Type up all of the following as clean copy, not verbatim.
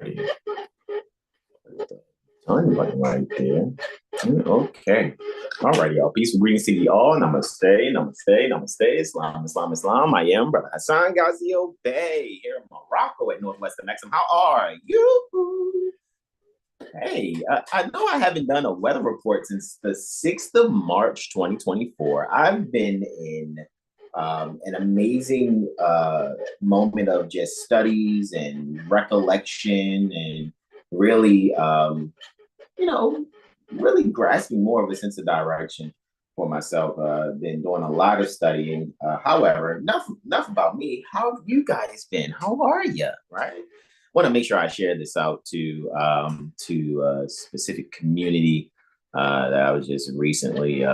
Alrighty. Done button right there. Okay. Alrighty, y'all. Peace and greetings to you all. Namaste, namaste, namaste. Islam, Islam, Islam. I am Brother Hasan Ghazio Bey here in Morocco at Northwestern Maxim. How are you? Hey, I know I haven't done a weather report since the 6th of March, 2024. I've been in an amazing moment of just studies and recollection and really, really grasping more of a sense of direction for myself. Been doing a lot of studying. However, enough about me. How have you guys been? How are you? Right? Want to make sure I share this out to a specific community that I was just recently,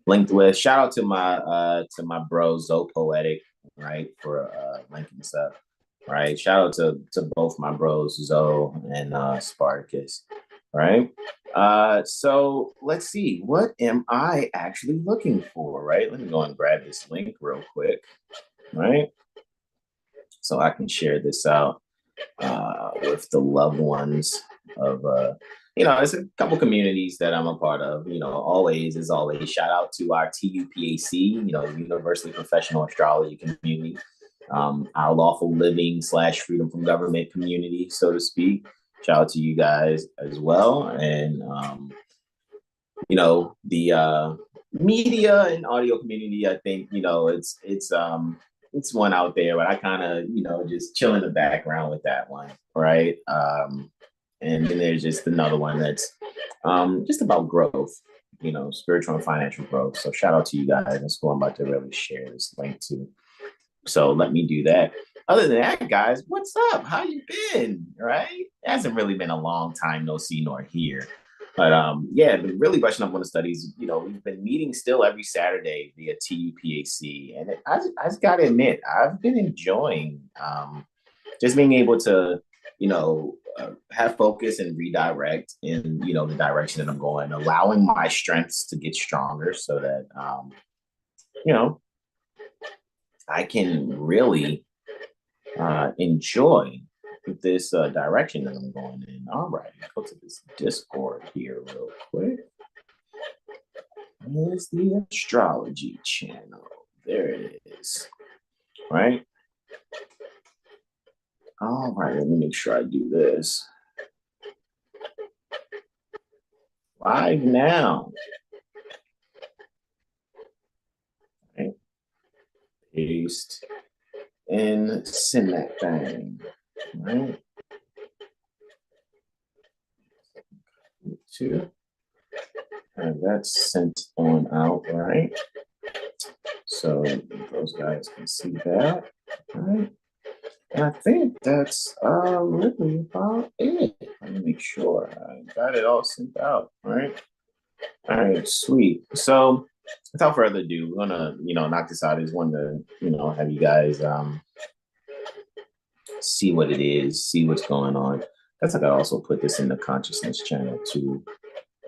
linked with. Shout out to my bro Zo Poetic, right, for linking this up. Right. Shout out to both my bros Zo and Spartacus. Right. So let's see. What am I actually looking for? Right. Let me go and grab this link real quick. Right. So I can share this out with the loved ones of, there's a couple communities that I'm a part of. Always, as always, shout out to our TUPAC, Universally Professional Astrology community, our lawful living / freedom from government community, so to speak. Shout out to you guys as well. And, the media and audio community, I think, it's one out there, but I kind of, just chill in the background with that one, right? And then there's just another one that's just about growth, spiritual and financial growth. So shout out to you guys. That's who I'm about to really share this link to. So let me do that. Other than that, guys, what's up? How you been? Right? It hasn't really been a long time, no see nor hear. But been really brushing up on the studies. We've been meeting still every Saturday via TUPAC. And I just got to admit, I've been enjoying just being able to, have focus and redirect in, the direction that I'm going, allowing my strengths to get stronger so that, I can really enjoy this direction that I'm going in. All right, go to this Discord here real quick. There's the astrology channel. There it is. Right. All right, let me make sure I do this. Live now. Right. Paste and send that thing. Right. Two. And that's sent on out, right? So those guys can see that, right? And I think that's really about it. Let me make sure I got it all sent out, right? All right, sweet. So without further ado, we're gonna, knock this out. I just wanted to, have you guys see what it is, see what's going on. That's like I also put this in the consciousness channel too.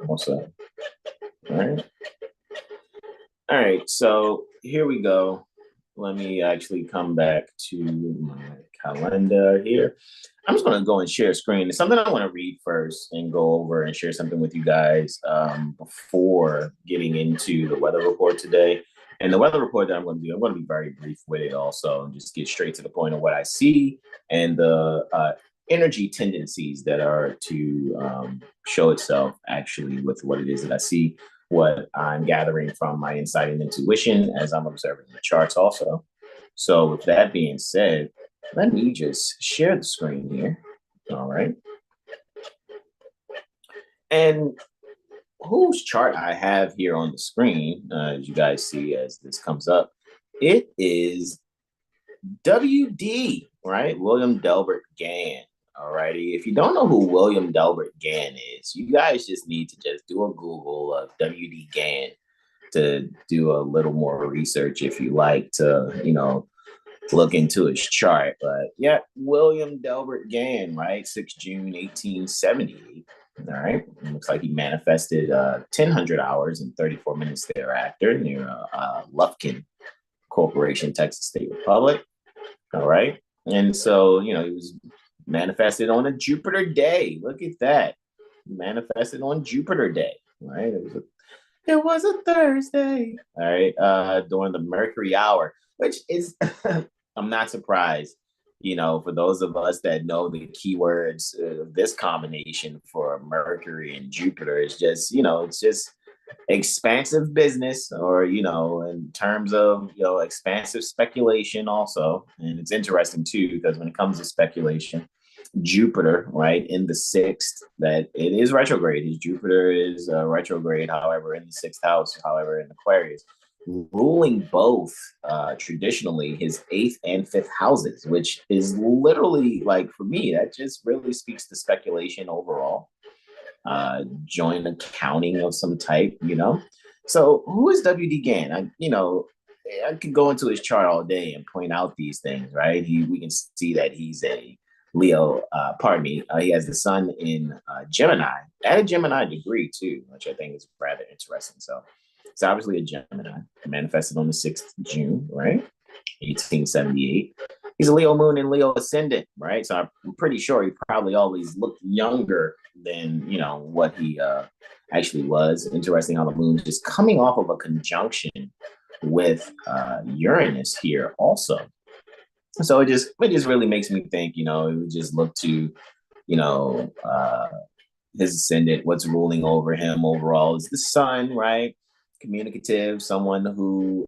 Also, all right. All right, so here we go. Let me actually come back to my calendar here. I'm just going to go and share a screen. It's something I want to read first and go over and share something with you guys before getting into the weather report today. And the weather report that I'm going to do, I'm going to be very brief with it also and just get straight to the point of what I see and the energy tendencies that are to show itself actually with what it is that I see, what I'm gathering from my insight and intuition as I'm observing the charts also. So with that being said, let me just share the screen here. All right. And whose chart I have here on the screen, as you guys see as this comes up, it is WD, right? William Delbert Gann. All righty. If you don't know who William Delbert Gann is, you guys just need to just do a Google of W.D. Gann to do a little more research if you like to, look into his chart. But yeah, William Delbert Gann, right? 6 June 1878. All right. It looks like he manifested 1000 hours and 34 minutes thereafter near Lufkin Corporation, Texas State Republic. All right. And so, he was manifested on a Jupiter day. Look at that. Manifested on Jupiter day, right? It was a Thursday. All right. During the Mercury hour, which is I'm not surprised. For those of us that know the keywords, this combination for Mercury and Jupiter is just, it's just expansive business, or in terms of expansive speculation also. And it's interesting too, because when it comes to speculation, Jupiter, right, in the sixth, that it is retrograde. His Jupiter is retrograde, however, in the sixth house, however, in Aquarius, ruling both traditionally his eighth and fifth houses, which is literally, like, for me, that just really speaks to speculation overall. Joint accounting of some type. So who is WD Gann? I could go into his chart all day and point out these things, right? We can see that he's a Leo, pardon me, he has the sun in Gemini, at a Gemini degree too, which I think is rather interesting. So it's obviously a Gemini, manifested on the 6th of June, right? 1878. He's a Leo moon and Leo ascendant, right? So I'm pretty sure he probably always looked younger than, what he actually was. Interesting how the moon is just coming off of a conjunction with Uranus here also. So it just really makes me think, it would just look to, his ascendant, what's ruling over him overall is the sun, right? Communicative, someone who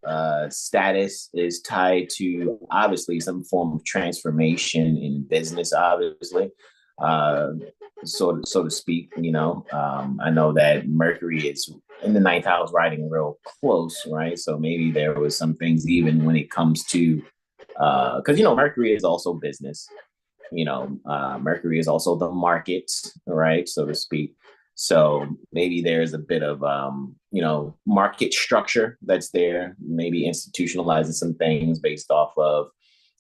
status is tied to obviously some form of transformation in business, obviously, so to speak. I know that Mercury is in the ninth house, riding real close, right? So maybe there was some things even when it comes to because Mercury is also business. Mercury is also the market, right, so to speak. So maybe there's a bit of market structure that's there, maybe institutionalizing some things based off of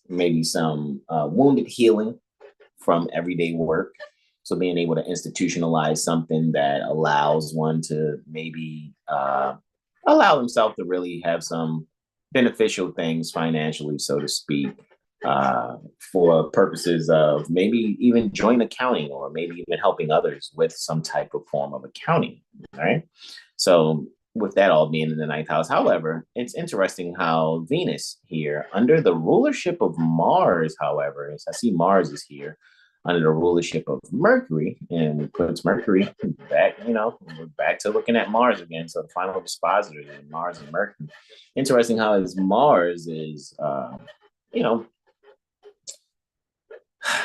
maybe some wounded healing from everyday work. So being able to institutionalize something that allows one to maybe allow himself to really have some beneficial things financially, so to speak, for purposes of maybe even joint accounting, or maybe even helping others with some type of form of accounting. All right. So with that all being in the ninth house, however, it's interesting how Venus here under the rulership of Mars, however, as I see Mars is here under the rulership of Mercury, and we put Mercury back, we're back to looking at Mars again. So the final dispositor is Mars and Mercury. Interesting how his Mars is,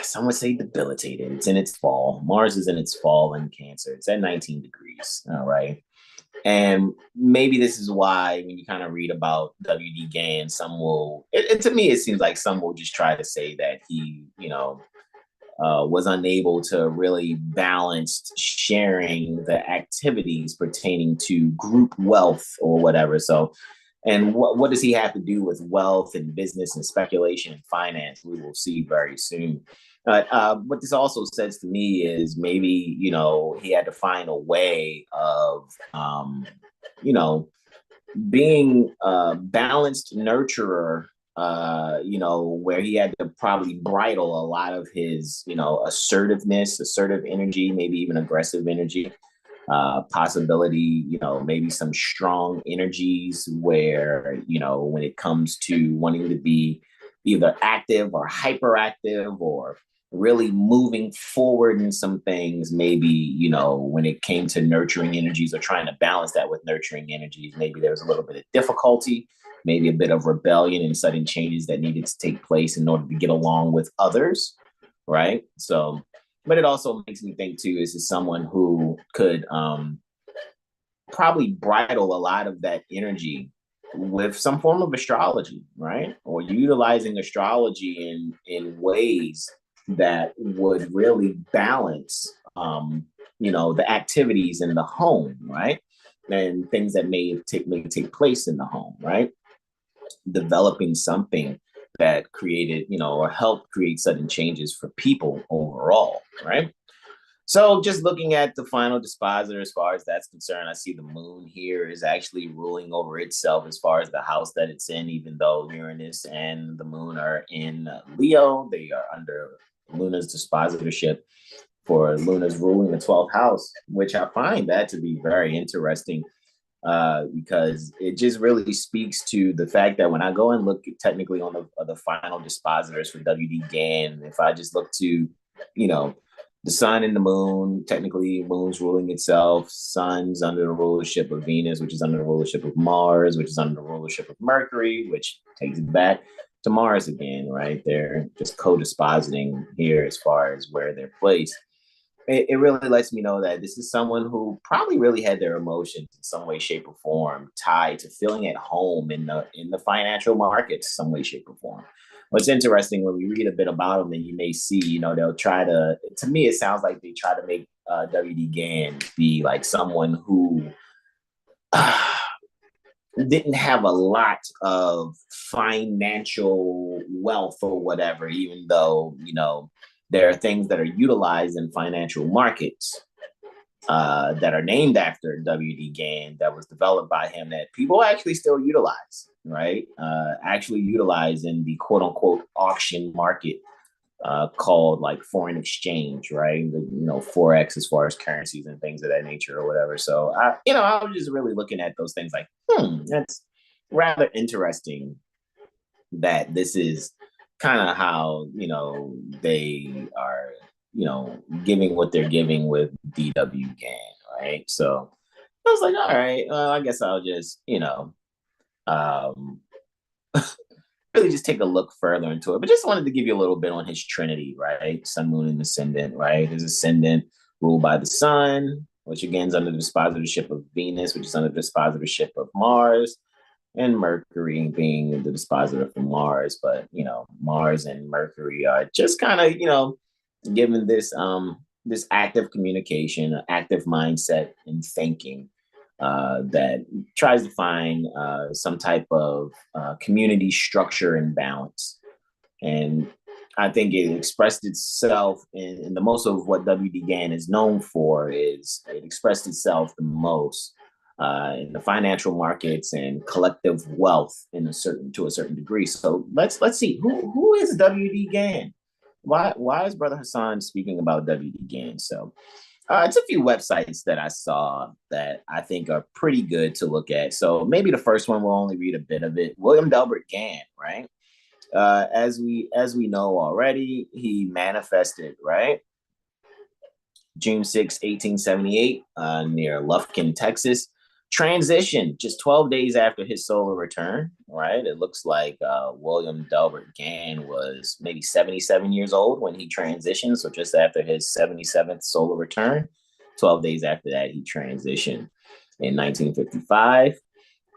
some would say debilitated. It's in its fall. Mars is in its fall in Cancer. It's at 19 degrees. All right. And maybe this is why when you kind of read about W.D. Gann, some will, to me, it seems like some will just try to say that he, was unable to really balance sharing the activities pertaining to group wealth or whatever. So, and what does he have to do with wealth and business and speculation and finance? We will see very soon. But what this also says to me is maybe, he had to find a way of, being a balanced nurturer, where he had to probably bridle a lot of his, assertiveness, assertive energy, maybe even aggressive energy. Possibility, maybe some strong energies where, when it comes to wanting to be either active or hyperactive or really moving forward in some things, maybe, when it came to nurturing energies or trying to balance that with nurturing energies, maybe there was a little bit of difficulty, maybe a bit of rebellion and sudden changes that needed to take place in order to get along with others, right? So, but it also makes me think too, is someone who could probably bridle a lot of that energy with some form of astrology, right? Or utilizing astrology in ways that would really balance, the activities in the home, right? And things that may take place in the home, right? Developing something that created, or helped create sudden changes for people overall, right? So just looking at the final dispositor, as far as that's concerned, I see the moon here is actually ruling over itself as far as the house that it's in, even though Uranus and the moon are in Leo, they are under Luna's dispositorship for Luna's ruling the 12th house, which I find that to be very interesting because it just really speaks to the fact that when I go and look technically on the final dispositors for WD Gann, if I just look to, the sun and the moon, technically moon's ruling itself, sun's under the rulership of Venus, which is under the rulership of Mars, which is under the rulership of Mercury, which takes it back to Mars again, right? They're just co-dispositing here as far as where they're placed. It really lets me know that this is someone who probably really had their emotions in some way, shape, or form tied to feeling at home in the financial markets, some way, shape, or form. What's interesting when we read a bit about them, and you may see, they'll try to me, it sounds like they try to make WD Gann be like someone who didn't have a lot of financial wealth or whatever, even though, there are things that are utilized in financial markets that are named after WD Gann that was developed by him that people actually still utilize, right? Actually utilize in the quote unquote auction market called like foreign exchange, right? Forex as far as currencies and things of that nature or whatever. So I was just really looking at those things like, that's rather interesting that this is kind of how, they are, giving what they're giving with DW Gann, right? So I was like, all right, well, I guess I'll just, really just take a look further into it. But just wanted to give you a little bit on his trinity, right? Sun, moon, and ascendant, right? His ascendant ruled by the sun, which again is under the dispositorship of Venus, which is under the dispositorship of Mars, and Mercury being the dispositor for Mars. But, Mars and Mercury are just kind of, given this this active communication, active mindset and thinking that tries to find some type of community structure and balance. And I think it expressed itself in the most of what WD Gann is known for is it expressed itself the most in the financial markets and collective wealth to a certain degree. So let's see who is WD Gann. Why is Brother Hasan speaking about WD Gann? So it's a few websites that I saw that I think are pretty good to look at. So maybe the first one we'll only read a bit of it. William Delbert Gann, right? As we know already, he manifested, right? June 6, 1878, near Lufkin, Texas. Transition just 12 days after his solar return, right? It looks like William Delbert Gann was maybe 77 years old when he transitioned. So just after his 77th solar return, 12 days after that, he transitioned in 1955.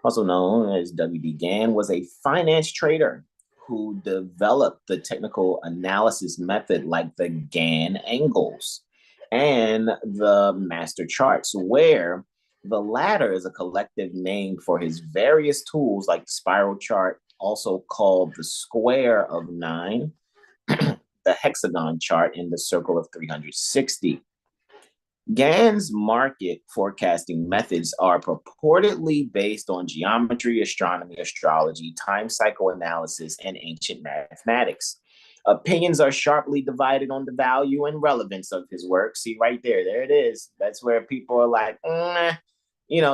Also known as WD Gann, was a finance trader who developed the technical analysis method like the Gann angles and the master charts, where the latter is a collective name for his various tools like the spiral chart, also called the square of 9, the hexagon chart, and the circle of 360. Gann's market forecasting methods are purportedly based on geometry, astronomy, astrology, time cycle analysis, and ancient mathematics. Opinions are sharply divided on the value and relevance of his work. See, right there it is. That's where people are like,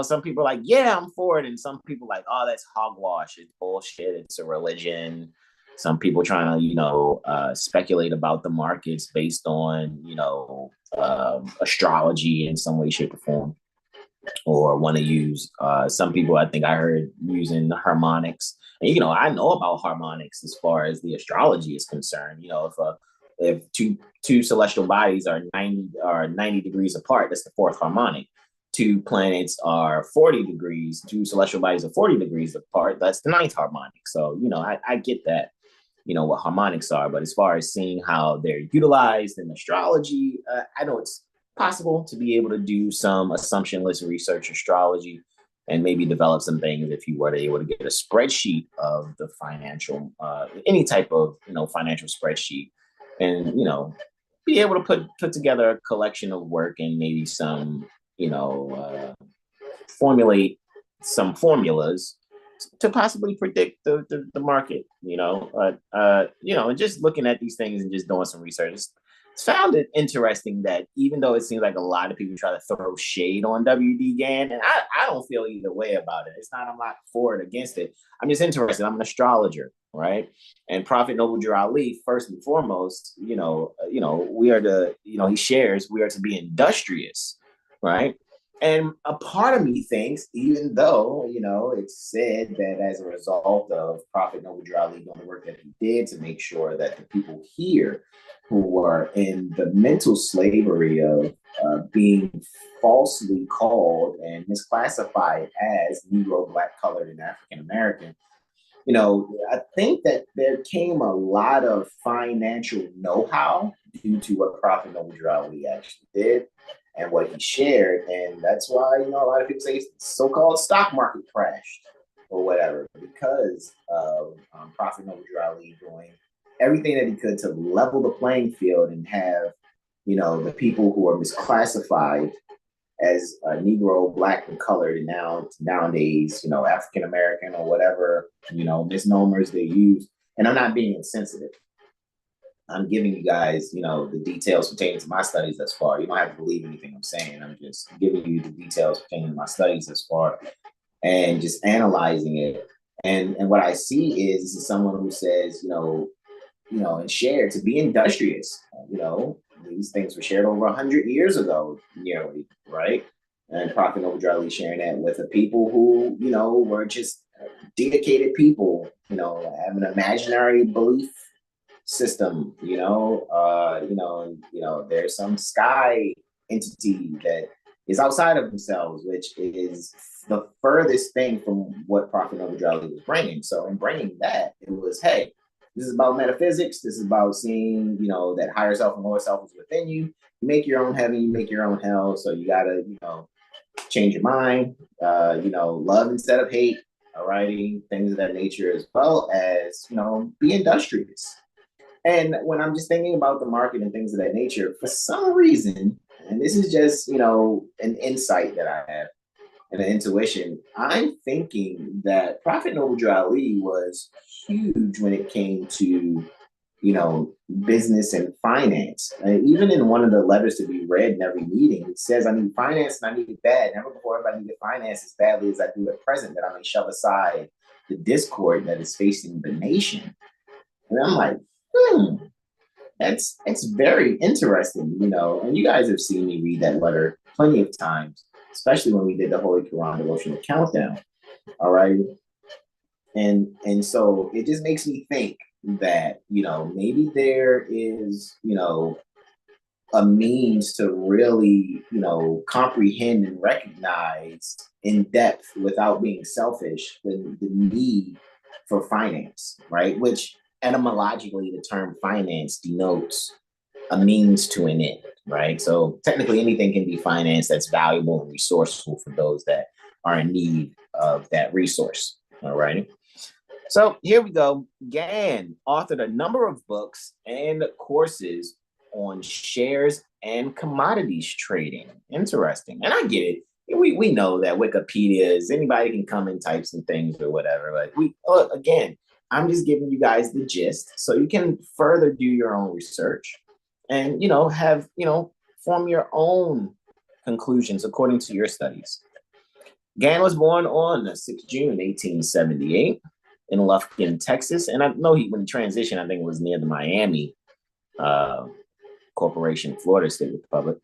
some people are like, yeah, I'm for it. And some people are like, oh, that's hogwash. It's bullshit. It's a religion. Some people trying to, speculate about the markets based on, astrology in some way, shape, or form, or want to use some people, I think I heard using the harmonics. And, I know about harmonics as far as the astrology is concerned. If two celestial bodies are 90 degrees apart, that's the fourth harmonic. Two planets are 40 degrees, two celestial bodies are 40 degrees apart, that's the ninth harmonic. So, I get that, what harmonics are, but as far as seeing how they're utilized in astrology, I know it's possible to be able to do some assumptionless research astrology and maybe develop some things if you were able to get a spreadsheet of the financial, any type of, financial spreadsheet, and, be able to put together a collection of work and maybe some, formulate some formulas to possibly predict the market, and just looking at these things and just doing some research. It's found it interesting that even though it seems like a lot of people try to throw shade on WD-GAN, and I don't feel either way about it. It's not, I'm not for it, against it. I'm just interested. I'm an astrologer, right? And Prophet Noble Drew Ali, first and foremost, we are he shares, we are to be industrious, right? And a part of me thinks, even though, it's said that as a result of Prophet Noble Drew Ali doing the work that he did to make sure that the people here who are in the mental slavery of being falsely called and misclassified as Negro, Black, Colored, and African American, I think that there came a lot of financial know-how due to what Prophet Noble Drew Ali actually did and what he shared. And that's why, a lot of people say so-called stock market crashed or whatever, because of Prophet Noble Drew Ali doing everything that he could to level the playing field and have, the people who are misclassified as Negro, Black, and Colored, and nowadays, African American or whatever, misnomers they use. And I'm not being insensitive. I'm giving you guys, the details pertaining to my studies thus far. You don't have to believe anything I'm saying. I'm just giving you the details pertaining to my studies thus far and just analyzing it. And what I see is someone who says, and shared to be industrious. These things were shared over 100 years ago, nearly, right? And Prophet Noble Drew Ali sharing that with the people who, were just dedicated people, have an imaginary belief system, there's some sky entity that is outside of themselves, which is the furthest thing from what Prophet Noble Drew Ali was bringing. So in bringing that, it was, hey, this is about metaphysics. This is about seeing, that higher self and lower self is within you. You make your own heaven, you make your own hell. So you gotta, change your mind, love instead of hate, alrighty, things of that nature, as well as, be industrious. And when I'm just thinking about the market and things of that nature, for some reason, and this is just, an insight that I have and an intuition, I'm thinking that Prophet Noble Drew Ali was huge when it came to, business and finance. And even in one of the letters to be read in every meeting, it says, I need finance and I need it bad. Never before have I needed finance as badly as I do at present, that I may shove aside the discord that is facing the nation. And I'm like, that's very interesting, and you guys have seen me read that letter plenty of times, especially when we did the Holy Quran devotional countdown. All right. And so it just makes me think that, maybe there is, a means to really, comprehend and recognize in depth without being selfish the need for finance, right? Which etymologically, the term finance denotes a means to an end, right? So technically anything can be financed that's valuable and resourceful for those that are in need of that resource, all right? So here we go. Gan authored a number of books and courses on shares and commodities trading. Interesting. And I get it. We know that Wikipedia is, anybody can come and type some things or whatever. But again, I'm just giving you guys the gist so you can further do your own research and, form your own conclusions according to your studies. Gan was born on 6th June, 1878 in Lufkin, Texas. And I know when he transitioned, I think it was near the Miami Corporation, Florida State Republic.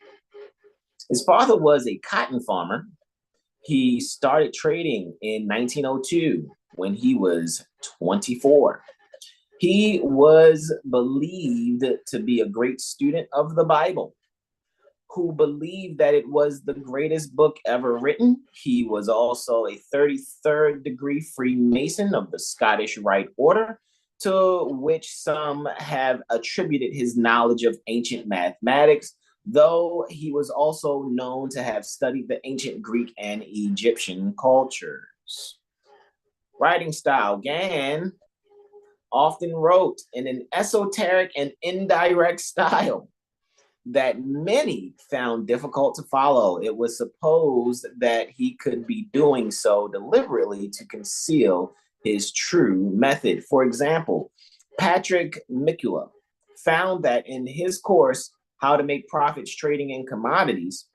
His father was a cotton farmer. He started trading in 1902 when he was 24. He was believed to be a great student of the Bible, who believed that it was the greatest book ever written. He was also a 33rd degree Freemason of the Scottish Rite Order, to which some have attributed his knowledge of ancient mathematics, though he was also known to have studied the ancient Greek and Egyptian cultures. Writing style: Gan often wrote in an esoteric and indirect style. that many found difficult to follow. It was supposed that he could be doing so deliberately to conceal his true method. For example, Patrick Mikula found that in his course, How to Make Profits Trading in Commodities,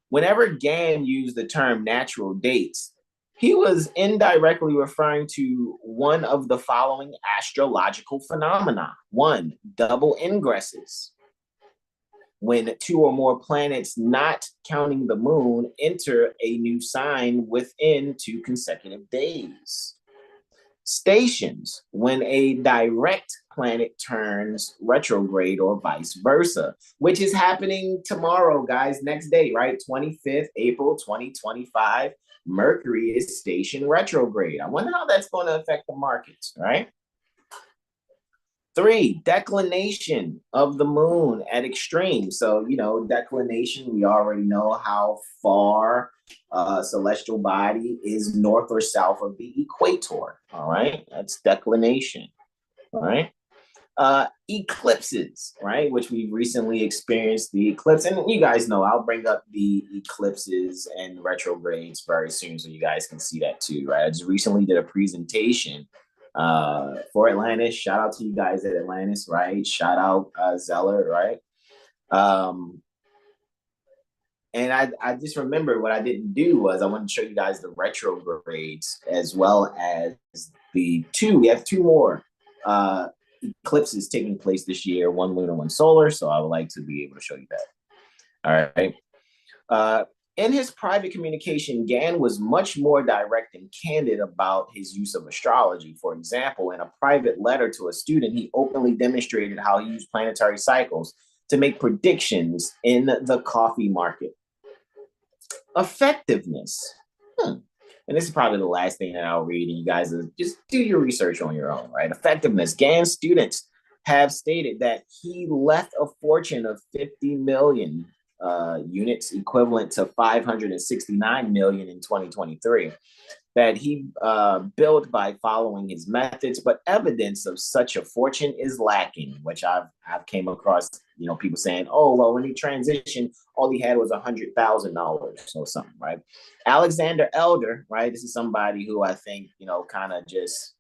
whenever Gann used the term natural dates, he was indirectly referring to one of the following astrological phenomena. One, double ingresses. When two or more planets, not counting the moon, enter a new sign within 2 consecutive days. Stations, when a direct planet turns retrograde or vice versa, which is happening tomorrow, guys, next day, right? 25th April 2025, Mercury is station retrograde. I wonder how that's going to affect the markets, right? 3, declination of the moon at extremes. So, declination, we already know how far celestial body is north or south of the equator. All right, that's declination. All right. Eclipses, right, which we recently experienced the eclipse. And you guys know I'll bring up the eclipses and retrogrades very soon so you guys can see that too, right? I just recently did a presentation for Atlantis. Shout out to you guys at Atlantis, right? Shout out Zeller, right? And I just remember what I didn't do was I wanted to show you guys the retrogrades as well as we have 2 more eclipses taking place this year, 1 lunar, 1 solar. So I would like to be able to show you that. All right. In his private communication, Gann was much more direct and candid about his use of astrology. For example, in a private letter to a student, he openly demonstrated how he used planetary cycles to make predictions in the coffee market. Effectiveness. And this is probably the last thing that I'll read, and you guys just do your research on your own, right? Effectiveness. Gann's students have stated that he left a fortune of 50 million units, equivalent to 569 million in 2023, that he built by following his methods, but evidence of such a fortune is lacking, which I've came across, people saying, oh, well, when he transitioned, all he had was $100,000 or something, right? Alexander Elder, right? This is somebody who I think, kind of just,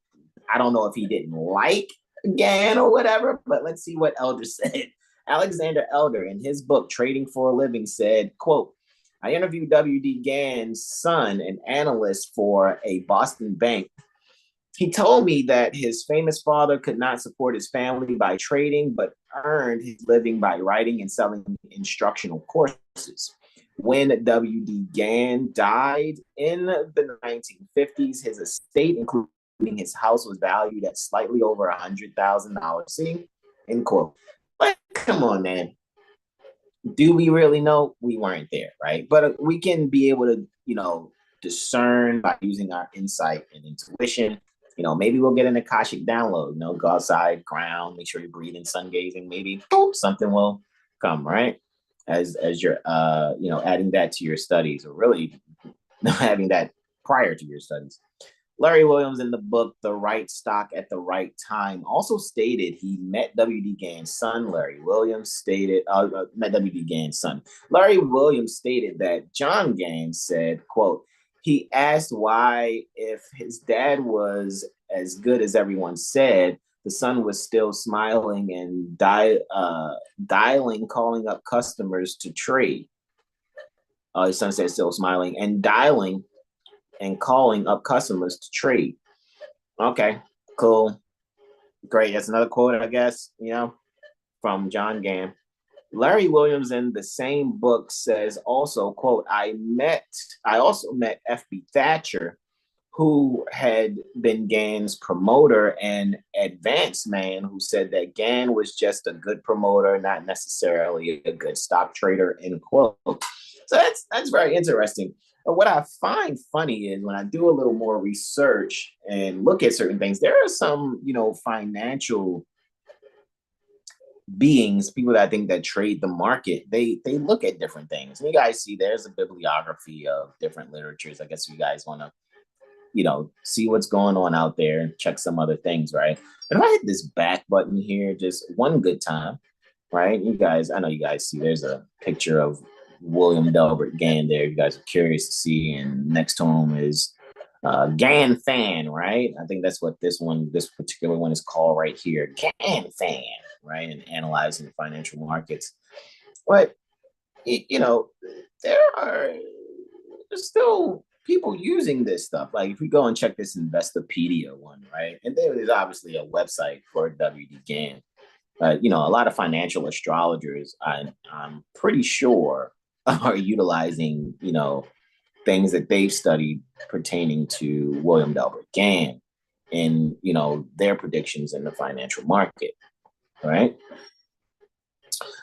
I don't know if he didn't like Gann or whatever, but let's see what Elder said. Alexander Elder, in his book, Trading for a Living, said, quote, I interviewed W.D. Gann's son, an analyst for a Boston bank. He told me that his famous father could not support his family by trading, but earned his living by writing and selling instructional courses. When W.D. Gann died in the 1950s, his estate, including his house, was valued at slightly over $100,000. See, end quote. But come on, man. Do we really know? We weren't there, right? But we can be able to, discern by using our insight and intuition. Maybe we'll get an Akashic download, go outside, ground, make sure you're breathing, sun gazing, maybe boom, something will come, right? As you're, adding that to your studies, or really having that prior to your studies. Larry Williams, in the book The Right Stock at the Right Time, also stated he met W.D. Gann's son. Larry Williams stated that John Gann said, quote, he asked why, if his dad was as good as everyone said, the son was still smiling and dialing, calling up customers to trade. His son said still smiling and dialing and calling up customers to trade. Okay, cool. Great. That's another quote, I guess, from John Gann. Larry Williams in the same book says also, quote, I also met F.B. Thatcher, who had been Gann's promoter and advance man, who said that Gann was just a good promoter, not necessarily a good stock trader, end quote. So that's very interesting. But what I find funny is when I do a little more research and look at certain things, there are some, financial beings, people that I think that trade the market, they look at different things. And you guys see there's a bibliography of different literatures. I guess you guys want to, see what's going on out there and check some other things, right? But if I hit this back button here just one good time, right? You guys, I know you guys see there's a picture of William Delbert Gann there. You guys are curious to see, and next to him is Gann Fan, right? I think that's what this particular one is called right here, Gann Fan, right? And analyzing the financial markets. But you know, there are still people using this stuff. Like if we go and check this Investopedia one, right? And there is obviously a website for WD Gann. You know, a lot of financial astrologers, I'm pretty sure, are utilizing, you know, things that they've studied pertaining to William Delbert Gann and, you know, their predictions in the financial market, right?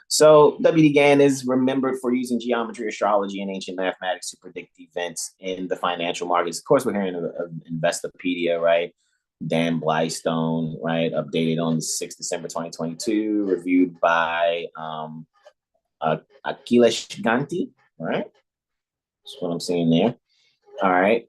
So W.D. Gann is remembered for using geometry, astrology, and ancient mathematics to predict events in the financial markets. Of course, we're hearing of Investopedia, right? Dan Blystone, right? Updated on the 6th December 2022, reviewed by Akhilesh Ganti, right? That's what I'm seeing there. All right.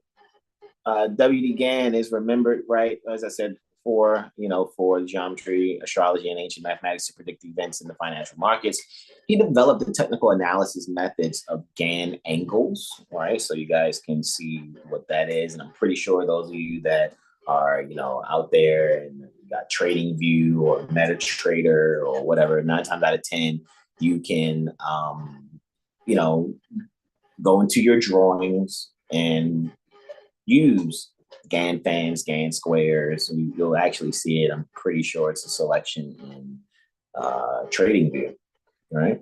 W.D. Gann is remembered, right, as I said, for, you know, for geometry, astrology, and ancient mathematics to predict events in the financial markets. He developed the technical analysis methods of Gann angles, right? So you guys can see what that is. And I'm pretty sure those of you that are, you know, out there and got TradingView or MetaTrader or whatever, 9 times out of 10, you can, you know, go into your drawings and use Gann fans, Gann squares. You'll actually see it. I'm pretty sure it's a selection in TradingView, right?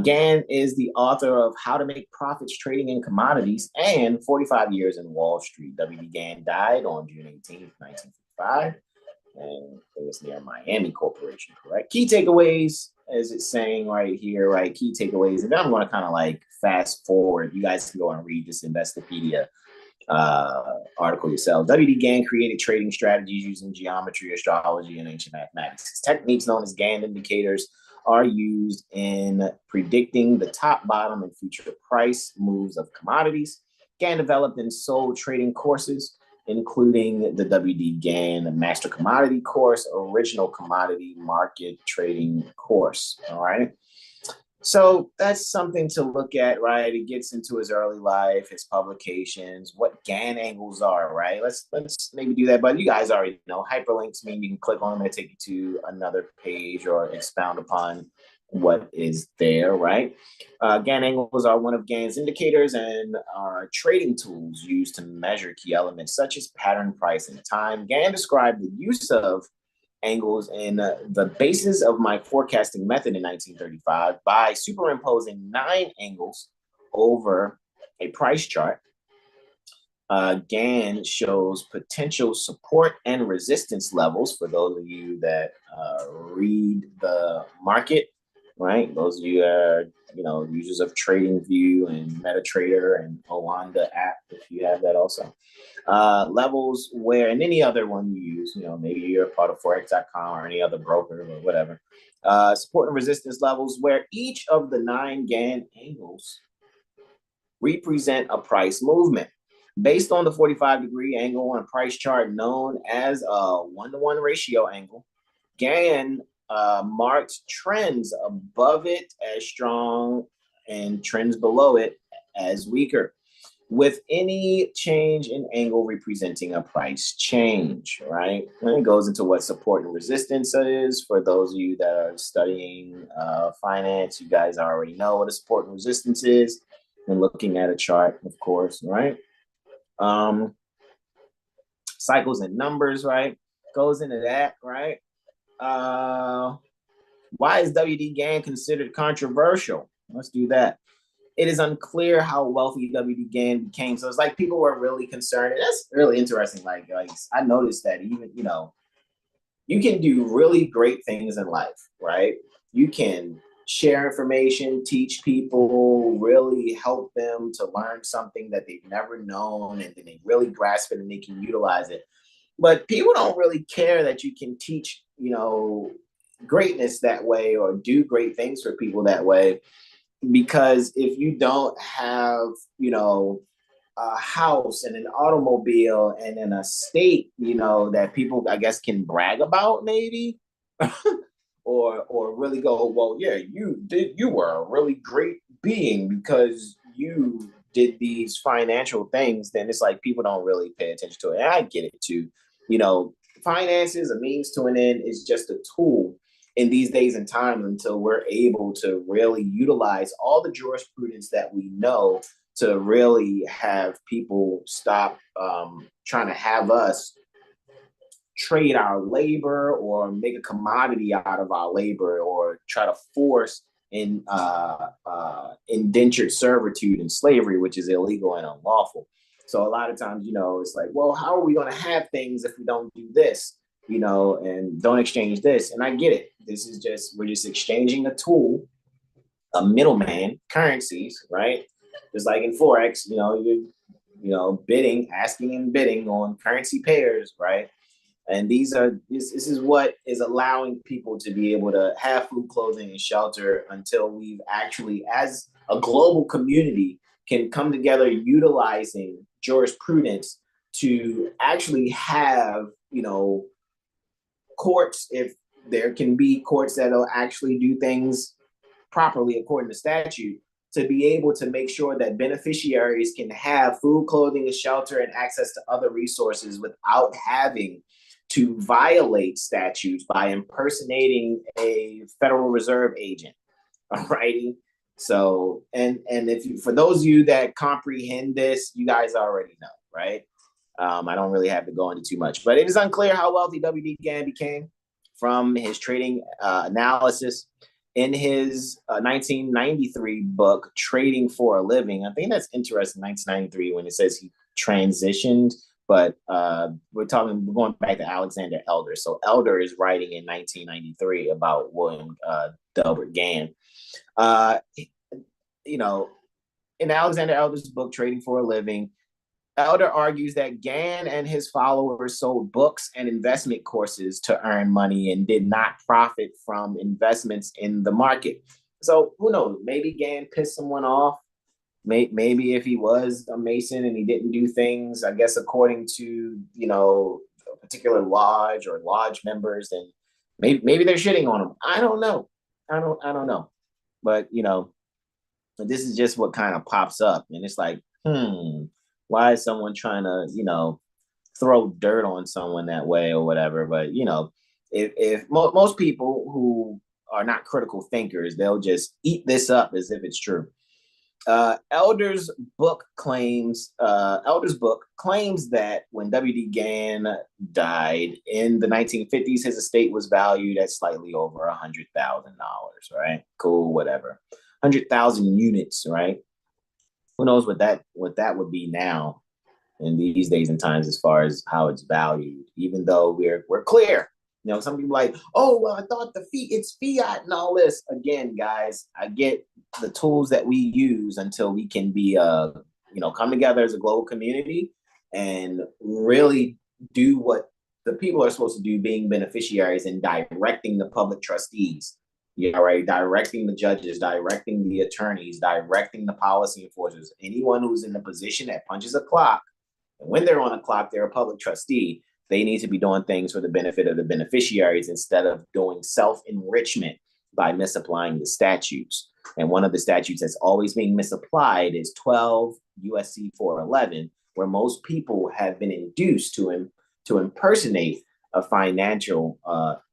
Gann is the author of How to Make Profits Trading in Commodities and 45 Years in Wall Street. W.D. Gann died on June 18th, 1955, and it was near Miami Corporation, correct? Key takeaways, as it's saying right here, right? Key takeaways. And then I'm going to kind of like fast forward. You guys can go and read this Investopedia article yourself. W.D. Gann created trading strategies using geometry, astrology, and ancient mathematics. His techniques, known as Gann indicators, are used in predicting the top, bottom, and future price moves of commodities. Gann developed and sold trading courses, including the W.D. Gann Master Commodity Course, Original Commodity Market Trading Course. All right. So that's something to look at, right? It gets into his early life, his publications, what Gann angles are, right? Let's maybe do that. But you guys already know hyperlinks mean you can click on them and take you to another page or expound upon what is there, right? Gann angles are one of Gann's indicators and are trading tools used to measure key elements such as pattern, price, and time. Gann described the use of angles in the basis of my forecasting method in 1935 by superimposing 9 angles over a price chart. Gann shows potential support and resistance levels for those of you that read the market, right? Those of you that are, you know, users of TradingView and MetaTrader and Owanda app, if you have that also. Levels where, and any other one you use, you know, maybe you're a part of Forex.com or any other broker or whatever. Support and resistance levels where each of the 9 Gann angles represent a price movement. Based on the 45-degree angle on a price chart known as a 1-to-1 ratio angle, Gann marked trends above it as strong and trends below it as weaker, with any change in angle representing a price change, right? And it goes into what support and resistance is. For those of you that are studying finance, you guys already know what a support and resistance is and looking at a chart, of course, right? Cycles and numbers, right? Goes into that, right? Why is W.D. Gann considered controversial? Let's do that. It is unclear how wealthy W.D. Gann became. So it's like people were really concerned. And that's really interesting. Like I noticed that even, you know, you can do really great things in life, right? You can share information, teach people, really help them to learn something that they've never known, and then they really grasp it and they can utilize it. But people don't really care that you can teach, you know, greatness that way or do great things for people that way. Because if you don't have, you know, a house and an automobile and an estate, you know, that people, I guess, can brag about maybe, or really go, well, yeah, you were a really great being because you did these financial things, then it's like people don't really pay attention to it. And I get it too. You know, finances, a means to an end, is just a tool in these days and times until we're able to really utilize all the jurisprudence that we know to really have people stop trying to have us trade our labor or make a commodity out of our labor or try to force in indentured servitude and slavery, which is illegal and unlawful. So a lot of times, you know, it's like, well, how are we going to have things if we don't do this, you know, and don't exchange this? And I get it. This is just, we're just exchanging a tool, a middleman, currencies, right? Just like in Forex, bidding, asking and bidding on currency pairs, right? And this is what is allowing people to be able to have food, clothing, and shelter until we've actually, as a global community, can come together utilizing jurisprudence to actually have, courts, if there can be courts that'll actually do things properly according to statute, to be able to make sure that beneficiaries can have food, clothing, and shelter and access to other resources without having to violate statutes by impersonating a Federal Reserve agent. All righty. So, and for those of you that comprehend this, you guys already know, right? I don't really have to go into too much, but it is unclear how wealthy W.D. Gann became from his trading analysis. In his 1993 book, Trading for a Living, I think that's interesting, 1993, when it says he transitioned, but we're going back to Alexander Elder. So Elder is writing in 1993 about William Delbert Gann. In Alexander Elder's book, Trading for a Living, Elder argues that Gann and his followers sold books and investment courses to earn money and did not profit from investments in the market. So who knows? Maybe Gann pissed someone off. Maybe if he was a Mason and he didn't do things, I guess, according to, a particular lodge or lodge members, then maybe they're shitting on him. I don't know. I don't know. But, this is just what kind of pops up. And it's like, why is someone trying to, throw dirt on someone that way or whatever? But, if most people who are not critical thinkers, they'll just eat this up as if it's true. Elder's book claims that when W.D. Gann died in the 1950s, his estate was valued at slightly over $100,000, right? Cool, whatever. 100,000 units, right? Who knows what that would be now in these days and times as far as how it's valued, even though we're clear. Some people like, oh, well, I thought it's fiat and all this. Again, guys, I get the tools that we use until we can be, come together as a global community and really do what the people are supposed to do, being beneficiaries and directing the public trustees. Yeah, right. Directing the judges, directing the attorneys, directing the policy enforcers, anyone who's in the position that punches a clock. And when they're on a clock, they're a public trustee. They need to be doing things for the benefit of the beneficiaries instead of doing self-enrichment by misapplying the statutes. And one of the statutes that's always being misapplied is 12 USC 411, where most people have been induced to impersonate a financial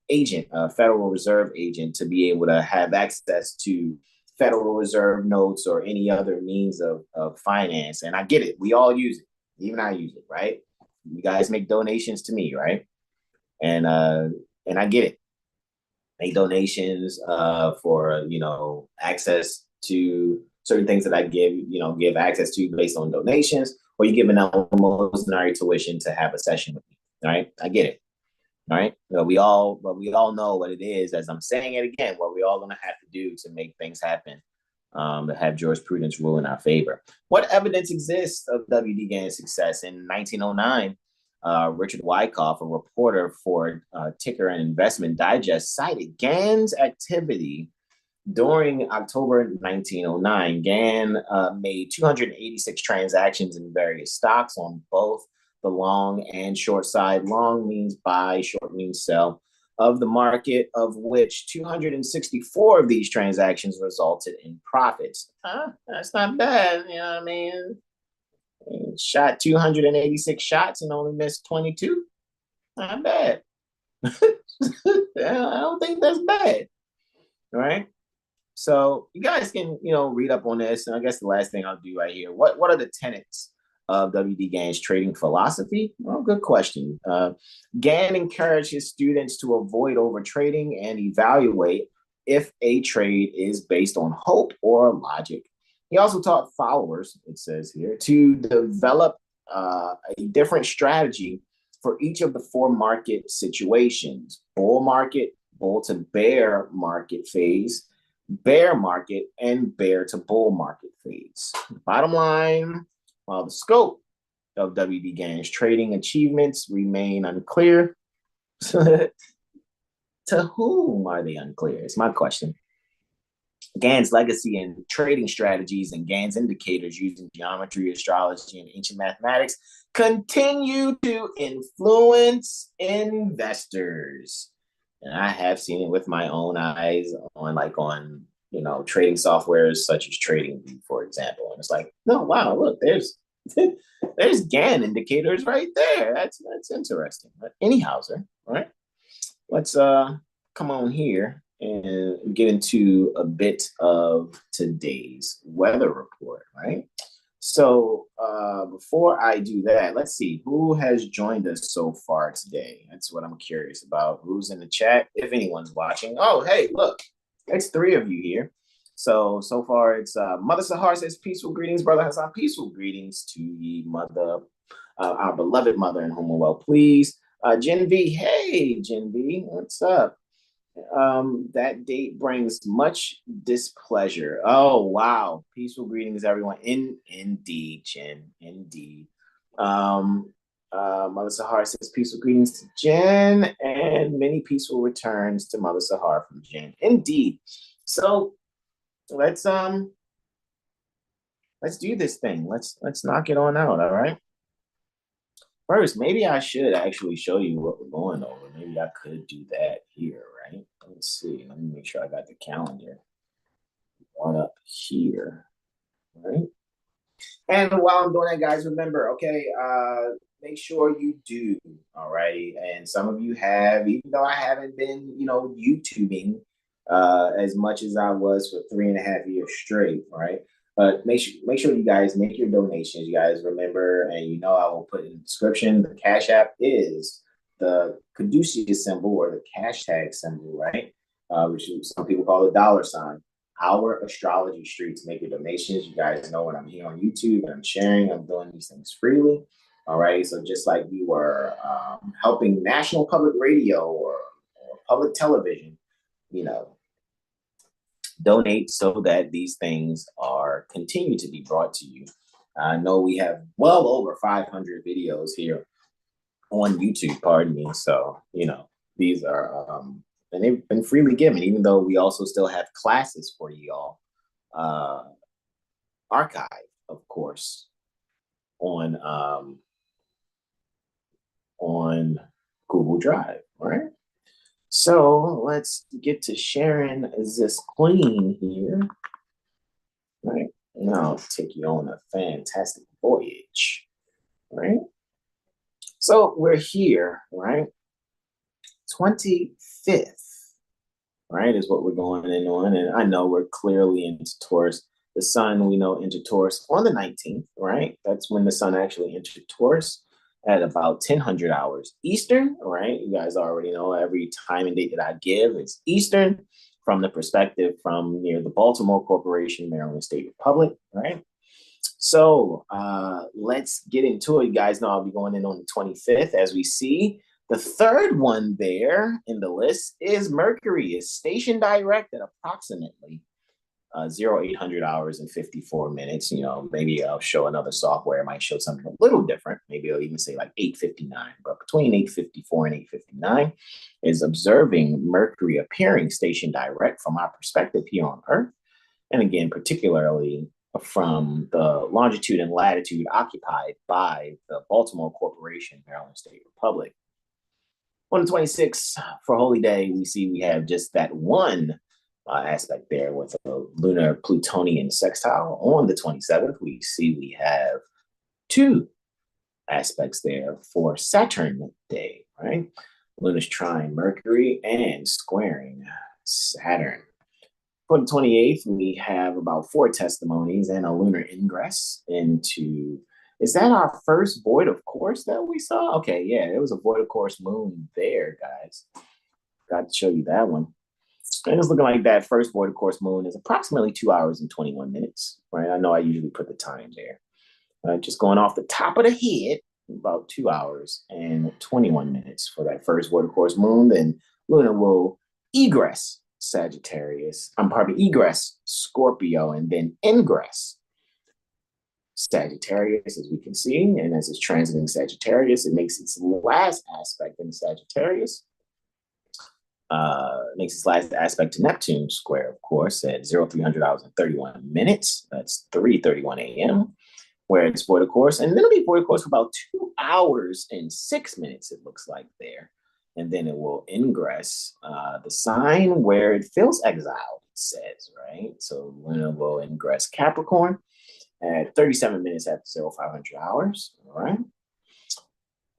agent, a Federal Reserve agent, to be able to have access to Federal Reserve notes or any other means of finance. And I get it. We all use it. Even I use it, right? You guys make donations to me, right? And I get it. Make donations for access to certain things that I give access to based on donations, or you give an elementary tuition to have a session with me. All right, I get it. All right, we all know what it is. As I'm saying it again, what we all gonna have to do to make things happen. To have jurisprudence rule in our favor. What evidence exists of W.D. Gann's success? In 1909, Richard Wyckoff, a reporter for Ticker and Investment Digest, cited Gann's activity during October 1909. Gann made 286 transactions in various stocks on both the long and short side. Long means buy, short means sell. of the market, of which 264 of these transactions resulted in profits. That's not bad. You know what I mean? Shot 286 shots and only missed 22. Not bad. I don't think that's bad. All right. So you guys can, read up on this. And I guess the last thing I'll do right here, what are the tenets of WD Gann's trading philosophy? Well, good question. Gann encourages students to avoid overtrading and evaluate if a trade is based on hope or logic. He also taught followers, it says here, to develop a different strategy for each of the four market situations: bull market, bull to bear market phase, bear market, and bear to bull market phase. Bottom line, while the scope of WD Gann's trading achievements remain unclear, to whom are they unclear? It's my question. Gann's legacy and trading strategies and Gann's indicators using geometry, astrology, and ancient mathematics continue to influence investors. And I have seen it with my own eyes on trading softwares such as TradingView, for example. And it's like, no, wow, look, there's Gann indicators right there. That's interesting. But anyhow, sir, all right, let's come on here and get into a bit of today's weather report, right? So before I do that, let's see who has joined us so far today. That's what I'm curious about. Who's in the chat, if anyone's watching. Oh, hey, look, it's 3 of you here. So far it's Mother Sahar says, peaceful greetings, Brother Hasan. Peaceful greetings to ye mother, our beloved mother in whom are well pleased. Jen V, hey, Jen V, what's up? That date brings much displeasure. Oh, wow. Peaceful greetings, everyone. Indeed, Jen. Indeed. Mother Sahar says peaceful greetings to Jen and many peaceful returns to Mother Sahar from Jen. Indeed. So let's do this thing. Let's knock it on out, all right? First, maybe I should actually show you what we're going over. Maybe I could do that here, right? Let's see. Let me make sure I got the calendar on up here, right? And while I'm doing that, guys, remember, okay, make sure you do, all righty? And some of you have, even though I haven't been, YouTubing as much as I was for 3.5 years straight, right? But make sure you guys make your donations. You guys remember, and I will put in the description, the Cash App is the Caduceus symbol or the hashtag symbol, right? Which some people call the $. OurAstrologyStreet to make your donations. You guys know when I'm here on YouTube and I'm sharing, I'm doing these things freely. All right. So just like you were helping National Public Radio or public television, donate so that these things are continue to be brought to you. I know we have well over 500 videos here on YouTube, pardon me. So, these are, and they've been freely given, even though we also still have classes for y'all, archive, of course, on Google Drive, all right? So let's get to sharing this queen here. All right. And I'll take you on a fantastic voyage. All right. So we're here, right? 25th, right, is what we're going in on. And I know we're clearly into Taurus. The sun, we know, entered Taurus on the 19th, right? That's when the sun actually entered Taurus at about 1000 hours Eastern, right? You guys already know every time and date that I give is Eastern from the perspective from near the Baltimore Corporation, Maryland State Republic, right? So let's get into it. You guys know I'll be going in on the 25th. As we see, the third one there in the list is Mercury, is stationed direct at approximately 0800 hours and 54 minutes. Maybe I'll show another software. It might show something a little different. Maybe it'll even say like 8:59, but between 8:54 and 8:59 is observing Mercury appearing stationed direct from our perspective here on Earth. And again, particularly from the longitude and latitude occupied by the Baltimore Corporation, Maryland State Republic. On the 26th, for Holy Day, we see we have just that one aspect there with a lunar Plutonian sextile. On the 27th, we see we have two aspects there for Saturn Day, right? Luna's trine Mercury and squaring Saturn. For the 28th, we have about 4 testimonies and a lunar ingress into, is that our first void of course that we saw? Okay, yeah, it was a void of course moon there, guys. Got to show you that one. And it's looking like that first void of course moon is approximately 2 hours and 21 minutes, right? I know I usually put the time there. Just going off the top of the head, about 2 hours and 21 minutes for that first void of course moon. Then Luna will egress Sagittarius, egress Scorpio, and then ingress Sagittarius, as we can see. And as it's transiting Sagittarius, it makes its last aspect in Sagittarius. Makes its last aspect to Neptune square, of course, at 0300 hours and 31 minutes. That's 3:31 a.m. where it's void of course. And then it'll be void of course for about 2 hours and 6 minutes, it looks like there. And then it will ingress the sign where it feels exiled, it says, right? So Luna will ingress Capricorn at 37 minutes after 0500 hours, all right?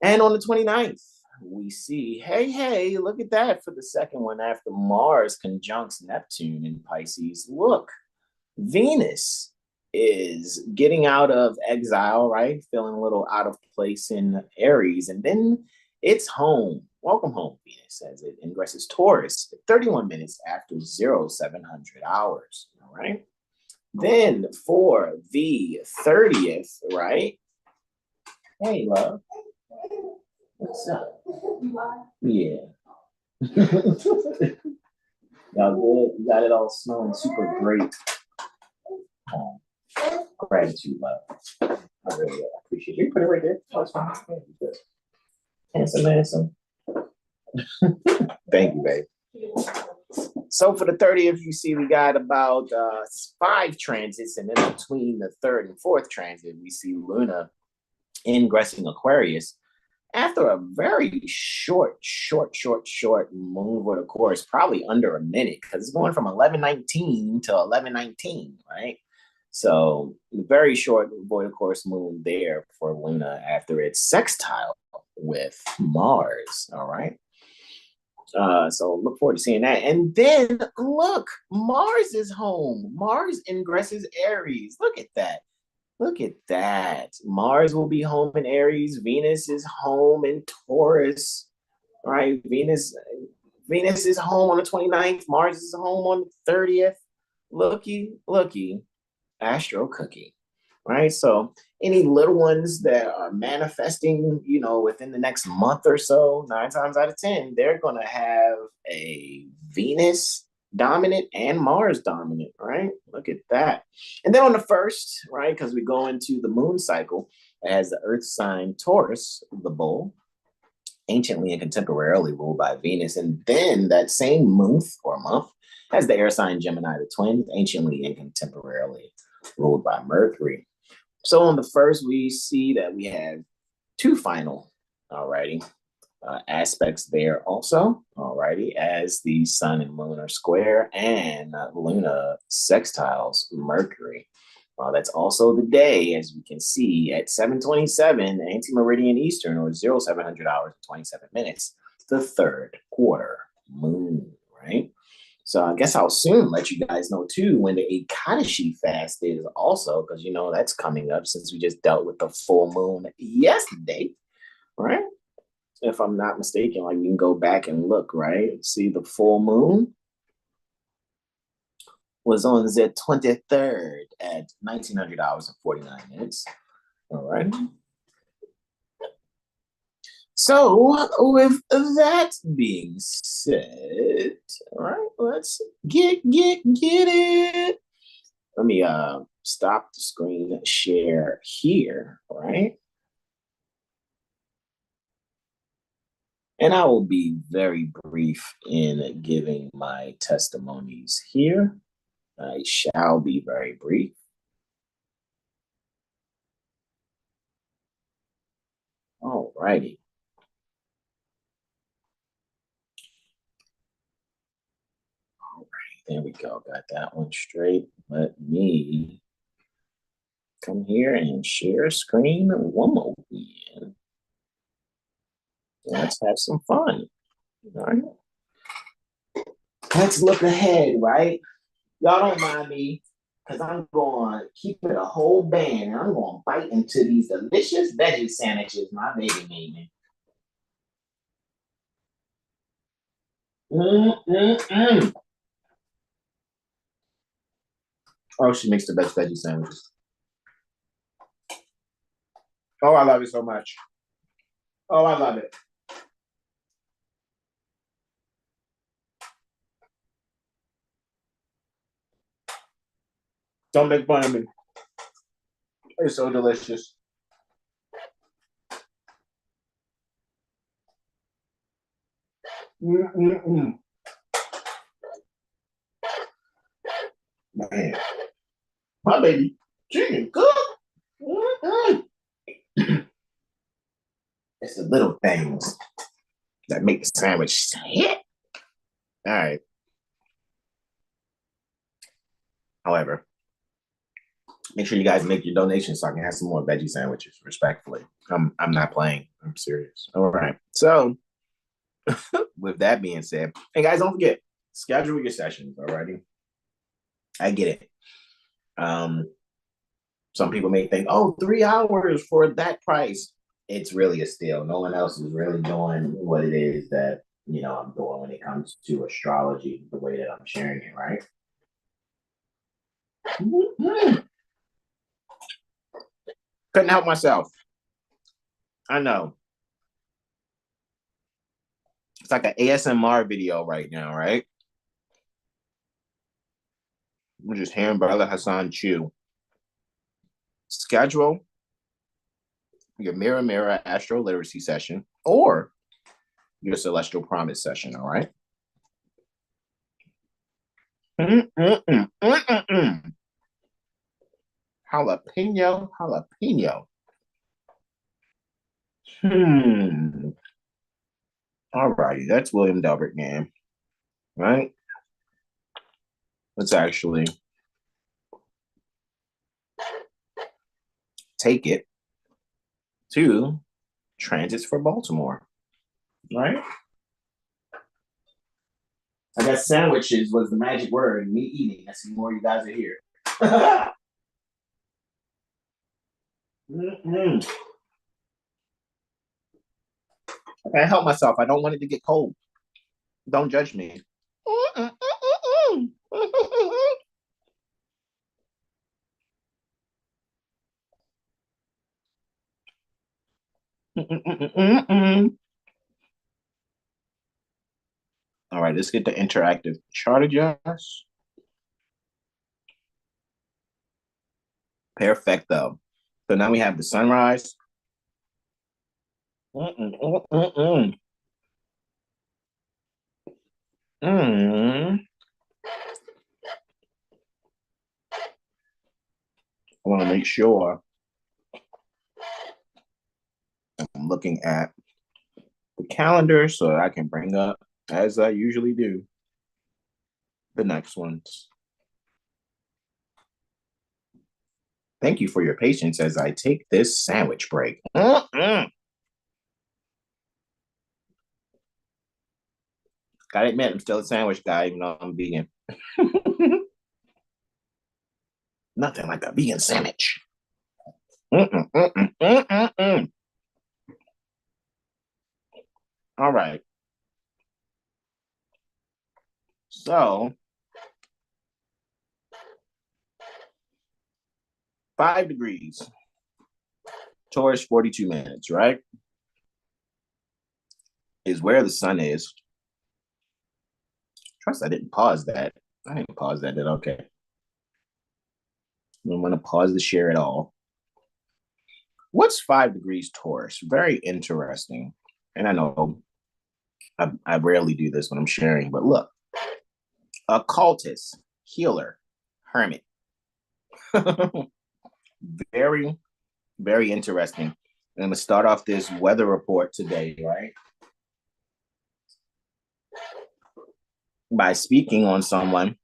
And on the 29th, we see, hey, look at that for the second one after Mars conjuncts Neptune in Pisces. Look, Venus is getting out of exile, right? Feeling a little out of place in Aries. And then it's home. Welcome home, Venus, as it ingresses Taurus 31 minutes after 0700 hours, all right? Then for the 30th, right? Hey, love. What's up? Yeah. Y'all good? You got it all snowing super great. Gratitude, love. I really appreciate it. You put it right there. That's fine. Handsome. Thank you, babe. So for the 30th, you see we got about 5 transits, and then between the 3rd and 4th transit, we see Luna ingressing Aquarius after a very short moon void of course, probably under a minute, because it's going from 11:19 to 11:19, right? So very short void of course moon there for Luna after its sextile with Mars, all right? So look forward to seeing that. And then look, Mars is home. Mars ingresses Aries. Look at that. Look at that. Mars will be home in Aries. Venus is home in Taurus. All right. Venus is home on the 29th. Mars is home on the 30th. Looky. Astro cookie. Right. So any little ones that are manifesting, within the next month or so, 9 times out of 10, they're going to have a Venus dominant and Mars dominant, right? Look at that. And then on the 1st, right, because we go into the moon cycle as the earth sign Taurus, the bull, anciently and contemporarily ruled by Venus. And then that same month has the air sign Gemini, the twins, anciently and contemporarily ruled by Mercury. So on the 1st, we see that we have 2 final, alrighty, aspects there also, alrighty, as the sun and moon are square and Luna sextiles Mercury. That's also the day, as we can see, at 7:27 anti-meridian Eastern, or 0700 hours and 27 minutes, the 3rd quarter moon, right? So I guess I'll soon let you guys know too when the Ekadashi fast is also, because that's coming up since we just dealt with the full moon yesterday, right? If I'm not mistaken, like you can go back and look, right? See, the full moon was on the 23rd at 1900 hours and 49 minutes. All right. So with that being said, all right, let's get it. Let me stop the screen share here, all right? And I will be very brief in giving my testimonies here. I shall be very brief. All righty. There we go. Got that one straight. Let me come here and share screen one more again. Let's have some fun. All right. Let's look ahead, right? Y'all don't mind me, because I'm going to keep it a whole band, and I'm going to bite into these delicious veggie sandwiches my baby made me. Oh, she makes the best veggie sandwiches. Oh, I love it so much. Oh, I love it. Don't make fun of me. It's so delicious. Man, my baby, she can cook. It's the little things that make the sandwich hit. All right. However, make sure you guys make your donations so I can have some more veggie sandwiches, respectfully. I'm not playing. I'm serious. All right. So, with that being said, hey guys, don't forget, schedule your sessions, alrighty? I get it. Some people may think, oh, 3 hours for that price. It's really a steal. No one else is really doing what it is that I'm doing when it comes to astrology, the way that I'm sharing it, right? Couldn't help myself. I know. It's like an ASMR video right now, right? We're just hearing Brother Hasan chew. Schedule your Mirror AstroLiteracy session or your Celestial Promise session, all right? Jalapeno. All righty, that's William Delbert, man. Right? Let's actually take it to transits for Baltimore, right? I guess sandwiches was the magic word. Me eating. I see more of you guys are here. I can't help myself. I don't want it to get cold. Don't judge me. All right, let's get the interactive chart adjust. Perfecto. So now we have the sunrise. I want to make sure I'm looking at the calendar so I can bring up, as I usually do, the next ones. Thank you for your patience as I take this sandwich break. Gotta admit, I'm still a sandwich guy, even though I'm vegan. Nothing like a vegan sandwich. All right. So, 5 degrees. Taurus, 42 minutes, right? Is where the sun is. Trust I didn't pause that. I didn't pause that. Okay. I'm going to pause the share at all. What's 5 degrees Taurus? Very interesting. And I know I rarely do this when I'm sharing, but look. Occultist, healer, hermit. Very, very interesting. I'm going to start off this weather report today, right? By speaking on someone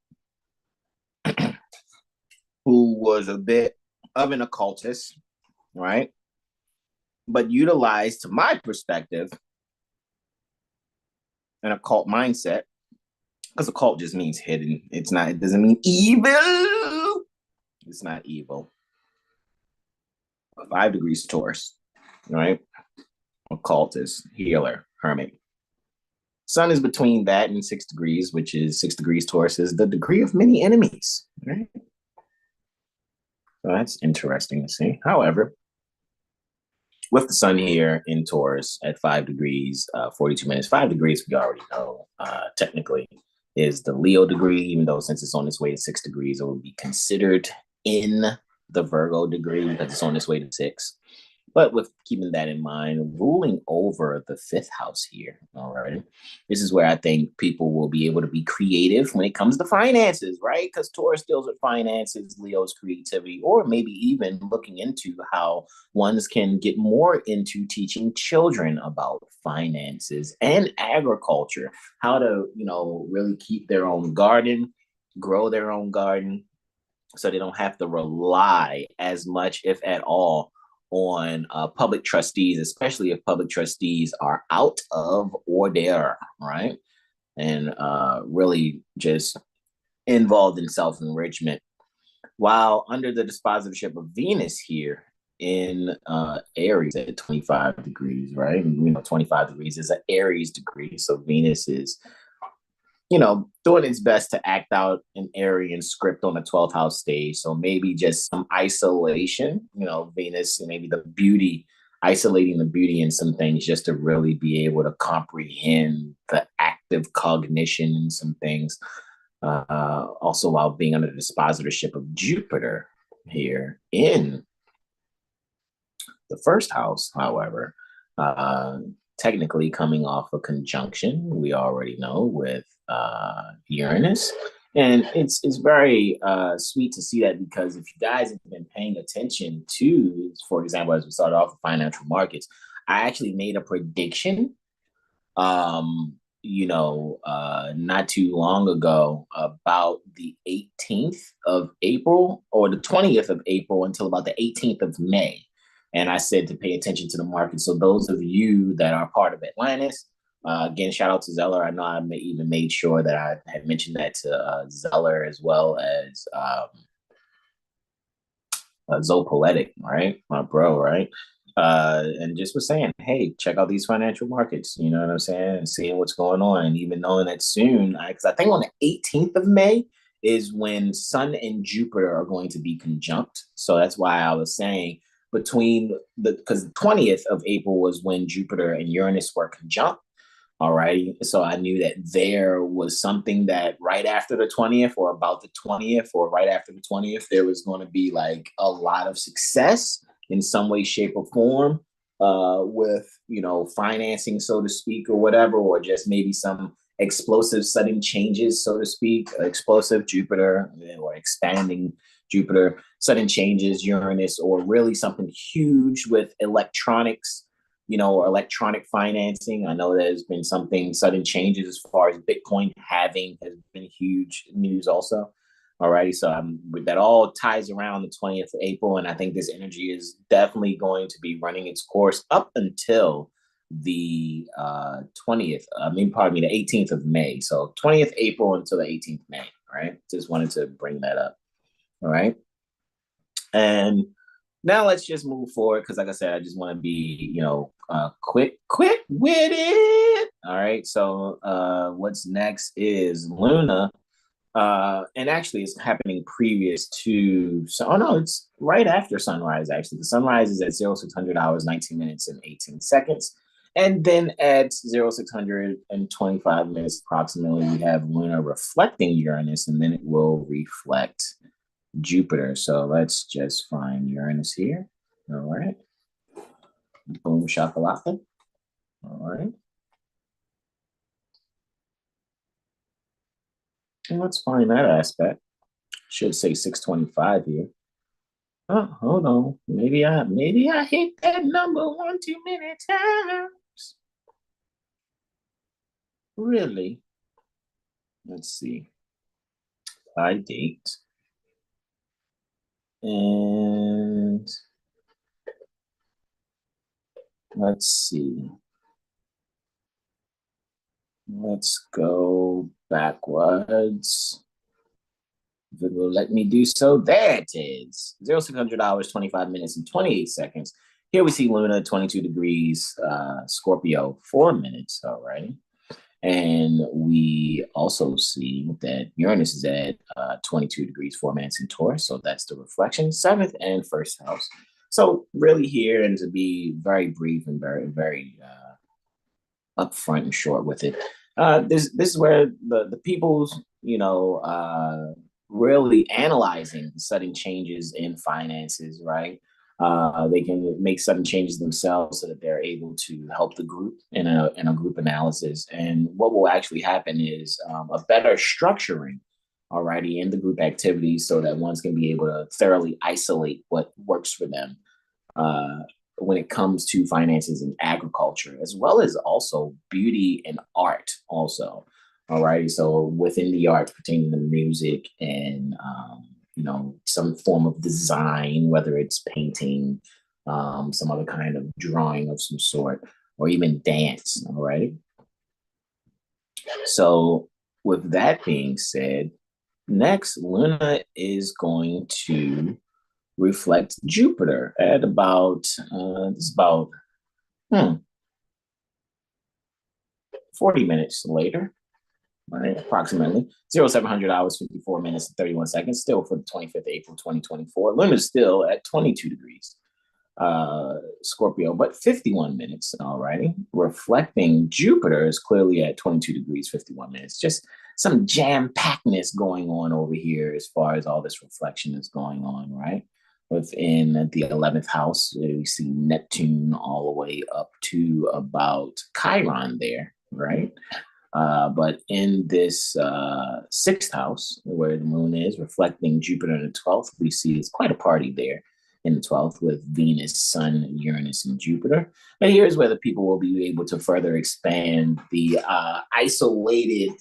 was a bit of an occultist, right? But utilized, to my perspective, an occult mindset, because occult just means hidden. It's not, it doesn't mean evil. It's not evil. 5 degrees Taurus, right? Occultist, healer, hermit. Sun is between that and 6 degrees, which is 6 degrees Taurus is the degree of many enemies, right? So that's interesting to see. However, with the sun here in Taurus at 5 degrees, 42 minutes, 5 degrees, we already know technically is the Leo degree, even though since it's on its way to 6 degrees, it would be considered in the Virgo degree because it's on its way to 6. But with keeping that in mind, ruling over the 5th house here, all right, this is where I think people will be able to be creative when it comes to finances, right? Because Taurus deals with finances, Leo's creativity, or maybe even looking into how ones can get more into teaching children about finances and agriculture, how to, really keep their own garden, grow their own garden, so they don't have to rely as much, if at all, on public trustees, especially if public trustees are out of order, right? And really just involved in self-enrichment. While under the dispositorship of Venus here in Aries at 25 degrees, right? And, 25 degrees is an Aries degree. So Venus is doing its best to act out an Aryan script on a 12th house stage. So maybe just some isolation, Venus, and maybe the beauty, isolating the beauty in some things just to really be able to comprehend the active cognition in some things. Also, while being under the dispositorship of Jupiter here in the 1st house, however, technically coming off a conjunction, we already know, with Uranus. And it's very sweet to see that, because if you guys have been paying attention to, for example, as we started off with financial markets, I actually made a prediction, not too long ago about the 18th of April or the 20th of April until about the 18th of May. And I said to pay attention to the market. So those of you that are part of Atlantis, again, shout out to Zeller. I know I even made sure that I had mentioned that to Zeller, as well as Zopoetic, right? My bro, right? And just was saying, hey, check out these financial markets. You know what I'm saying? And seeing what's going on. And even knowing that soon, because I think on the 18th of May is when Sun and Jupiter are going to be conjunct. So that's why I was saying because the 20th of April was when Jupiter and Uranus were conjunct. All right. So I knew that there was something that right after the 20th or about the 20th or right after the 20th, there was going to be like a lot of success in some way, shape, or form with, financing, so to speak, or whatever, or just maybe some explosive sudden changes, so to speak, explosive Jupiter or expanding Jupiter, sudden changes, Uranus, or really something huge with electronics, or electronic financing. I know there's been something sudden changes as far as Bitcoin halving has been huge news also. Alrighty, so that all ties around the 20th of April, and I think this energy is definitely going to be running its course up until the 20th. The 18th of May. So 20th April until the 18th May. Right. Just wanted to bring that up. All right. And now let's just move forward, because like I said, I just want to be, quick with it. All right. So what's next is Luna. And actually it's happening previous to, it's right after sunrise. Actually, the sunrise is at 0600 hours, 19 minutes and 18 seconds. And then at 0625 minutes approximately, we have Luna reflecting Uranus, and then it will reflect Jupiter. So let's just find Uranus here. All right. Boom shakalaka. All right. And let's find that aspect. Should say 625 here. Oh, hold on. Maybe I hit that number one too many times. Really? Let's see. By date. And let's see. Let's go backwards. If it will let me do so. There it is. $600, 25 minutes and 28 seconds. Here we see Luna, 22 degrees, Scorpio, 4 minutes. All right. And we also see that Uranus is at 22 degrees, 4 minutes in Taurus. So that's the reflection, 7th and 1st house. So really here, and to be very brief and very upfront and short with it, this is where the people's, really analyzing the sudden changes in finances, right? They can make sudden changes themselves so that they're able to help the group in a group analysis. And what will actually happen is a better structuring, alrighty, in the group activities so that one's going to be able to thoroughly isolate what works for them uh, when it comes to finances and agriculture, as well as also beauty and art also. All right. So within the arts pertaining to music and, some form of design, whether it's painting, some other kind of drawing of some sort, or even dance. All right. So with that being said, next, Luna is going to reflect Jupiter at about, it's about 40 minutes later. Right, approximately 0700 hours, 54 minutes, and 31 seconds, still for the 25th of April, 2024. Luna is still at 22 degrees, Scorpio, but 51 minutes, all righty. Reflecting Jupiter is clearly at 22 degrees, 51 minutes. Just some jam-packedness going on over here as far as all this reflection is going on, right? Within the 11th house, we see Neptune all the way up to about Chiron there, right? But in this sixth house, where the moon is reflecting Jupiter in the 12th, we see it's quite a party there in the 12th with Venus, Sun, Uranus, and Jupiter. But here's where the people will be able to further expand the isolated,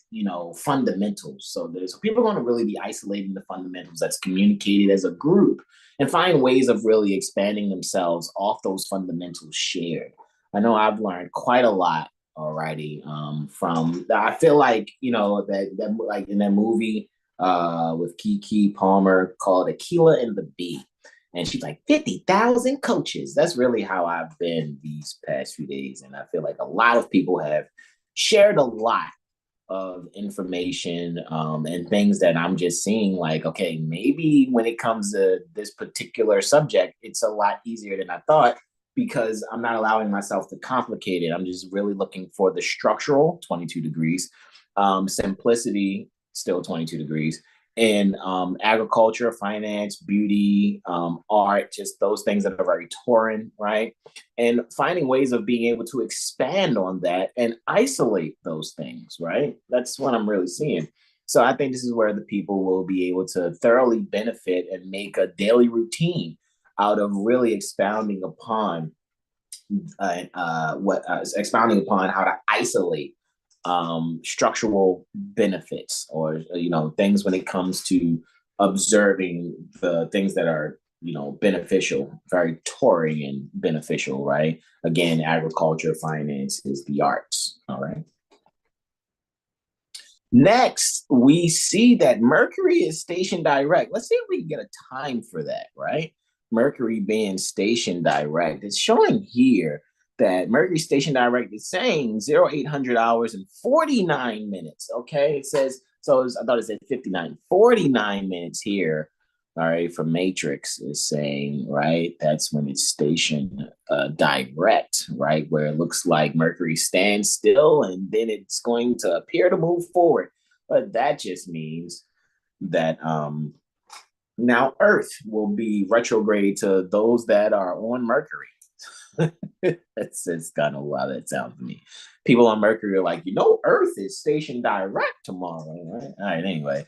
fundamentals. So people are going to really be isolating the fundamentals that's communicated as a group and find ways of really expanding themselves off those fundamentals shared. I know I've learned quite a lot. Alrighty. From I feel like that like in that movie with Keke Palmer called Aquila and the Bee, and she's like 50,000 coaches. That's really how I've been these past few days, and I feel like a lot of people have shared a lot of information and things that I'm just seeing like, okay, maybe when it comes to this particular subject, it's a lot easier than I thought because I'm not allowing myself to complicate it. I'm just really looking for the structural, 22 degrees, simplicity, still 22 degrees, and agriculture, finance, beauty, art, just those things that are very Tauran, right? And finding ways of being able to expand on that and isolate those things, right? That's what I'm really seeing. So I think this is where the people will be able to thoroughly benefit and make a daily routine out of really expounding upon expounding upon how to isolate structural benefits or things when it comes to observing the things that are beneficial, very Taurian and beneficial, right? Again, agriculture, finance is the arts. All right. Next, we see that Mercury is stationed direct. Let's see if we can get a time for that, right? Mercury being stationed direct. It's showing here that Mercury stationed direct is saying 0800 hours and 49 minutes. Okay, it says, I thought it said 59, 49 minutes here. All right, from Matrix is saying, right, that's when it's stationed direct, right, where it looks like Mercury stands still and then it's going to appear to move forward. But that just means that now Earth will be retrograde to those that are on Mercury. It's kind of how that sounds to me. People on Mercury are like, Earth is stationed direct tomorrow, right? All right, anyway.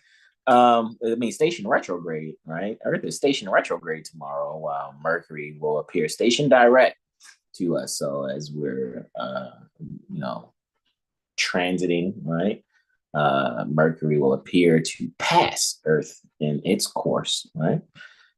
Station retrograde, right? Earth is station retrograde tomorrow, while Mercury will appear station direct to us. So as we're, transiting, right? Mercury will appear to pass Earth in its course, right?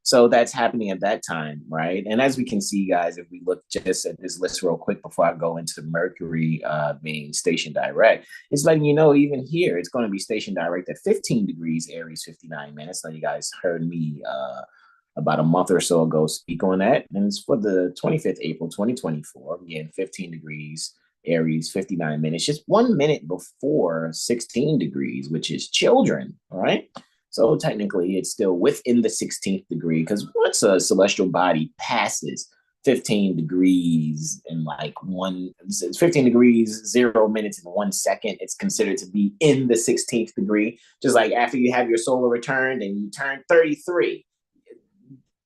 So that's happening at that time, right? And as we can see, guys, if we look just at this list real quick before I go into Mercury being station direct, it's letting you know even here, it's going to be station direct at 15 degrees, Aries, 59 minutes. Now, you guys heard me about a month or so ago speak on that. And it's for the 25th April, 2024. Again, 15 degrees, Aries, 59 minutes, just 1 minute before 16 degrees, which is children, all right? So technically, it's still within the 16th degree, because once a celestial body passes 15 degrees in like 15 degrees, 0 minutes and 1 second, it's considered to be in the 16th degree. Just like after you have your solar return and you turn 33,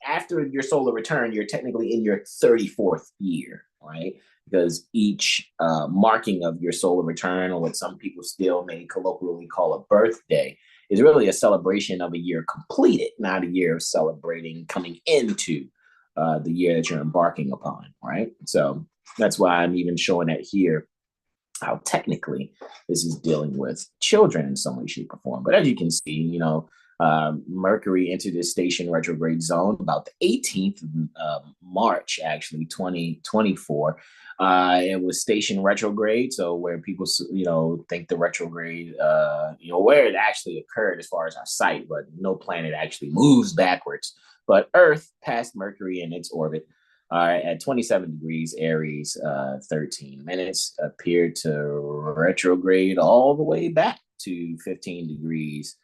after your solar return, you're technically in your 34th year, right? Because each marking of your solar return, or what some people still may colloquially call a birthday, is really a celebration of a year completed, not a year of celebrating coming into the year that you're embarking upon, right? So that's why I'm even showing that here, how technically this is dealing with children in some way, shape, or form. But as you can see, Mercury entered the station retrograde zone about the 18th of March, actually, 2024. It was station retrograde, so where people, think the retrograde, where it actually occurred as far as our sight, but no planet actually moves backwards. But Earth passed Mercury in its orbit at 27 degrees, Aries, 13 minutes, appeared to retrograde all the way back to 15 degrees,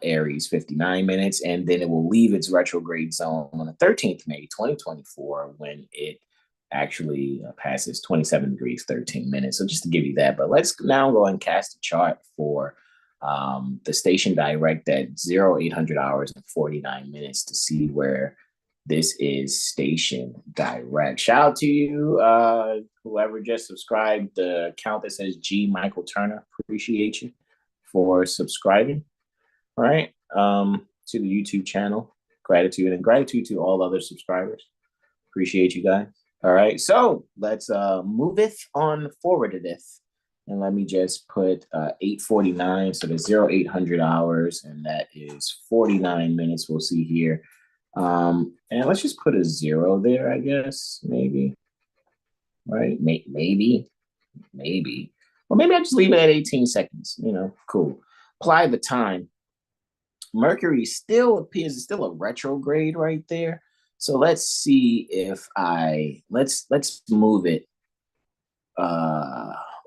Aries, 59 minutes, and then it will leave its retrograde zone on the 13th May 2024 when it actually passes 27 degrees 13 minutes. So just to give you that, but let's now go and cast a chart for the station direct at 0800 hours and 49 minutes to see where this is station direct. Shout out to you, whoever just subscribed, the account that says G Michael Turner. Appreciate you for subscribing. All right, to the YouTube channel. Gratitude, and gratitude to all other subscribers. Appreciate you guys. All right, so let's moveth on forward to this. And let me just put 8:49, so there's 0800 hours, and that is 49 minutes. We'll see here. And let's just put a 0 there, I guess, maybe. Right? Maybe. Or maybe I'll just leave it at 18 seconds. Cool. Apply the time. Mercury still appears, it's still a retrograde right there. So let's see if let's move it.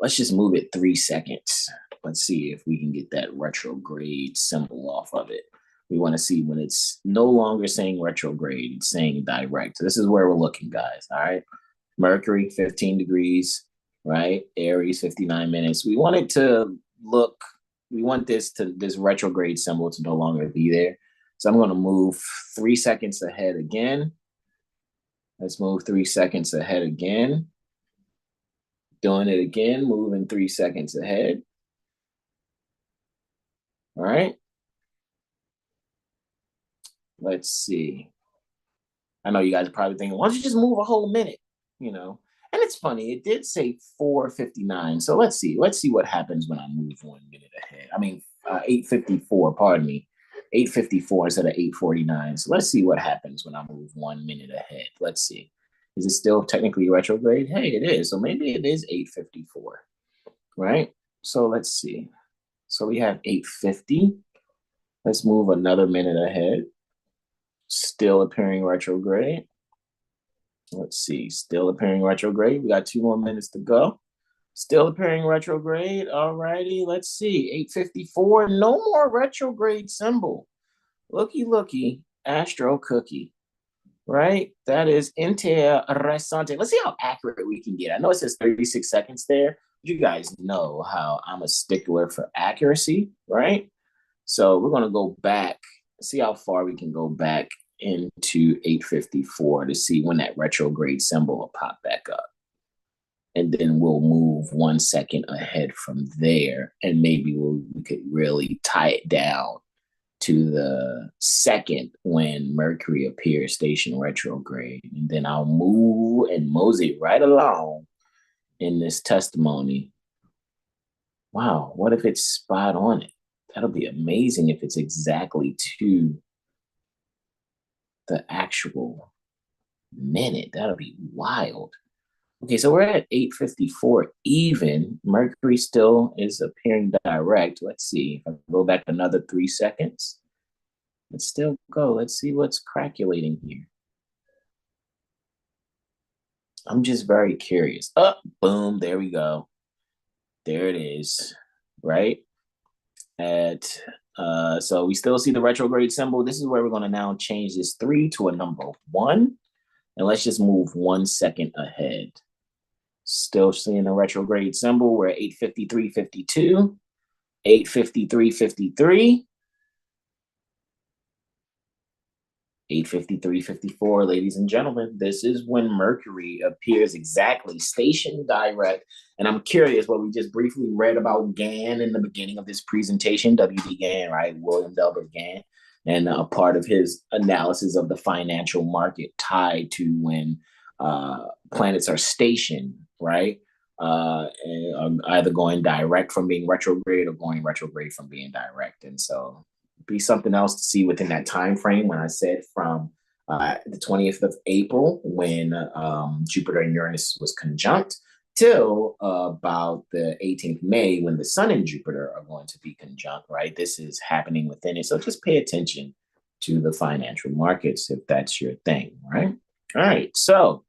Let's just move it 3 seconds. Let's see if we can get that retrograde symbol off of it. We want to see when it's no longer saying retrograde, it's saying direct. So this is where we're looking, guys. All right. Mercury, 15 degrees, right? Aries, 59 minutes. We want it to look, we want this retrograde symbol to no longer be there. So I'm going to move 3 seconds ahead again. Let's move 3 seconds ahead again. Doing it again, moving 3 seconds ahead. All right. Let's see. I know you guys are probably thinking, why don't you just move a whole minute? And it's funny, it did say 4:59. So let's see what happens when I move 1 minute ahead. 8:54, pardon me. 8:54 instead of 8:49. So let's see what happens when I move 1 minute ahead. Let's see. Is it still technically retrograde? Hey, it is. So maybe it is 8:54, right? So let's see. So we have 8:50. Let's move another minute ahead. Still appearing retrograde. Let's see. Still appearing retrograde. We got 2 more minutes to go. Still appearing retrograde. All righty. Let's see. 8:54. No more retrograde symbol. Looky, Astro Cookie. Right? That is interessante. Let's see how accurate we can get. I know it says 36 seconds there. But you guys know how I'm a stickler for accuracy, right? So we're going to go back, see how far we can go back into 8:54 to see when that retrograde symbol will pop back up. And then we'll move 1 second ahead from there, and maybe we could really tie it down to the second when Mercury appears station retrograde. And then I'll move and mosey right along in this testimony. Wow, what if it's spot on it? That'll be amazing if it's exactly to the actual minute. That'll be wild. Okay, so we're at 8:54 even. Mercury still is appearing direct. Let's see. If I go back another 3 seconds, let's still go. Let's see what's crackulating here. I'm just very curious. Oh, boom, there we go. There it is, right? So we still see the retrograde symbol. This is where we're going to now change this 3 to a number 1. And let's just move 1 second ahead. Still seeing the retrograde symbol. We're at 8:53:52, 8:53:53, 8:53:54, ladies and gentlemen. This is when Mercury appears exactly station direct. And I'm curious what we just briefly read about Gann in the beginning of this presentation, W.D. Gann, right? William Delbert Gann, and a part of his analysis of the financial market tied to when planets are stationed, right? And either going direct from being retrograde or going retrograde from being direct. And so be something else to see within that time frame. When I said from the 20th of April, when Jupiter and Uranus was conjunct, till about the 18th of May, when the Sun and Jupiter are going to be conjunct, right? This is happening within it. So just pay attention to the financial markets if that's your thing, right? All right. So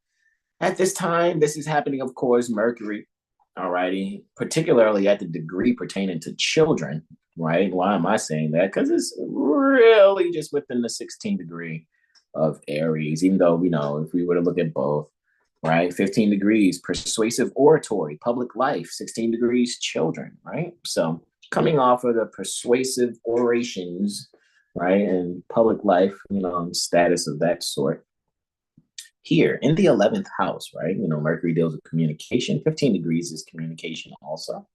at this time, this is happening, of course, Mercury, all righty, particularly at the degree pertaining to children, right? Why am I saying that? Because it's really just within the 16th degree of Aries, even though, if we were to look at both, right? 15 degrees, persuasive oratory, public life, 16 degrees, children, right? So coming off of the persuasive orations, right, and public life, status of that sort. Here in the 11th house, right? Mercury deals with communication. 15 degrees is communication also.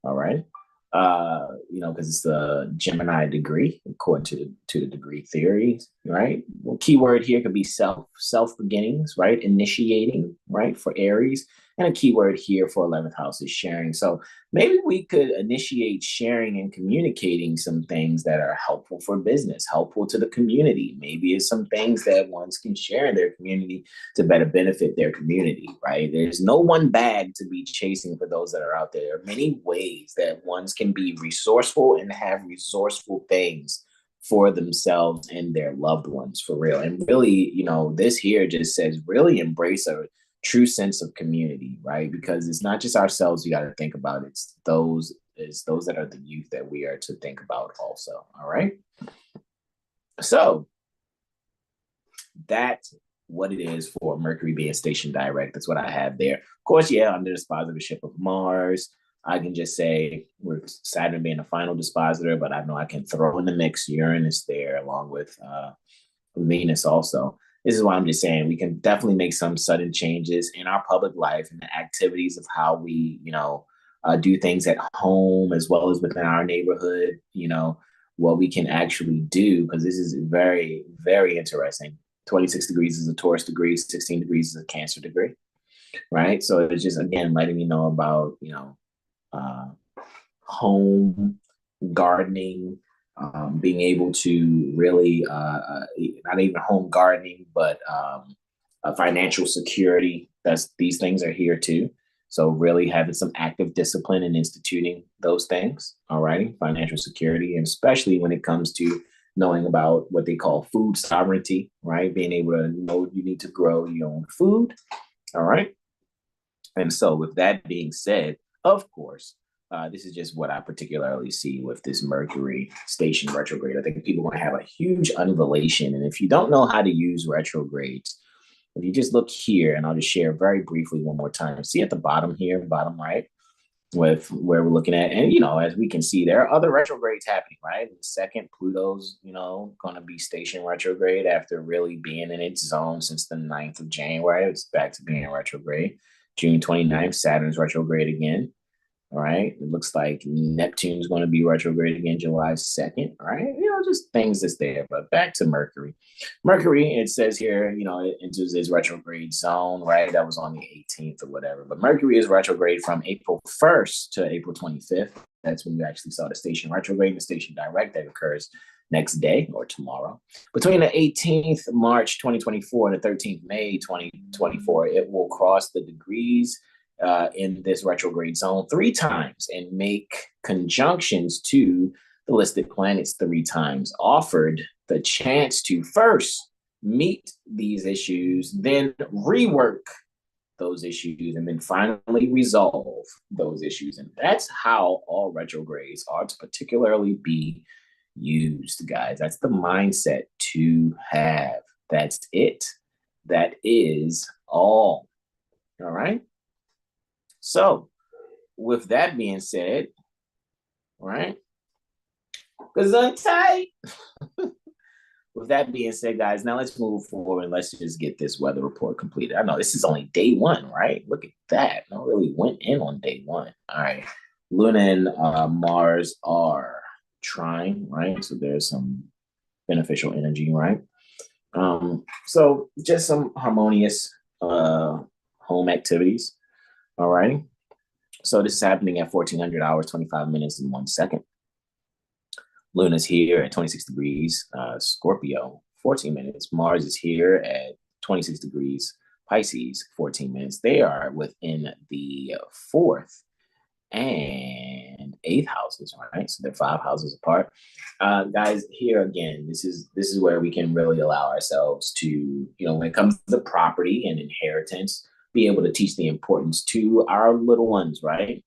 All right. Because it's the Gemini degree, according to the degree theory, right? Well, keyword here could be self beginnings, right? Initiating, right? For Aries. And a keyword here for 11th house is sharing. So maybe we could initiate sharing and communicating some things that are helpful for business, helpful to the community. Maybe it's some things that ones can share in their community to better benefit their community, right? There's no one bag to be chasing for those that are out there. There are many ways that ones can be resourceful and have resourceful things for themselves and their loved ones, for real. And really, this here just says really embrace a true sense of community, right? Because it's not just ourselves you got to think about. It's those that are the youth that we are to think about also. All right. So that's what it is for Mercury being stationed direct. That's what I have there. Of course, under the dispositorship of Mars, I can just say with Saturn being the final dispositor, but I know I can throw in the mix Uranus there along with Venus also. This is why I'm just saying we can definitely make some sudden changes in our public life and the activities of how we, do things at home as well as within our neighborhood, what we can actually do, because this is very, very interesting. 26 degrees is a Taurus degree, 16 degrees is a Cancer degree, right? So it's just, again, letting me know about, home gardening, being able to really, not even home gardening, but financial security. These things are here too. So really having some active discipline and instituting those things, all right, financial security, and especially when it comes to knowing about what they call food sovereignty, right? Being able to know you need to grow your own food, all right? And so with that being said, of course, this is just what I particularly see with this Mercury station retrograde. I think people are going to have a huge unveiling. And if you don't know how to use retrogrades, if you just look here, and I'll just share very briefly one more time. See at the bottom here, bottom right, with where we're looking at. And, as we can see, there are other retrogrades happening, right? The second, Pluto's, going to be station retrograde after really being in its zone since the 9th of January. It's back to being retrograde. June 29th, Saturn's retrograde again. All right. It looks like Neptune's going to be retrograde again July 2nd. All right. Just things that's there. But back to Mercury. Mercury, it says here, it enters its retrograde zone, right? That was on the 18th or whatever. But Mercury is retrograde from April 1st to April 25th. That's when you actually saw the station retrograde, the station direct that occurs next day or tomorrow. Between the 18th March 2024 and the 13th May 2024, it will cross the degrees in this retrograde zone 3 times and make conjunctions to the listed planets 3 times, offered the chance to first meet these issues, then rework those issues, and then finally resolve those issues. And that's how all retrogrades are to particularly be used, guys. That's the mindset to have. That's it. That is all. All right. So with that being said, right? Because I'm tight. With that being said, guys, now let's move forward and let's just get this weather report completed. I know this is only day 1, right? Look at that. I really went in on day 1. All right. Luna and Mars are trine, right? So there's some beneficial energy, right? So just some harmonious home activities. All right. So this is happening at 1400 hours, 25 minutes and 1 second. Luna's here at 26 degrees, Scorpio, 14 minutes. Mars is here at 26 degrees, Pisces, 14 minutes. They are within the 4th and 8th houses, right? So they're 5 houses apart. Guys, here again, this is where we can really allow ourselves to, when it comes to property and inheritance, be able to teach the importance to our little ones, right?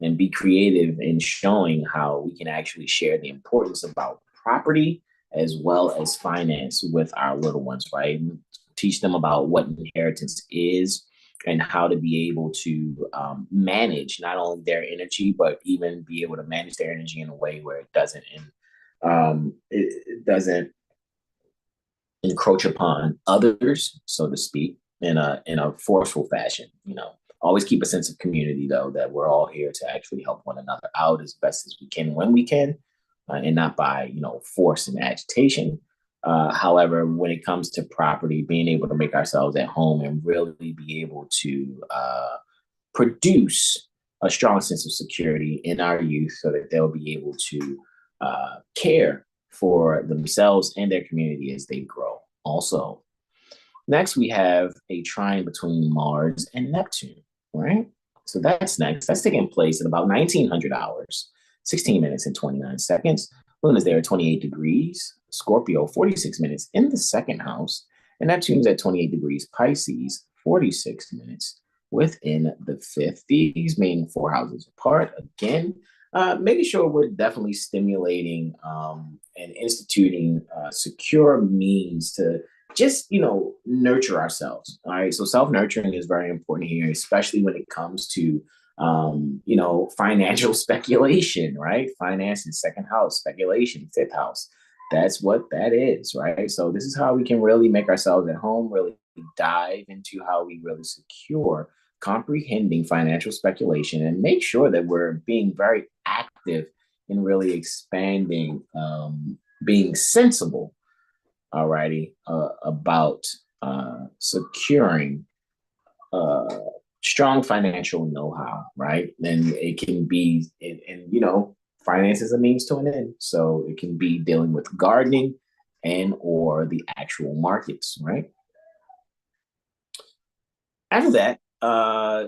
And be creative in showing how we can actually share the importance about property as well as finance with our little ones, right? And teach them about what inheritance is and how to be able to manage not only their energy, but even be able to manage their energy in a way where it doesn't encroach upon others, so to speak, in a forceful fashion. Always keep a sense of community, though, that we're all here to actually help one another out as best as we can when we can, and not by, force and agitation. However, when it comes to property, being able to make ourselves at home and really be able to produce a strong sense of security in our youth so that they'll be able to care for themselves and their community as they grow. Also, next, we have a trine between Mars and Neptune, right? So that's next. That's taking place at about 1900 hours, 16 minutes and 29 seconds. Luna's there at 28 degrees, Scorpio, 46 minutes in the 2nd house, and Neptune's at 28 degrees, Pisces, 46 minutes within the 5th. These being 4 houses apart. Again, making sure we're definitely stimulating and instituting secure means to just, nurture ourselves. All right. So self-nurturing is very important here, especially when it comes to, financial speculation, right? Finance in 2nd house, speculation, 5th house. That's what that is, right? So this is how we can really make ourselves at home, really dive into how we really secure comprehending financial speculation and make sure that we're being very active in really expanding, being sensible, alrighty, about securing strong financial know-how, right? And it can be, and finance is a means to an end. So it can be dealing with gardening and or the actual markets, right? After that,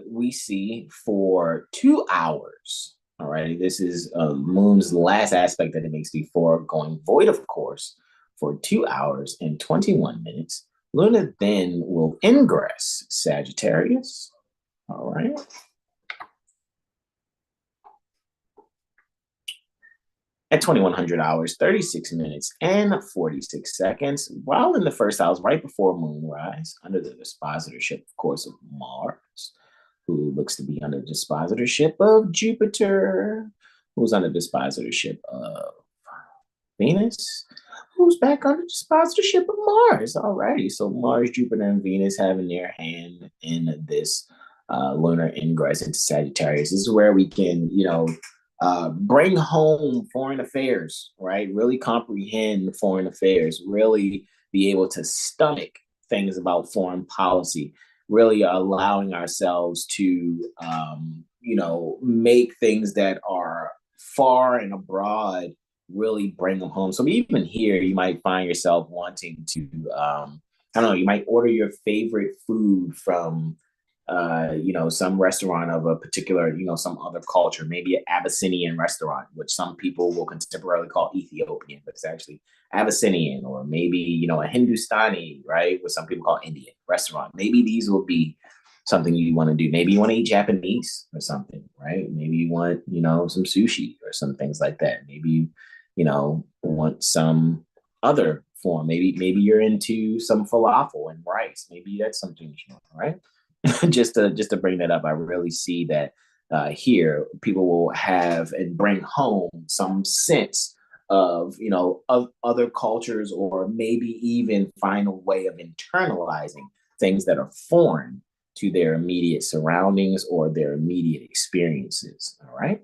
we see for 2 hours, all right, this is Moon's last aspect that it makes before going void, of course, for 2 hours and 21 minutes. Luna then will ingress Sagittarius, all right. At 2100 hours, 36 minutes and 46 seconds, while in the 1st house, right before moonrise, under the dispositorship, of course, of Mars, who looks to be under the dispositorship of Jupiter, who's under the dispositorship of Venus, who's back under the dispositorship of Mars. Alrighty, so Mars, Jupiter, and Venus having their hand in this lunar ingress into Sagittarius. This is where we can, bring home foreign affairs, right? Really comprehend foreign affairs, really be able to stomach things about foreign policy, really allowing ourselves to, make things that are far and abroad really bring them home. So even here, you might find yourself wanting to, I don't know, you might order your favorite food from, some restaurant of a particular, some other culture, maybe an Abyssinian restaurant, which some people will contemporarily call Ethiopian, but it's actually Abyssinian, or maybe, a Hindustani, right? What some people call Indian restaurant. Maybe these will be something you want to do. Maybe you want to eat Japanese or something, right? Maybe you want, some sushi or some things like that. Maybe want some other form. Maybe you're into some falafel and rice. Maybe that's something you want, right? just to bring that up, I really see that here people will have and bring home some sense of other cultures, or maybe even find a way of internalizing things that are foreign to their immediate surroundings or their immediate experiences. All right.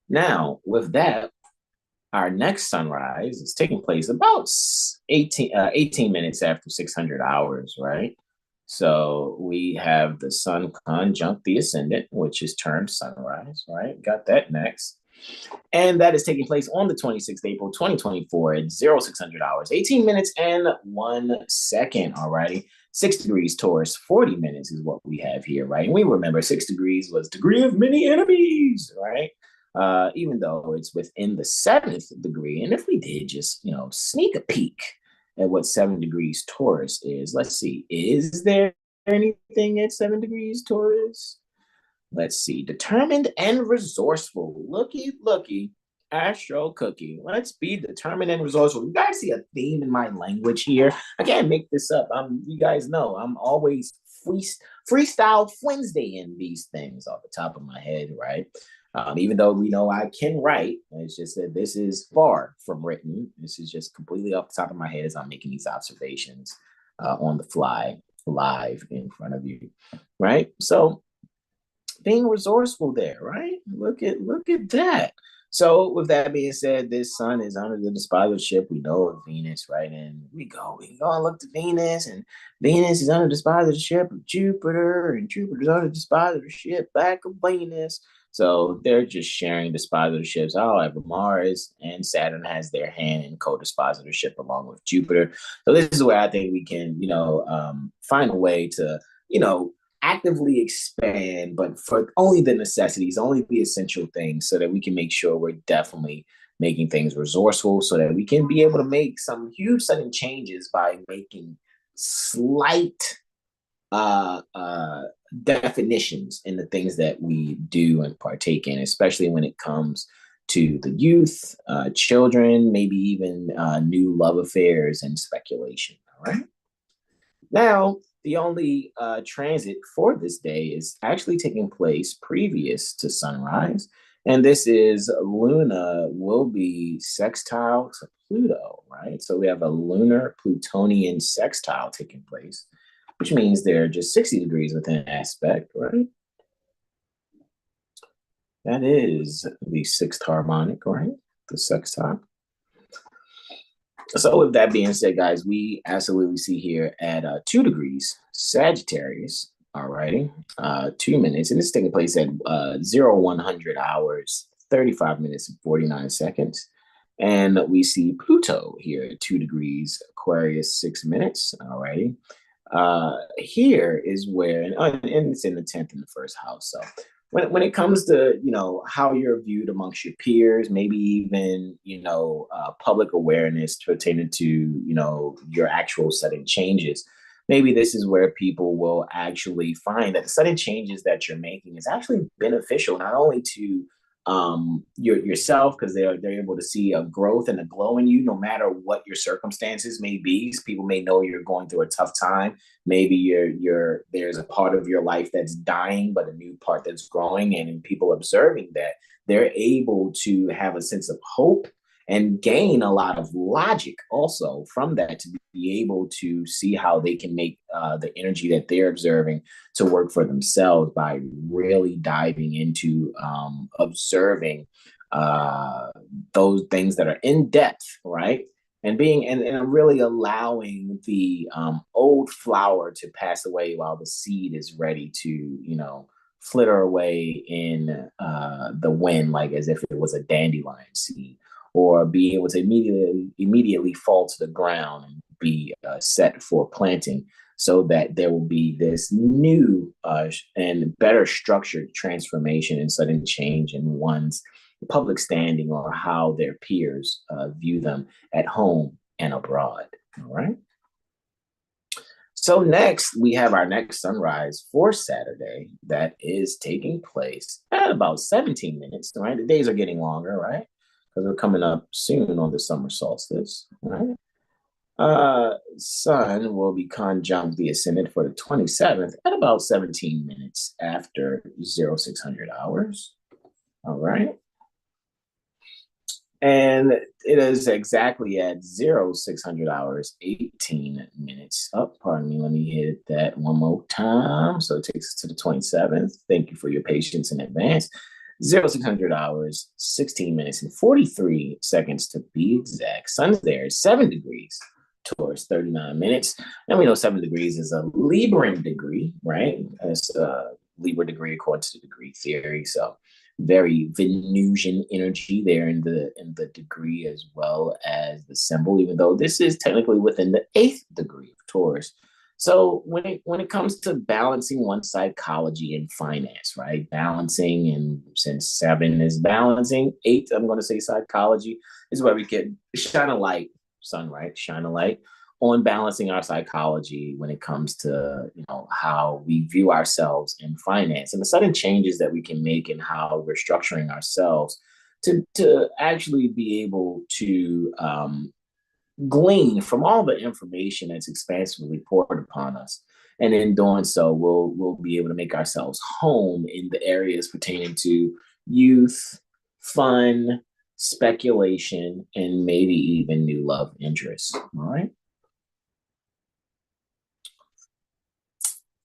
Now, with that, our next sunrise is taking place about 18 minutes after 600 hours, right? So we have the sun conjunct the ascendant, which is termed sunrise, right? Got that next. And that is taking place on the 26th April, 2024 at 0600 hours, 18 minutes and 1 second, all righty? 6 degrees Taurus, 40 minutes is what we have here, right? And we remember 6 degrees was degree of many enemies, right? Even though it's within the 7th degree. And if we did just, sneak a peek at what 7 degrees Taurus is, let's see, is there anything at 7 degrees Taurus? Let's see, determined and resourceful. Looky, Astro Cookie. Let's be determined and resourceful. You guys see a theme in my language here? I can't make this up. You guys know I'm always freestyle Wednesday in these things off the top of my head, right? Even though we know I can write, it's just that this is far from written. This is just completely off the top of my head as I'm making these observations on the fly, live in front of you, right? So being resourceful there, right? Look at that. So with that being said, this sun is under the dispositorship. We know of Venus, right? And we go and look to Venus, and Venus is under the dispositorship of Jupiter, and Jupiter's under the dispositorship back of Venus. So they're just sharing dispositorships. However, Mars and Saturn has their hand in co-dispositorship along with Jupiter. So this is where I think we can, find a way to, actively expand, but for only the necessities, only the essential things, so that we can make sure we're definitely making things resourceful, so that we can be able to make some huge sudden changes by making slight definitions in the things that we do and partake in, especially when it comes to the youth, children, maybe even new love affairs and speculation. All right. Now, the only transit for this day is actually taking place previous to sunrise. And this is Luna will be sextile to Pluto, right? So we have a lunar Plutonian sextile taking place, which means they're just 60 degrees within an aspect, right? That is the sixth harmonic, right? The sextile. So with that being said, guys, we absolutely see here at 2 degrees Sagittarius, all righty, 2 minutes, and it's taking place at 0100 hours, 35 minutes and 49 seconds. And we see Pluto here at 2 degrees Aquarius, 6 minutes, all righty. Here is where, and it's in the 10th and the first house. So when it comes to, how you're viewed amongst your peers, maybe even, public awareness pertaining to, your actual sudden changes, maybe this is where people will actually find that the sudden changes that you're making is actually beneficial, not only to yourself, because they're able to see a growth and a glow in you, no matter what your circumstances may be. People may know you're going through a tough time. Maybe there's a part of your life that's dying, but a new part that's growing. And in people observing that, they're able to have a sense of hope and gain a lot of logic also from that, to be able to see how they can make the energy that they're observing to work for themselves by really diving into observing those things that are in depth, right? And really allowing the old flower to pass away while the seed is ready to, flitter away in the wind, like as if it was a dandelion seed. or be able to immediately fall to the ground and be set for planting, so that there will be this new and better structured transformation and sudden change in one's public standing or how their peers view them at home and abroad. All right. So next, we have our next sunrise for Saturday that is taking place at about 17 minutes, right? The days are getting longer, right? Because we're coming up soon on the summer solstice, right? Sun will be conjunct the ascendant for the 27th at about 17 minutes after 0600 hours. All right. And it is exactly at 0600 hours, 18 minutes. Oh, pardon me. Let me hit that one more time. So it takes us to the 27th. Thank you for your patience in advance. 0600 hours, 16 minutes, and 43 seconds to be exact. Sun's there, 7 degrees, Taurus, 39 minutes. And we know 7 degrees is a Libran degree, right? It's a Libra degree according to the degree theory. So very Venusian energy there in the degree as well as the symbol, even though this is technically within the 8th degree of Taurus. So when it comes to balancing one's psychology and finance, right? Balancing, and since 7 is balancing, 8, I'm going to say psychology, is where we can shine a light, sun, right? Shine a light on balancing our psychology when it comes to, how we view ourselves in finance and the sudden changes that we can make in how we're structuring ourselves to actually be able to glean from all the information that's expansively poured upon us. And in doing so, we'll be able to make ourselves home in the areas pertaining to youth, fun, speculation, and maybe even new love interests. All right.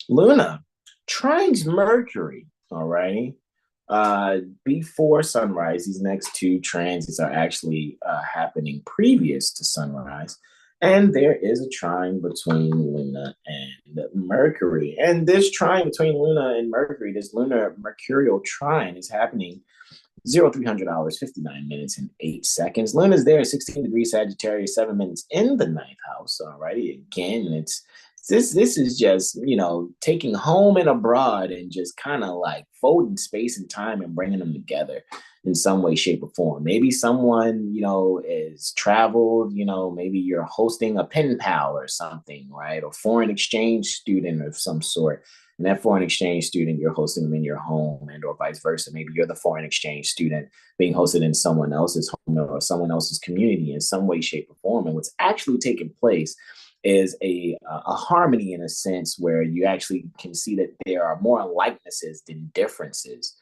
Luna trines Mercury, all righty. Before sunrise, these next two transits are actually happening previous to sunrise. And there is a trine between Luna and Mercury. And this trine between Luna and Mercury, this lunar mercurial trine, is happening 0300 hours, 59 minutes, and 8 seconds. Luna's there, 16 degrees Sagittarius, 7 minutes in the ninth house. All righty. Again, it's this is just, taking home and abroad and just kind of like folding space and time and bringing them together in some way, shape, or form. Maybe someone, is traveled, maybe you're hosting a pen pal or something, right? Or foreign exchange student of some sort. And that foreign exchange student, you're hosting them in your home, and or vice versa. Maybe you're the foreign exchange student being hosted in someone else's home or someone else's community in some way, shape, or form. And what's actually taking place is a harmony, in a sense, where you actually can see that there are more likenesses than differences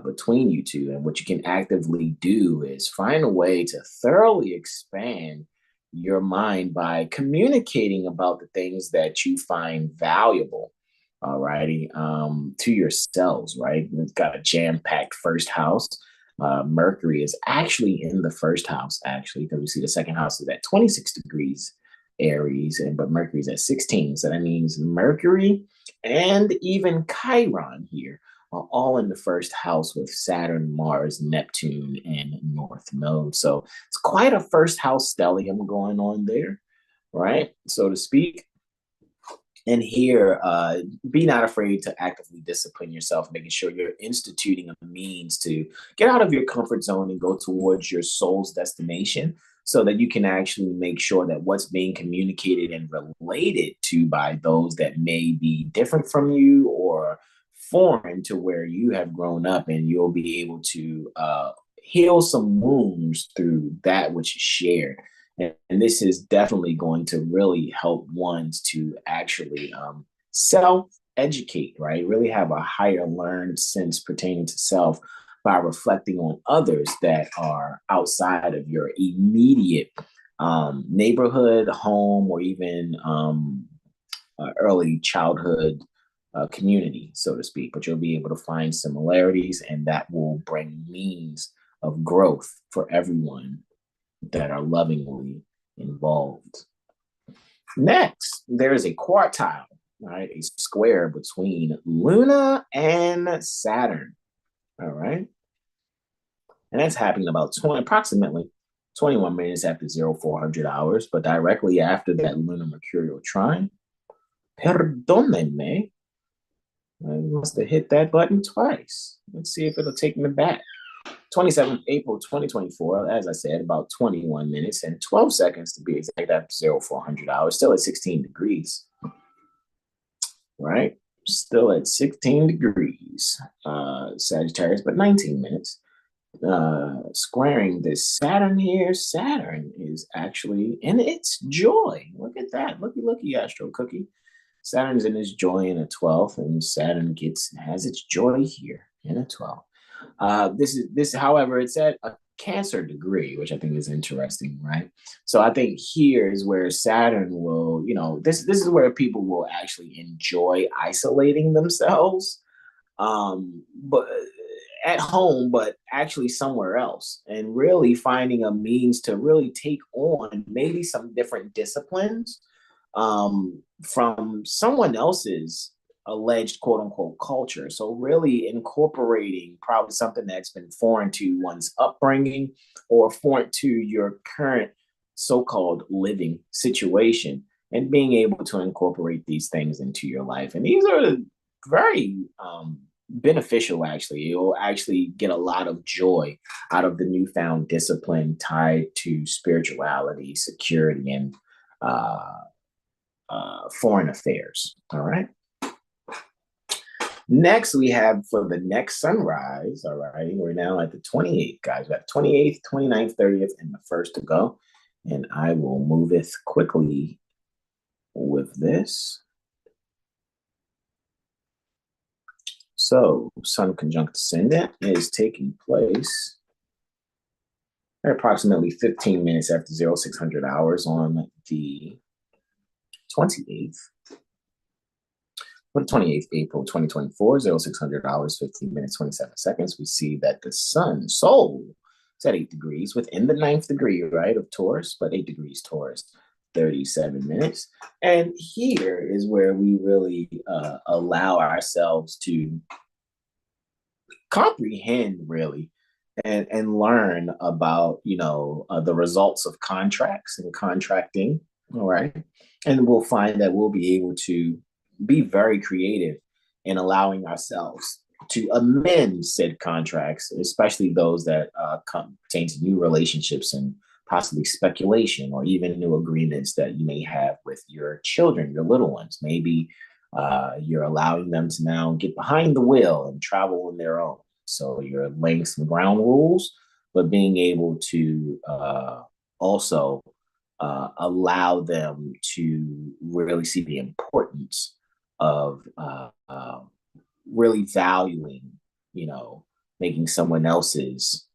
between you two. And what you can actively do is find a way to thoroughly expand your mind by communicating about the things that you find valuable, alrighty, to yourselves, right? We've got a jam-packed first house. Mercury is actually in the first house, actually, because we see the second house is at 26 degrees Aries, but Mercury's at 16. So that means Mercury and even Chiron here are all in the first house with Saturn, Mars, Neptune, and North Node. So it's quite a first house stellium going on there, right? So to speak. And here, be not afraid to actively discipline yourself, making sure you're instituting a means to get out of your comfort zone and go towards your soul's destination, so that you can actually make sure that what's being communicated and related to by those that may be different from you or foreign to where you have grown up, and you'll be able to heal some wounds through that which is shared. And this is definitely going to really help ones to actually self-educate, right? Really have a higher learned sense pertaining to self by reflecting on others that are outside of your immediate neighborhood, home, or even early childhood community, so to speak. But you'll be able to find similarities, and that will bring means of growth for everyone that are lovingly involved. Next, there is a quartile, right? A square between Luna and Saturn. All right. And that's happening about approximately 21 minutes after 0400 hours, but directly after that lunar mercurial trine. Perdónenme. I must have hit that button twice. Let's see if it'll take me back. 27th April 2024, as I said, about 21 minutes and 12 seconds to be exact after 0400 hours, still at 16 degrees, right? Still at 16 degrees, Sagittarius, but 19 minutes. Squaring this Saturn here. Saturn is actually in its joy. Look at that. Looky, Astro Cookie. Saturn's in its joy in a 12th, and Saturn has its joy here in a 12th. This, however, it's at a Cancer degree, which I think is interesting, right? So I think here is where Saturn will, this is where people will actually enjoy isolating themselves, but at home, but actually somewhere else, and really finding a means to really take on maybe some different disciplines from someone else's alleged quote unquote culture. So really incorporating probably something that's been foreign to one's upbringing or foreign to your current so-called living situation, and being able to incorporate these things into your life. And these are very beneficial, actually. You'll actually get a lot of joy out of the newfound discipline tied to spirituality, security, and foreign affairs. All right. Next, we have for the next sunrise, all right, we're now at the 28th, guys. We have 28th, 29th, 30th, and the 1st to go. And I will move it quickly with this. So, Sun conjunct Ascendant is taking place at approximately 15 minutes after 0600 hours on the 28th. On the 28th April 2024, 0600 hours, 15 minutes, 27 seconds, we see that the Sun, Sol, is at 8 degrees within the 9th degree, right, of Taurus, but 8 degrees Taurus, 37 minutes. And here is where we really allow ourselves to comprehend, really, and learn about, the results of contracts and contracting, all right? And we'll find that we'll be able to be very creative in allowing ourselves to amend said contracts, especially those that pertain to new relationships and possibly speculation, or even new agreements that you may have with your children, your little ones. Maybe you're allowing them to now get behind the wheel and travel on their own. So you're laying some ground rules, but being able to also allow them to really see the importance of really valuing, making someone else's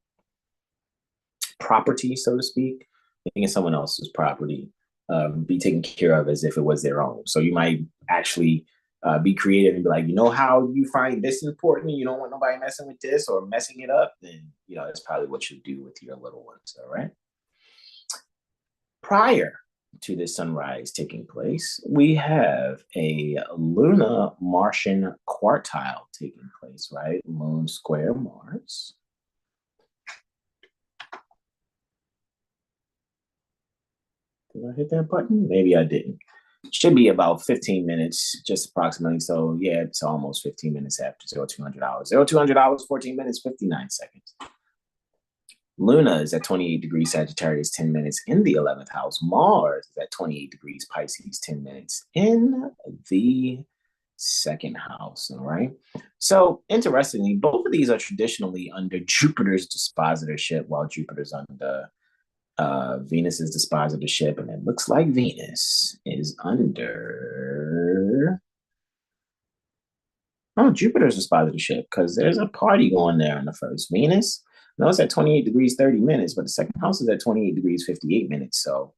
property, so to speak, making someone else's property be taken care of as if it was their own. So you might actually be creative and be like, how you find this important, you don't want nobody messing with this or messing it up, then, that's probably what you do with your little ones, all right? Prior to this sunrise taking place, we have a Luna Martian quartile taking place, right? Moon square Mars. Did I hit that button? Maybe I didn't. Should be about 15 minutes, just approximately. So yeah, it's almost 15 minutes after 0200 hours. 0200 hours, 14 minutes, 59 seconds. Luna is at 28 degrees Sagittarius, 10 minutes in the 11th house. Mars is at 28 degrees Pisces, 10 minutes in the second house, all right? So interestingly, both of these are traditionally under Jupiter's dispositorship, while Jupiter's under Venus's dispositorship, and it looks like Venus is under Jupiter's dispositorship, because there's a party going there in the first. Venus, no, it's at 28 degrees 30 minutes, but the second house is at 28 degrees 58 minutes. So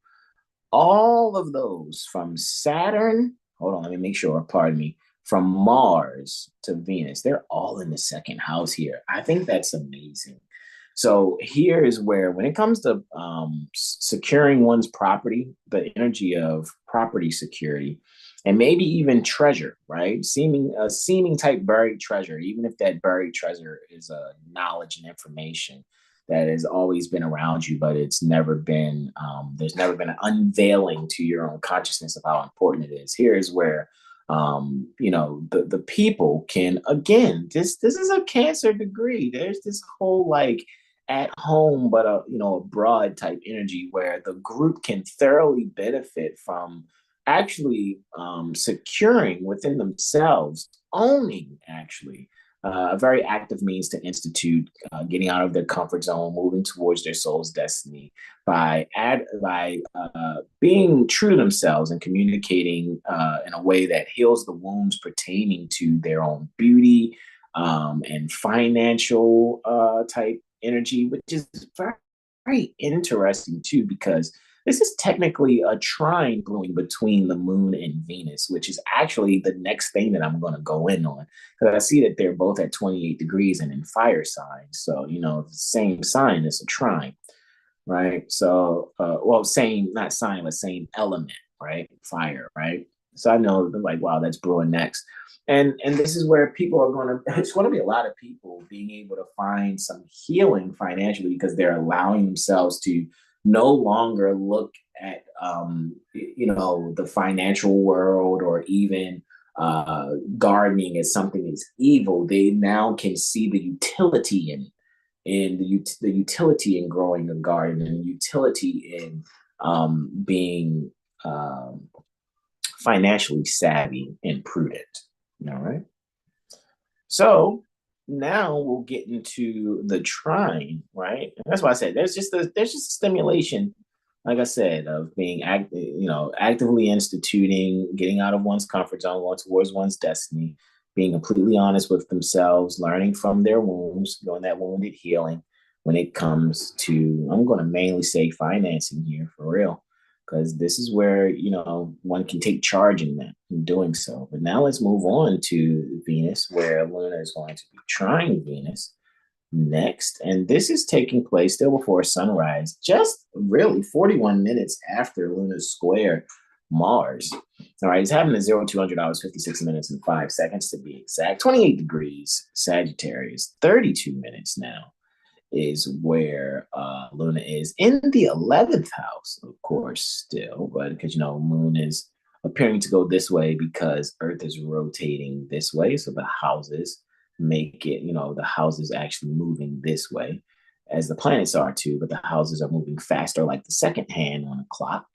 all of those from Saturn, hold on, let me make sure, pardon me, from Mars to Venus, they're all in the second house here. I think that's amazing. So here is where, when it comes to securing one's property, the energy of property security, and maybe even treasure, right? Seeming type buried treasure, even if that buried treasure is knowledge and information. that has always been around you, but it's never been, there's never been an unveiling to your own consciousness of how important it is. Here's where, the people can, again, this is a Cancer degree. There's this whole like at home, but abroad type energy where the group can thoroughly benefit from actually securing within themselves, owning actually a very active means to institute getting out of their comfort zone, moving towards their soul's destiny by being true to themselves and communicating in a way that heals the wounds pertaining to their own beauty and financial type energy, which is very, very interesting too, because this is technically a trine brewing between the moon and Venus, which is actually the next thing that I'm going to go in on, because I see that they're both at 28 degrees and in fire signs. So, the same sign is a trine, right? So, same, not sign, but same element, right? Fire, right? So I know, like, wow, that's brewing next. And this is where people are going to, it's going to be a lot of people being able to find some healing financially because they're allowing themselves to no longer look at the financial world or even gardening as something that's evil. They now can see the utility in it, and the utility in growing a garden, and the utility in being financially savvy and prudent. All right. So now we'll get into the trine, right? And that's why I said there's just a stimulation, like I said, of being actively instituting, getting out of one's comfort zone, going towards one's destiny, being completely honest with themselves, learning from their wounds, doing that wounded healing when it comes to, I'm going to mainly say financing here for real, because this is where, one can take charge in that, in doing so. But now let's move on to Venus, where Luna is going to be trying Venus next. And this is taking place still before sunrise, just really 41 minutes after Luna's square Mars. All right, it's happening at 0200 hours, 56 minutes, and 5 seconds to be exact. 28 degrees Sagittarius, 32 minutes now is where Luna is in the 11th house, of course, still, but because, Moon is appearing to go this way because Earth is rotating this way. So the houses make it, the houses actually moving this way as the planets are too, but the houses are moving faster like the second hand on a clock,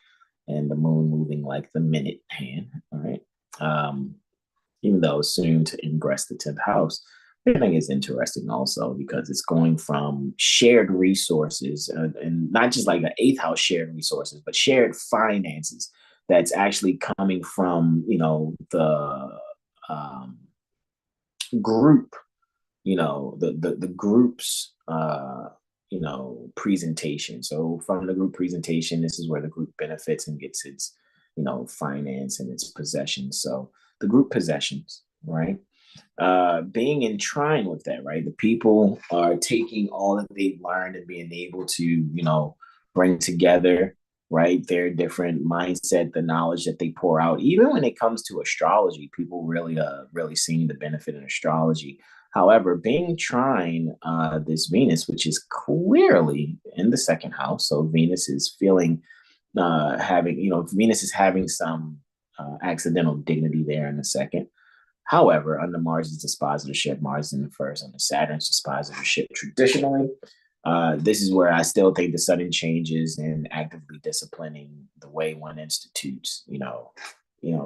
and the moon moving like the minute hand. All right. Even though it's soon to ingress the 10th house. I think it's interesting also because it's going from shared resources and not just like the 8th house shared resources, but shared finances that's actually coming from, the group, the group's, presentation. So from the group presentation, this is where the group benefits and gets its, finance and its possessions. So the group possessions, right? Being in trine with that, right? The people are taking all that they've learned and being able to, bring together, right? Their different mindset, the knowledge that they pour out. Even when it comes to astrology, people really seeing the benefit in astrology. However, being trine this Venus, which is clearly in the second house, so Venus is feeling Venus is having some accidental dignity there in the second. However, under Mars's dispositorship, Mars in the first, under Saturn's dispositorship, traditionally, this is where I still think the sudden changes in actively disciplining the way one institutes,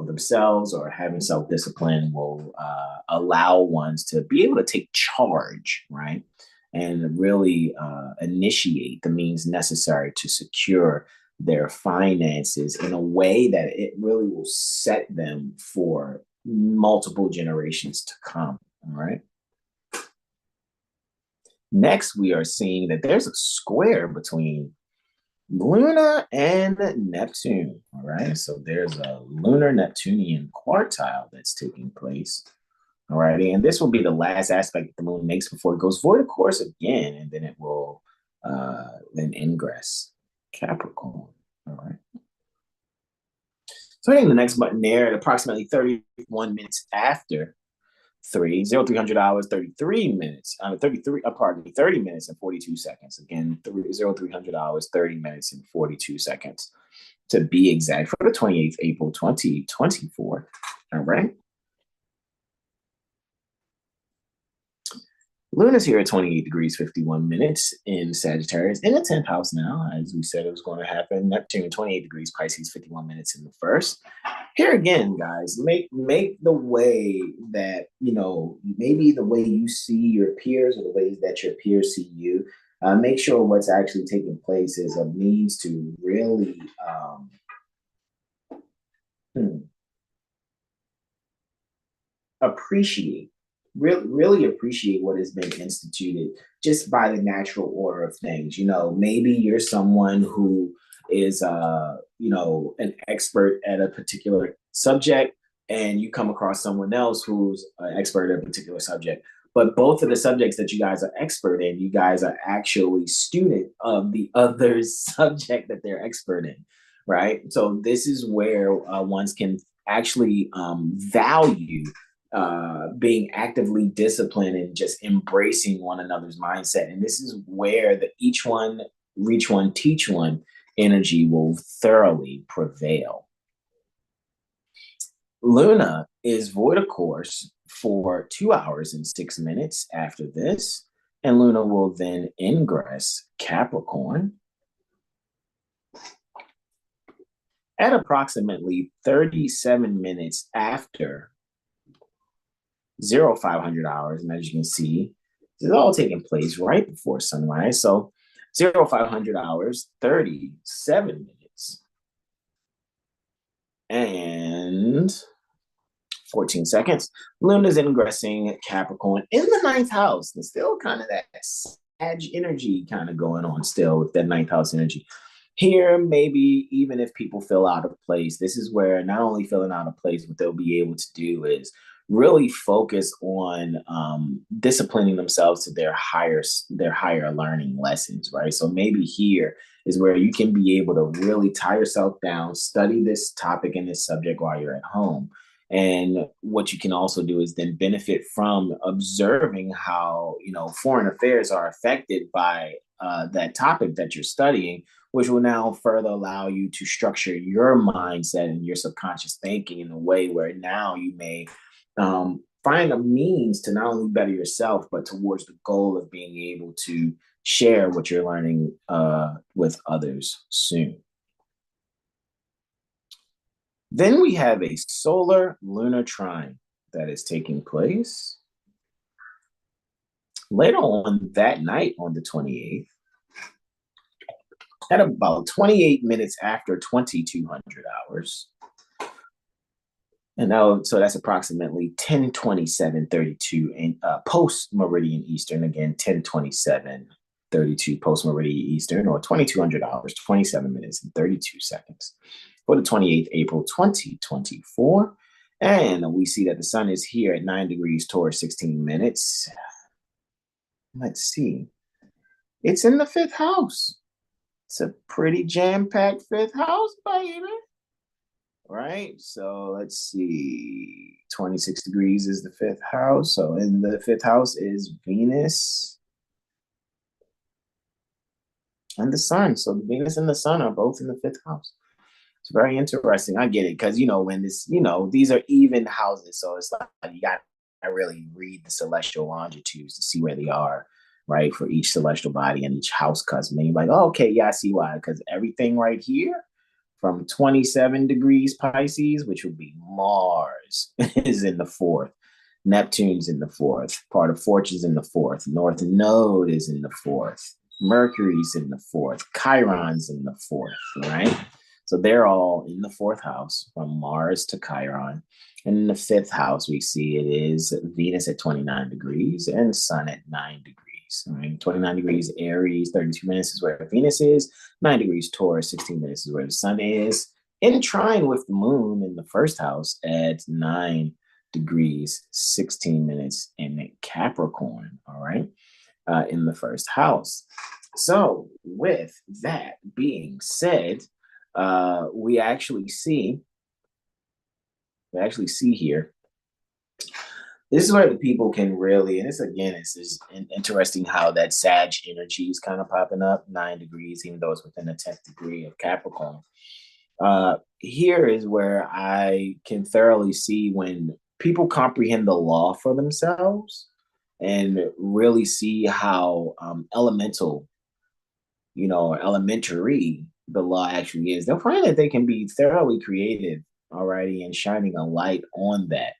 themselves or having self-discipline will allow ones to be able to take charge, right? And really initiate the means necessary to secure their finances in a way that it really will set them for multiple generations to come. All right. Next, we are seeing that there's a square between Luna and Neptune. All right. So there's a lunar Neptunian quartile that's taking place. All righty. And this will be the last aspect that the moon makes before it goes void of course again. And then it will then ingress Capricorn. All right. So hitting the next button there at approximately 31 minutes after 0300 hours, 33 minutes, 30 minutes and 42 seconds. Again, 0300 hours, 30 minutes and 42 seconds to be exact for the 28th April 2024. All right. Luna's here at 28 degrees, 51 minutes in Sagittarius, in the 10th house now, as we said it was going to happen. Neptune, 28 degrees, Pisces, 51 minutes in the first. Here again, guys, make the way that, maybe the way you see your peers or the ways that your peers see you, make sure what's actually taking place is a means to really appreciate, really appreciate what has been instituted just by the natural order of things. Maybe you're someone who is, an expert at a particular subject, and you come across someone else who's an expert at a particular subject. But both of the subjects that you guys are expert in, you guys are actually student of the other subject that they're expert in, right? So this is where ones can actually value being actively disciplined and just embracing one another's mindset. And this is where the each one, reach one, teach one energy will thoroughly prevail. Luna is void of course for 2 hours and 6 minutes after this, and Luna will then ingress Capricorn at approximately 37 minutes after 0500 hours. And as you can see, this is all taking place right before sunrise. So 0500 hours, 37 minutes and 14 seconds. Luna's ingressing Capricorn in the 9th house. There's still kind of that Sag energy kind of going on still with that 9th house energy. Here, maybe even if people feel out of place, this is where not only feeling out of place, what they'll be able to do is really focus on disciplining themselves to their higher learning lessons, right? So maybe here is where you can be able to really tie yourself down, study this topic and this subject while you're at home. And what you can also do is then benefit from observing how, foreign affairs are affected by that topic that you're studying, which will now further allow you to structure your mindset and your subconscious thinking in a way where now you may find a means to not only better yourself, but towards the goal of being able to share what you're learning with others soon. Then we have a solar lunar trine that is taking place later on that night on the 28th at about 28 minutes after 2200 hours. And now, so that's approximately 10:27:32 in post Meridian Eastern. Again, 10:27:32 post Meridian Eastern, or 2200 hours, 27 minutes and 32 seconds for the 28th April 2024. And we see that the sun is here at 9 degrees Taurus, 16 minutes. Let's see. It's in the 5th house. It's a pretty jam-packed 5th house, baby. Right, so let's see, 26 degrees is the 5th house. So in the 5th house is Venus and the sun. So Venus and the sun are both in the 5th house. It's very interesting. I get it, because when this, these are even houses, so it's like you got to really read the celestial longitudes to see where they are, right, for each celestial body and each house cusp. And you're like, oh, okay, yeah, I see why, because everything right here from 27 degrees Pisces, which would be Mars, is in the 4th. Neptune's in the 4th. Part of Fortune's in the 4th. North Node is in the 4th. Mercury's in the 4th. Chiron's in the 4th, right? So they're all in the 4th house, from Mars to Chiron. And in the 5th house, we see it is Venus at 29 degrees and Sun at 9 degrees. Right? 29 degrees Aries, 32 minutes is where Venus is. 9 degrees Taurus, 16 minutes is where the sun is. In trine with the moon in the 1st house at 9 degrees, 16 minutes in Capricorn, all right, in the 1st house. So with that being said, we actually see here this is where the people can really, and this again, it's just interesting how that Sag energy is kind of popping up 9 degrees, even though it's within the 10th degree of Capricorn. Here is where I can thoroughly see when people comprehend the law for themselves and really see how elemental, or elementary the law actually is. They'll find that they can be thoroughly creative, alrighty, and shining a light on that.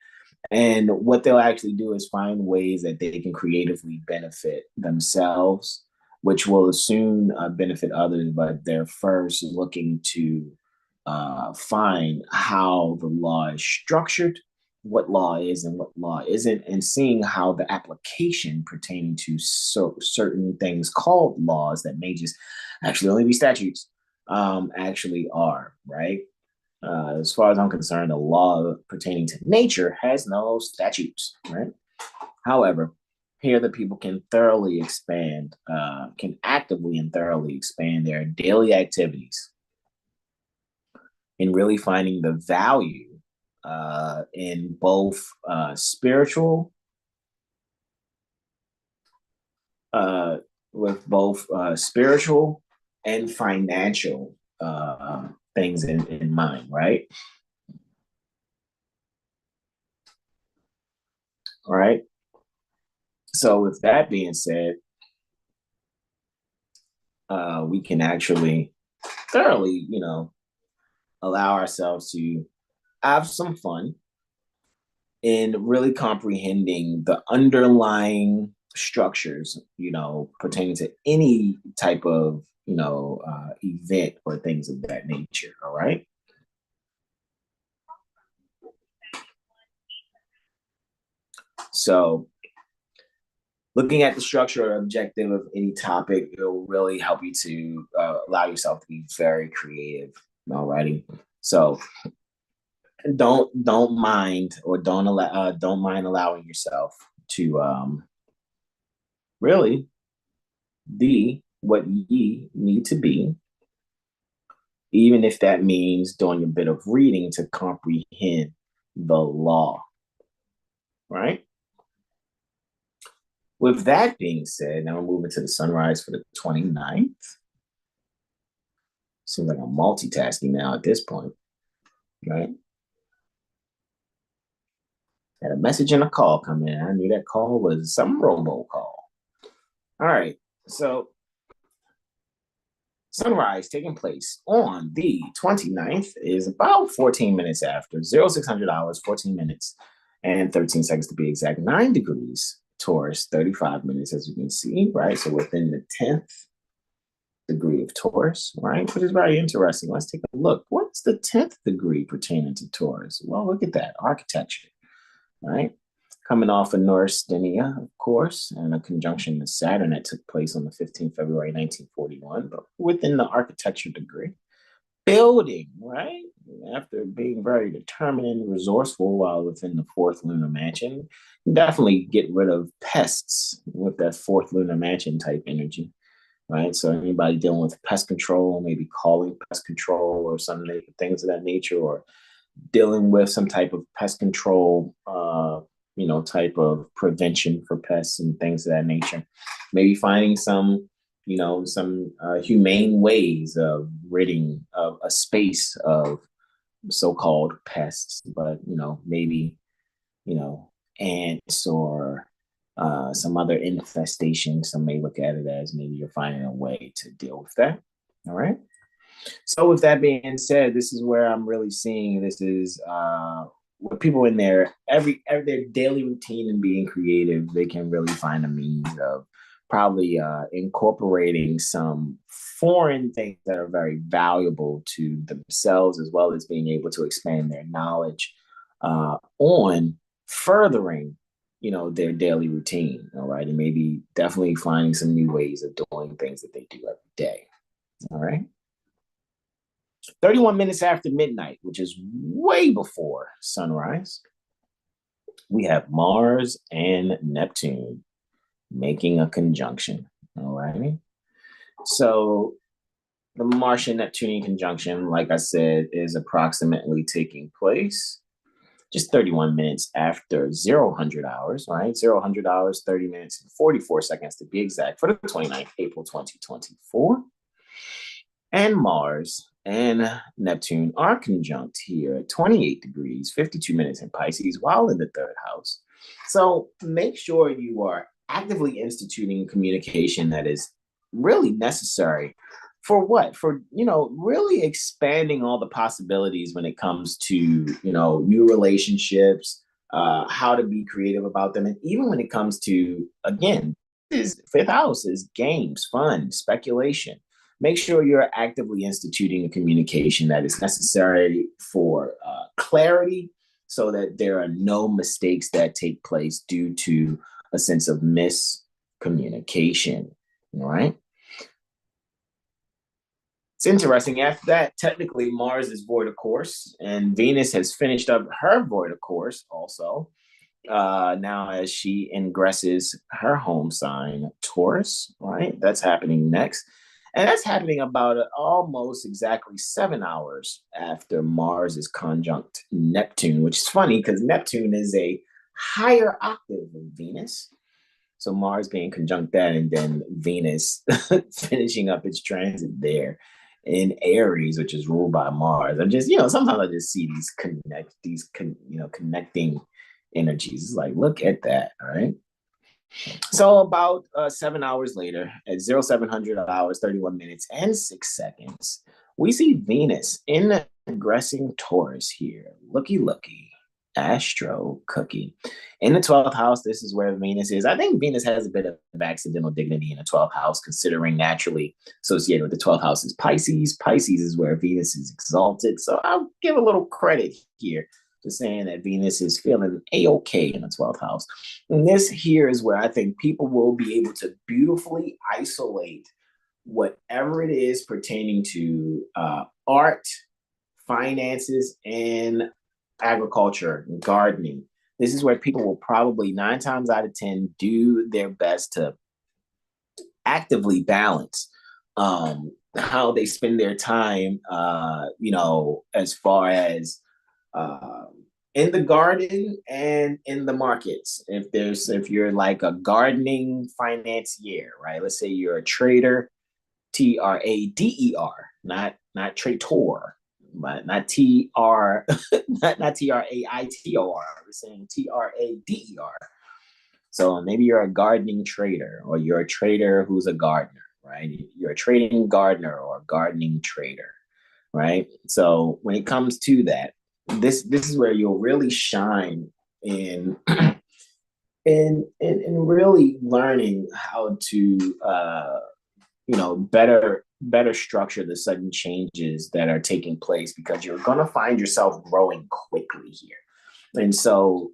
And what they'll actually do is find ways that they can creatively benefit themselves, which will soon benefit others, but they're first looking to find how the law is structured, what law is and what law isn't, and seeing how the application pertaining to certain things called laws that may just actually only be statutes actually are, right? As far as I'm concerned, the law pertaining to nature has no statutes, right? However, here the people can thoroughly expand, can actively and thoroughly expand their daily activities in really finding the value in both spiritual, with both spiritual and financial things in mind, right? All right. So with that being said, we can actually thoroughly, allow ourselves to have some fun in really comprehending the underlying structures, pertaining to any type of, event or things of that nature. All right. So looking at the structure or objective of any topic, it will really help you to allow yourself to be very creative. Alrighty. So don't mind or don't mind allowing yourself to really be what ye need to be, even if that means doing a bit of reading to comprehend the law. Right? With that being said, now we're moving to the sunrise for the 29th. Seems like I'm multitasking now at this point, right? Had a message and a call come in. I knew that call was some robocall. All right, so sunrise taking place on the 29th is about 14 minutes after 0600 hours, 14 minutes, and 13 seconds to be exact. 9 degrees Taurus, 35 minutes, as you can see, right? So within the 10th degree of Taurus, right? Which is very interesting. Let's take a look. What's the 10th degree pertaining to Taurus? Well, look at that. Architecture, right? Coming off of Neurasthenia, of course, and a conjunction to Saturn that took place on the 15th February 1941, but within the architecture degree. Building, right? After being very determined and resourceful while within the fourth lunar mansion, definitely get rid of pests with that fourth lunar mansion type energy, right? So anybody dealing with pest control, maybe calling pest control or some things of that nature, or dealing with some type of pest control, type of prevention for pests and things of that nature. Maybe finding some humane ways of ridding of a space of so-called pests, but maybe ants or some other infestation. Some may look at it as maybe you're finding a way to deal with that. All right. So with that being said, this is where I'm really seeing this is with people in their every their daily routine and being creative, they can really find a means of probably incorporating some foreign things that are very valuable to themselves, as well as being able to expand their knowledge on furthering their daily routine. All right. And maybe definitely finding some new ways of doing things that they do every day. All right. 31 minutes after midnight, which is way before sunrise, we have Mars and Neptune making a conjunction. All right. So the Martian Neptunian conjunction, like I said, is approximately taking place just 31 minutes after 0000 right? 0000, 30 minutes and 44 seconds to be exact, for the 29th April 2024. And Mars and Neptune are conjunct here at 28 degrees, 52 minutes in Pisces, while in the third house. So make sure you are actively instituting communication that is really necessary for what? For, really expanding all the possibilities when it comes to, new relationships, how to be creative about them. And even when it comes to, again, this fifth house is games, fun, speculation. Make sure you're actively instituting a communication that is necessary for clarity, so that there are no mistakes that take place due to a sense of miscommunication. All right. It's interesting. After that, technically, Mars is void of course, and Venus has finished up her void of course also. Now, as she ingresses her home sign, Taurus, right? That's happening next. And that's happening about almost exactly 7 hours after Mars is conjunct Neptune, which is funny because Neptune is a higher octave than Venus. So Mars being conjunct that, and then Venus finishing up its transit there in Aries, which is ruled by Mars. I'm just, sometimes I just see these connecting energies. It's like, look at that, all right? So about 7 hours later, at 0700 hours, 31 minutes and 6 seconds, we see Venus ingressing Taurus here. Looky, Astro Cookie. In the 12th house, this is where Venus is. I think Venus has a bit of accidental dignity in the 12th house, considering naturally associated with the 12th house is Pisces. Pisces is where Venus is exalted. So I'll give a little credit here to saying that Venus is feeling a-okay in the 12th house. And this here is where I think people will be able to beautifully isolate whatever it is pertaining to art, finances, and agriculture, and gardening. This is where people will probably 9 times out of 10 do their best to actively balance how they spend their time, as far as in the garden and in the markets. If you're like a gardening financier, right? Let's say you're a trader, Trader, not traitor, but not TR, not TRAITOR. We're saying TRADER. So maybe you're a gardening trader, or you're a trader who's a gardener, right? You're a trading gardener or a gardening trader, right? So when it comes to that, this is where you'll really shine in in really learning how to better structure the sudden changes that are taking place, because you're going to find yourself growing quickly here. And so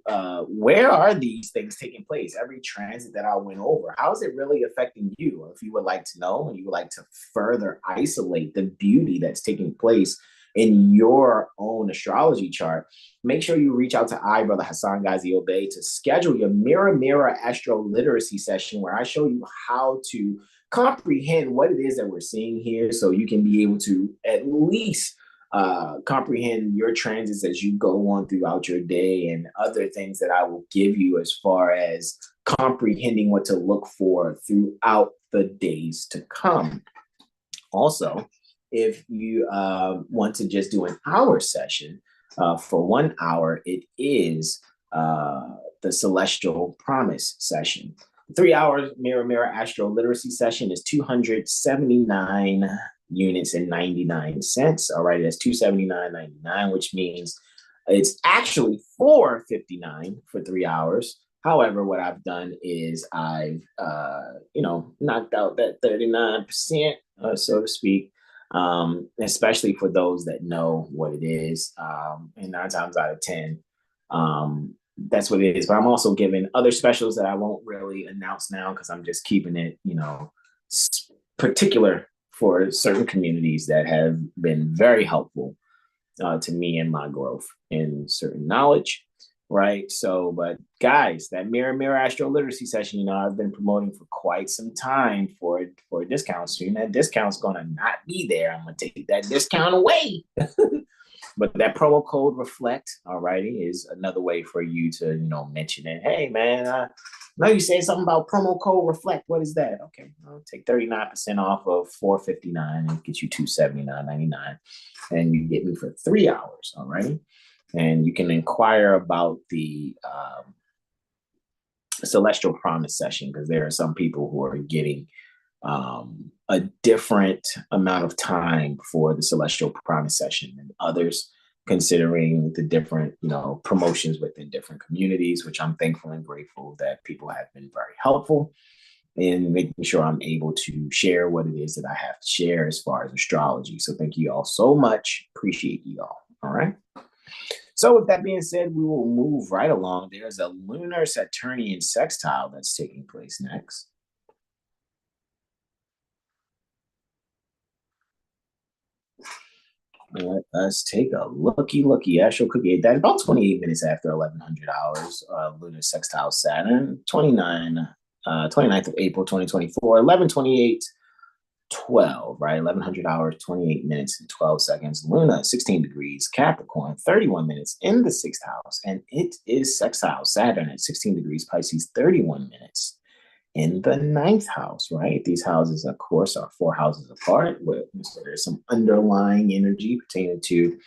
where are these things taking place? Every transit that I went over, how is it really affecting you? If you would like to know, and you would like to further isolate the beauty that's taking place in your own astrology chart, make sure you reach out to Brother Hasan Ghazi Obey, to schedule your Mirror AstroLiteracy session, where I show you how to comprehend what it is that we're seeing here, so you can be able to at least comprehend your transits as you go on throughout your day, and other things that I will give you as far as comprehending what to look for throughout the days to come. Also, if you want to just do an hour session, for 1 hour, it is the Celestial Promise session. 3 hours Mirror AstroLiteracy session is 279 units and 99 cents. All right, that's 279.99, which means it's actually $459 for 3 hours. However, what I've done is I've knocked out that 39%, so to speak, especially for those that know what it is. And 9 times out of 10, that's what it is. But I'm also giving other specials that I won't really announce now, because I'm just keeping it, particular for certain communities that have been very helpful to me and my growth in certain knowledge. right? So, but guys, that mirror astro literacy session, I've been promoting for quite some time for a discount soon. That discount's gonna not be there. I'm gonna take that discount away. But that promo code reflect, alrighty, is another way for you to, mention it. Hey man, no, you said something about promo code reflect. What is that? Okay, I'll take 39% off of $459 and get you $279.99, and you get me for 3 hours. All right, and you can inquire about the celestial promise session, because there are some people who are getting a different amount of time for the celestial promise session and others, considering the different promotions within different communities, which I'm thankful and grateful that people have been very helpful in making sure I'm able to share what it is that I have to share as far as astrology. So thank you all so much. Appreciate you all. All right. So with that being said, we will move right along. There's a lunar Saturnian sextile that's taking place next. Let us take a looky. Astro cookie. That's about 28 minutes after 1100 hours. Lunar sextile Saturn, 29th of April, 2024, 11:28, 12, right? 1100 hours, 28 minutes and 12 seconds. Luna, 16 degrees, Capricorn, 31 minutes in the sixth house. And it is sextile Saturn at 16 degrees, Pisces, 31 minutes in the ninth house, right? These houses, of course, are 4 houses apart. So there's some underlying energy pertaining to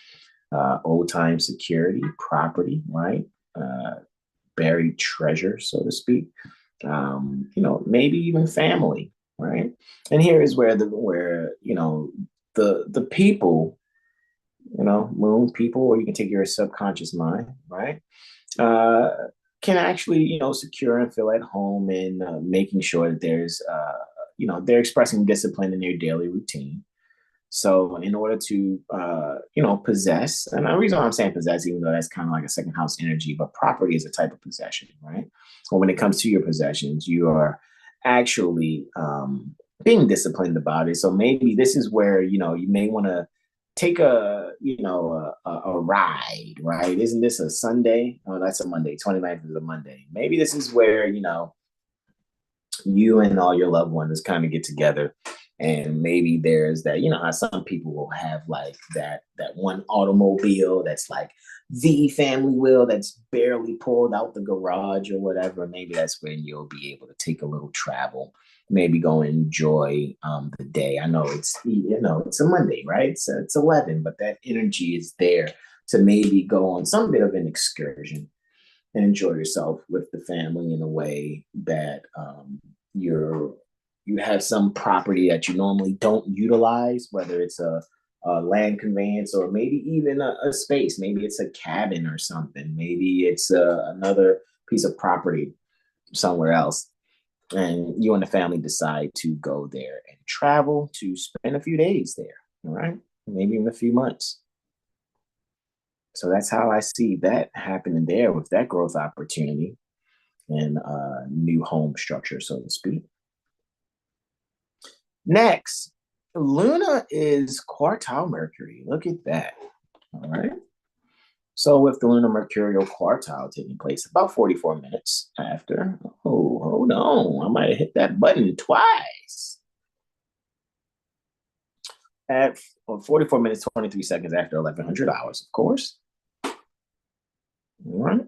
old time security, property, right? Buried treasure, so to speak. Maybe even family, right? And here is where the people, moon people, or you can take your subconscious mind, right? Can actually, secure and feel at home in making sure that there's, they're expressing discipline in their daily routine. So in order to, possess, and the reason why I'm saying possess, even though that's kind of like a second house energy, but property is a type of possession, right? Well, when it comes to your possessions, you are actually being disciplined about it. So maybe this is where, you may want to take a ride, right? Isn't this a Sunday? Oh, that's a Monday. 29th is a Monday. Maybe this is where, you and all your loved ones kind of get together, and maybe there's that, how some people will have like that one automobile that's like the family wheel that's barely pulled out the garage or whatever. Maybe that's when you'll be able to take a little travel, maybe go enjoy the day. I know it's a Monday, right? It's 11, but that energy is there to maybe go on some bit of an excursion and enjoy yourself with the family in a way that you have some property that you normally don't utilize, whether it's a land conveyance or maybe even a space. Maybe it's a cabin or something. Maybe it's another piece of property somewhere else. And you and the family decide to go there and travel to spend a few days there, all right? Maybe even a few months. So that's how I see that happening there with that growth opportunity and new home structure, so to speak. Next, Luna is quartile Mercury. Look at that. All right. So with the lunar mercurial quartile taking place about 44 minutes after, hold on, I might have hit that button twice. At 44 minutes, 23 seconds after 1100 hours, of course. All right.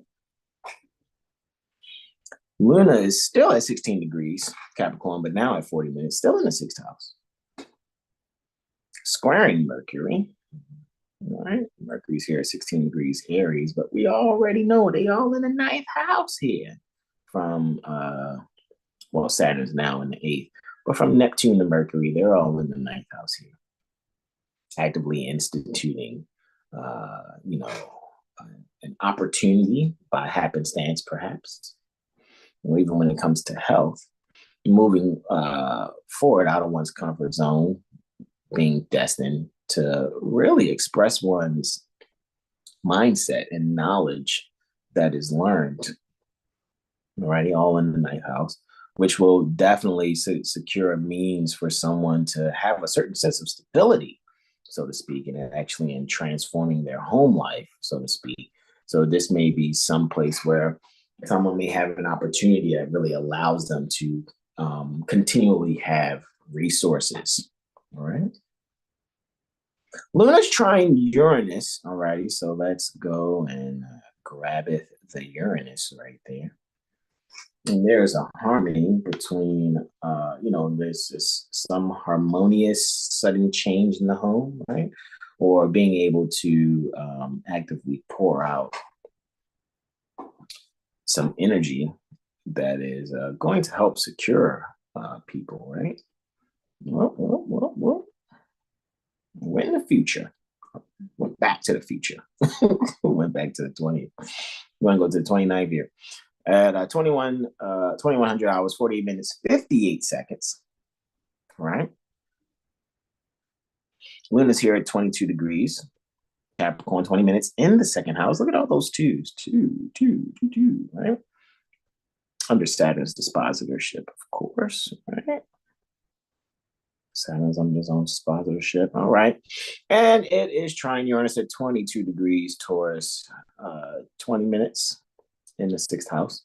Luna is still at 16 degrees Capricorn, but now at 40 minutes, still in the sixth house. Squaring Mercury. All right, Mercury's here at 16 degrees Aries, but we already know they all in the ninth house here. From Saturn's now in the eighth, but from Neptune to Mercury, they're all in the ninth house here, actively instituting, an opportunity by happenstance, perhaps, or even when it comes to health, moving forward out of one's comfort zone, being destined to really express one's mindset and knowledge that is learned, already all in the ninth house, which will definitely secure a means for someone to have a certain sense of stability, so to speak, and actually in transforming their home life, so to speak, So this may be some place where someone may have an opportunity that really allows them to continually have resources. All right. Luna's trying Uranus. All righty. So let's go and grab it, the Uranus right there. And there's a harmony between, there's just some harmonious sudden change in the home, right? Or being able to actively pour out some energy that is going to help secure people, right? Well. We're in the future. Went back to the future. Went back to the 20th. We're going to go to the 29th here. At 2100 hours, 48 minutes, 58 seconds. All right. Luna's here at 22 degrees. Capricorn, 20 minutes in the second house. Look at all those twos. Two, right? Under Saturn's dispositorship, of course, right? Saturn's under his own dispositorship. All right. And it is trine Uranus at 22 degrees Taurus, 20 minutes in the sixth house.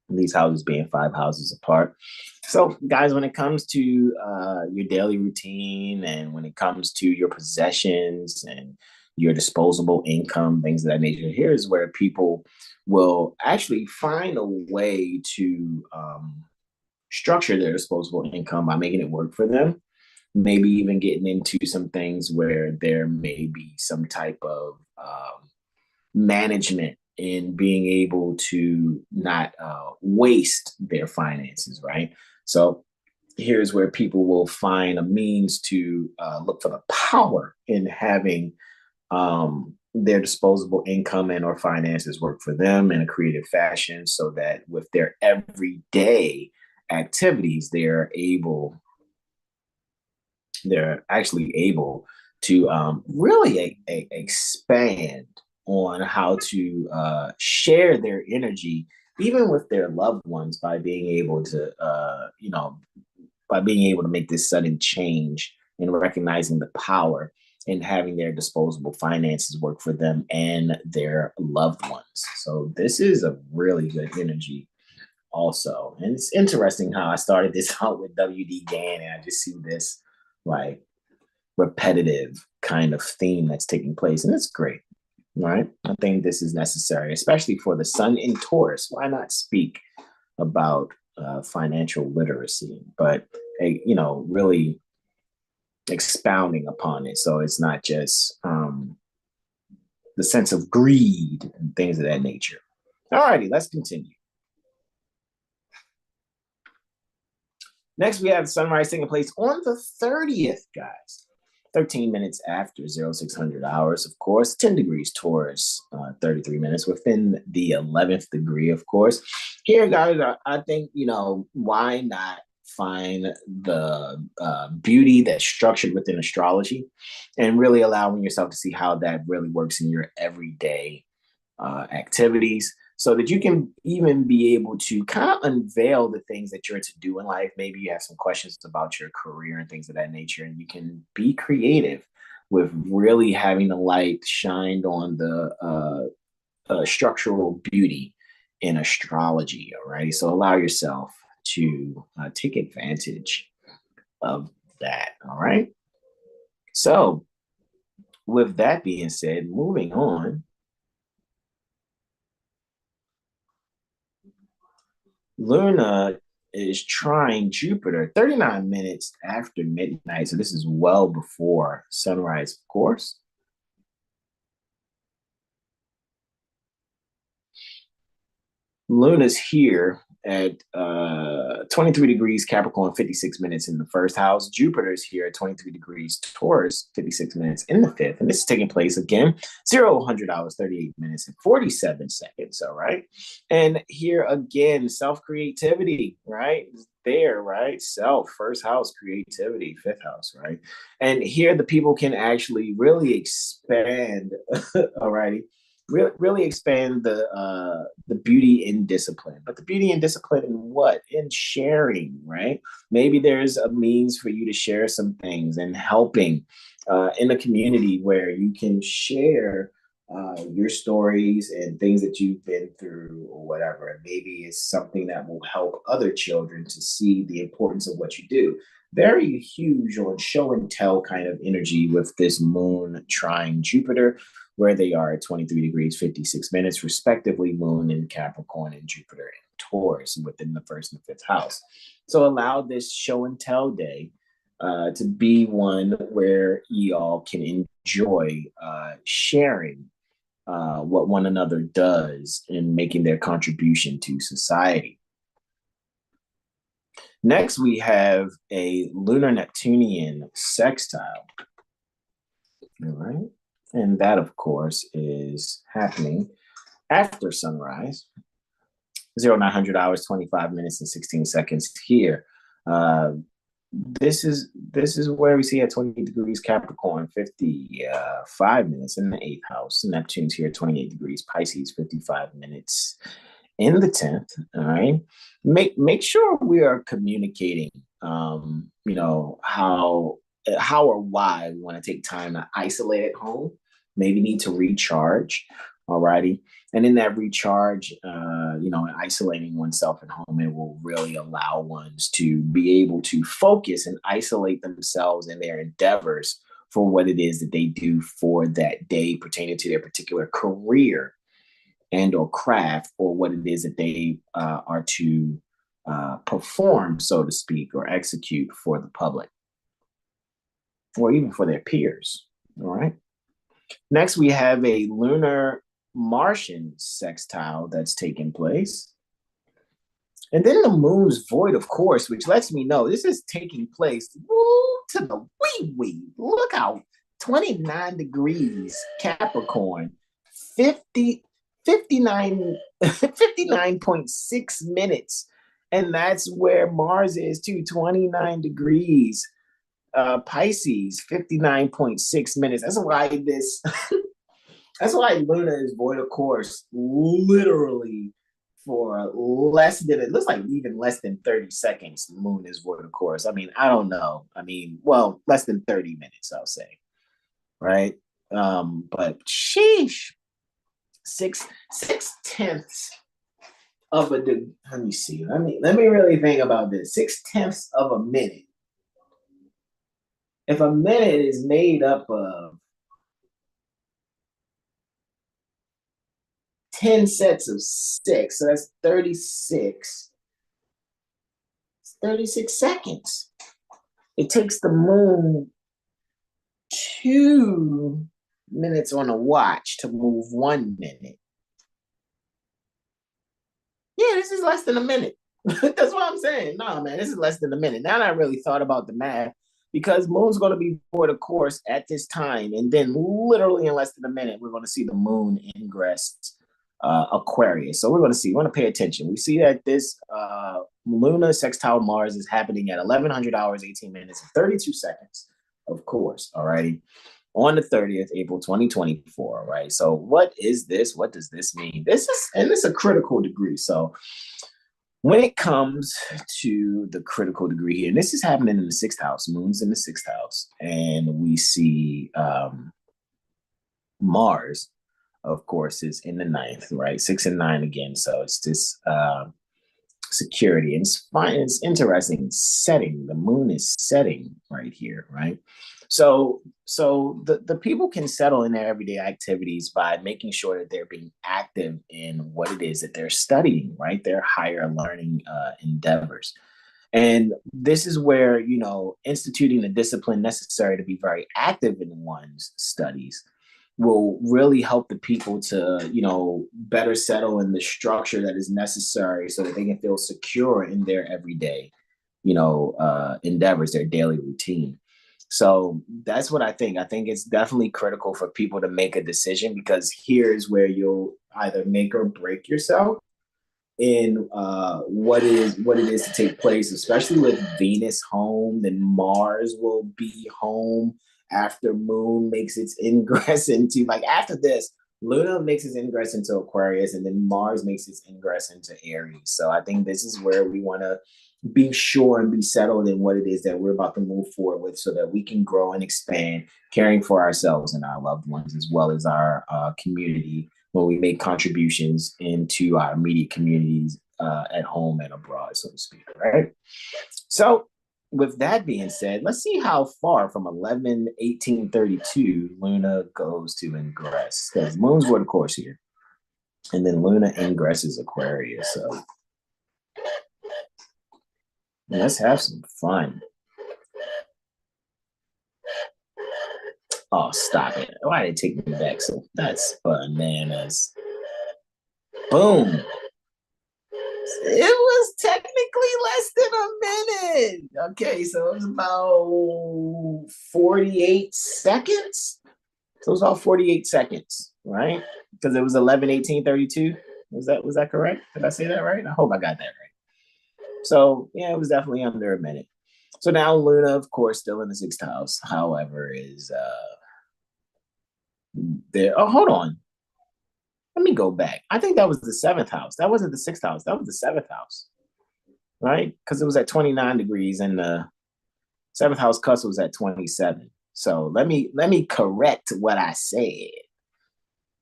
And these houses being 5 houses apart. So, guys, when it comes to your daily routine and when it comes to your possessions and your disposable income, things of that nature, here's where people will actually find a way to structure their disposable income by making it work for them. Maybe even getting into some things where there may be some type of management in being able to not waste their finances, right? So here's where people will find a means to look for the power in having their disposable income and or finances work for them in a creative fashion, so that with their everyday activities, they're actually able to really expand on how to share their energy, even with their loved ones, by being able to, make this sudden change and recognizing the power in having their disposable finances work for them and their loved ones. So this is a really good energy also. And it's interesting how I started this out with WD Gann, and I just see this like repetitive kind of theme that's taking place, and it's great. Right? I think this is necessary, especially for the sun in Taurus. Why not speak about financial literacy, but really expounding upon it, so it's not just the sense of greed and things of that nature. All righty, let's continue. Next, we have sunrise taking place on the 30th, guys. 13 minutes after 0600 hours, of course, 10 degrees Taurus, 33 minutes within the 11th degree, of course. Here, guys, I think, why not find the beauty that's structured within astrology and really allowing yourself to see how that really works in your everyday activities, so that you can even be able to kind of unveil the things that you're to do in life. Maybe you have some questions about your career and things of that nature, and you can be creative with really having the light shined on the structural beauty in astrology. All right. So allow yourself to take advantage of that. All right. So with that being said, moving on. Luna is trine Jupiter 39 minutes after midnight. So this is well before sunrise, of course. Luna's here at 23 degrees Capricorn, 56 minutes in the first house. Jupiter's here at 23 degrees Taurus, 56 minutes in the fifth. And this is taking place again, 100 hours, 38 minutes and 47 seconds. All right. And here again, self-creativity, right? There, right? Self, first house, creativity, fifth house, right? And here the people can actually really expand, all righty. Really expand the beauty in discipline. But the beauty in discipline in what? In sharing, right? Maybe there's a means for you to share some things and helping in a community where you can share your stories and things that you've been through or whatever. And maybe it's something that will help other children to see the importance of what you do. Very huge on show and tell kind of energy with this moon trine Jupiter, where they are at 23 degrees, 56 minutes, respectively, moon in Capricorn and Jupiter in Taurus within the first and fifth house. So allow this show and tell day to be one where y'all can enjoy sharing what one another does in making their contribution to society. Next, we have a lunar Neptunian sextile. All right. And that, of course, is happening after sunrise, 0900 hours, 25 minutes, and 16 seconds here. This is where we see at 20 degrees Capricorn, 55 minutes in the 8th house. Neptune's here, 28 degrees Pisces, 55 minutes in the 10th. All right. Make sure we are communicating, how or why we want to take time to isolate at home, maybe need to recharge. All righty. And in that recharge, isolating oneself at home, it will really allow ones to be able to focus and isolate themselves in their endeavors for what it is that they do for that day pertaining to their particular career and or craft, or what it is that they are to perform, so to speak, or execute for the public, or even for their peers. All right. Next, we have a lunar Martian sextile that's taking place. And then the moon's void, of course, which lets me know this is taking place to the wee. Look out, 29 degrees Capricorn, 59.6 minutes. And that's where Mars is too, 29 degrees. Pisces, 59.6 minutes. That's why that's why Luna is void of course, literally for less than, it looks like even less than 30 seconds, the moon is void of course. I mean, I don't know. I mean, well, less than 30 minutes, I'll say. Right? But sheesh. Six tenths of a let me see. Let me really think about this. 6/10 of a minute. If a minute is made up of 10 sets of 6, so that's 36. It's 36 seconds. It takes the moon 2 minutes on a watch to move 1 minute. Yeah, this is less than a minute. That's what I'm saying. No, man, this is less than a minute. Now that I really thought about the math, because moon's going to be void of course at this time, and then literally in less than a minute, we're going to see the moon ingress Aquarius. So we're going to see, we want to pay attention. We see that this Luna sextile Mars is happening at 1100 hours, 18 minutes, and 32 seconds, of course. All righty. On the 30th, April 2024, right? So what is this? What does this mean? This is a critical degree. So when it comes to the critical degree here, and this is happening in the 6th house, moon's in the 6th house, and we see Mars, of course, is in the 9th, right? 6 and 9 again. So it's this security. And it's fine. It's interesting setting. The moon is setting right here, right? So the people can settle in their everyday activities by making sure that they're being active in what it is that they're studying, right? Their higher learning endeavors. And this is where, instituting the discipline necessary to be very active in one's studies will really help the people to, better settle in the structure that is necessary so that they can feel secure in their everyday, endeavors, their daily routine. So that's what I think. I think it's definitely critical for people to make a decision, because here's where you'll either make or break yourself in what it is to take place, especially with Venus home. Then Mars will be home after Moon makes its ingress into, after this, Luna makes its ingress into Aquarius, and then Mars makes its ingress into Aries. So I think this is where we want to be sure and be settled in what it is that we're about to move forward with so that we can grow and expand, caring for ourselves and our loved ones, as well as our community when we make contributions into our immediate communities at home and abroad, so to speak, right? So with that being said, let's see how far from 11/18/32 Luna goes to ingress, because moon's were the course here. And then Luna ingresses Aquarius. So let's have some fun. Oh, stop it. Why did it take me back? So that's bananas. Boom. It was technically less than a minute. Okay, so it was about 48 seconds. So it was about 48 seconds, right? Because it was 11/18/32. Was that correct? Did I say that right? I hope I got that right. So yeah, it was definitely under a minute. So now Luna, of course, still in the sixth house. However, is there. Oh, hold on. Let me go back. I think that was the seventh house. That wasn't the sixth house. That was the seventh house, right? Because it was at 29 degrees, and the seventh house cusp was at 27. So let me correct what I said.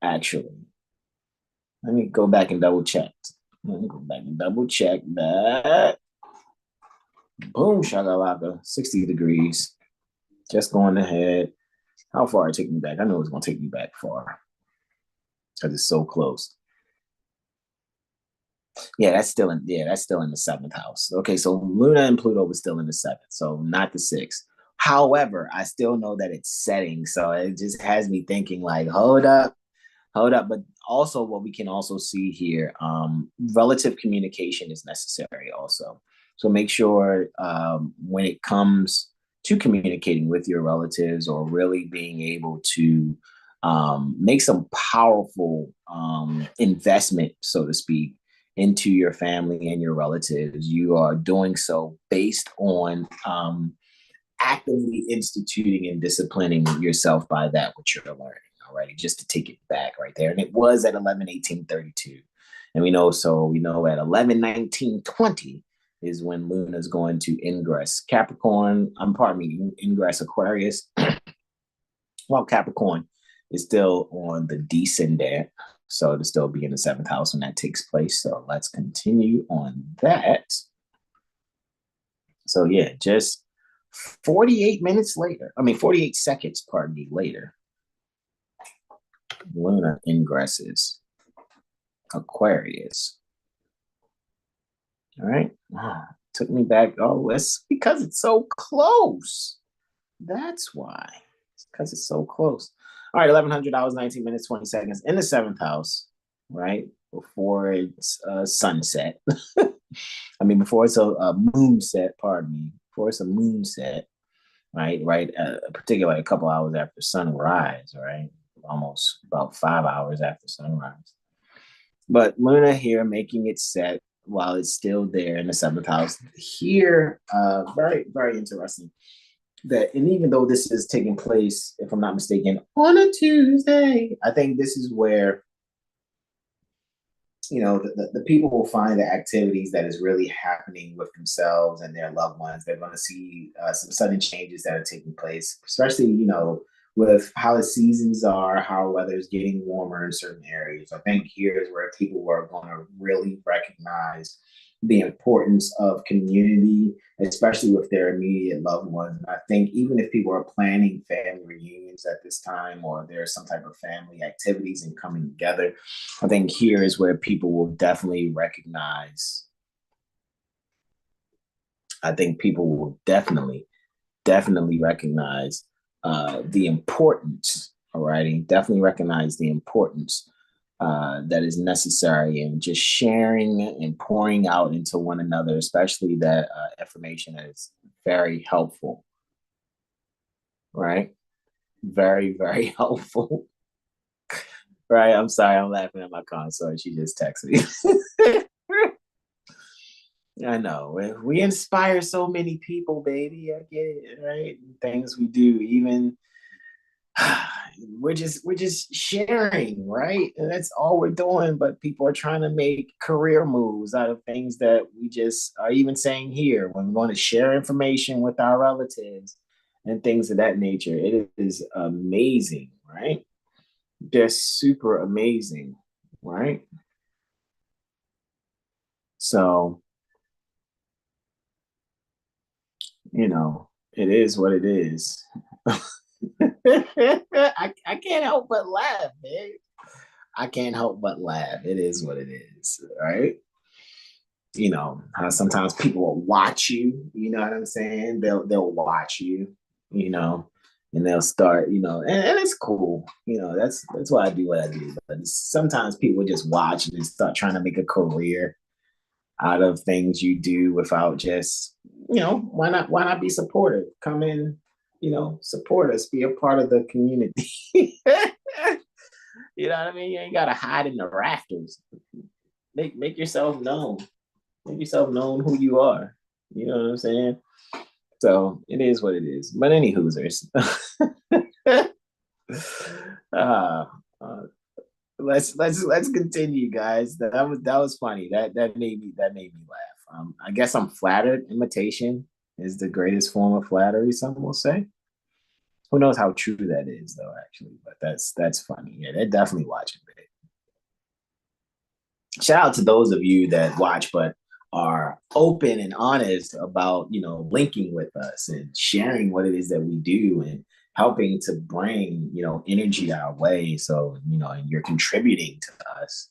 Actually, let me go back and double check. Let me go back and double check that. Boom, shagalaka, 60 degrees. Just going ahead. How far it take me back? I know it's going to take me back far because it's so close. Yeah, that's still in the seventh house. Okay, so Luna and Pluto was still in the seventh, so not the sixth. However, I still know that it's setting, so it just has me thinking like, hold up. But also what we can also see here, relative communication is necessary also. So make sure when it comes to communicating with your relatives or really being able to make some powerful investment, so to speak, into your family and your relatives, you are doing so based on actively instituting and disciplining yourself by that which you're learning already, just to take it back right there. And it was at 11/18/32. And we know at 11/19/20 is when Luna is going to ingress Capricorn, ingress Aquarius, while Capricorn is still on the descendant. So it'll still be in the seventh house when that takes place. So let's continue on that. So yeah, just 48 seconds, later, Luna ingresses Aquarius. All right. Took me back. Oh, it's because it's so close. That's why. It's because it's so close. All right, 1100 hours, 19 minutes, 20 seconds in the seventh house, right? Before it's sunset. Before it's a moon set, pardon me. Before it's a moon set, right? Particularly a couple hours after sunrise, right? Almost about 5 hours after sunrise. But Luna here making it set while it's still there in the seventh house. Here, very, very interesting. And even though this is taking place, if I'm not mistaken, on a Tuesday, I think this is where the people will find the activities that is really happening with themselves and their loved ones. They're going to see some sudden changes that are taking place, especially, with how the seasons are, how weather is getting warmer in certain areas. I think here is where people are going to really recognize the importance of community, especially with their immediate loved ones. And I think even if people are planning family reunions at this time, or there's some type of family activities and coming together, I think here is where people will definitely recognize. I think people will definitely recognize the importance. Alrighty, definitely recognize the importance that is necessary, and just sharing and pouring out into one another, especially that information that is very helpful, right? Very, very helpful, right? I'm sorry, I'm laughing at my consort. She just texted me. I know. We inspire so many people, baby. I get it, right? Things we do, even we're just sharing, right? And that's all we're doing. But people are trying to make career moves out of things that we just are even saying here when we want to share information with our relatives and things of that nature. It is amazing, right? Just super amazing, right? So, it is what it is. I can't help but laugh, man. I can't help but laugh. It is what it is, right? How sometimes people will watch you, you know what I'm saying? They'll watch you, you know, and they'll start, and it's cool. That's why I do what I do. But sometimes people just watch and start trying to make a career out of things you do without just, why not be supportive? Come in, support us, be a part of the community. You know what I mean? You ain't gotta hide in the rafters. Make yourself known. Make yourself known who you are. You know what I'm saying? So it is what it is. But any Hoosers. uh, uh, let's continue, guys. That was funny. That made me laugh. I guess I'm flattered. Imitation is the greatest form of flattery. Some will say. Who knows how true that is, though? Actually, but that's funny. Yeah, they're definitely watching. Shout out to those of you that watch, but are open and honest about linking with us and sharing what it is that we do and helping to bring energy our way. So and you're contributing to us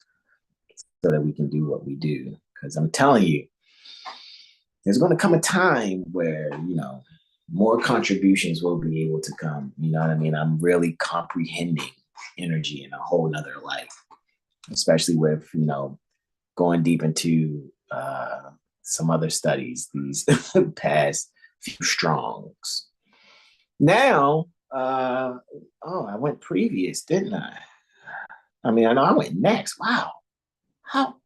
so that we can do what we do. Because I'm telling you, there's going to come a time where more contributions will be able to come. You know what I mean? I'm really comprehending energy in a whole nother light, especially with going deep into some other studies these past few strongs. Now, I went previous, didn't I? I mean, I know I went next. Wow. How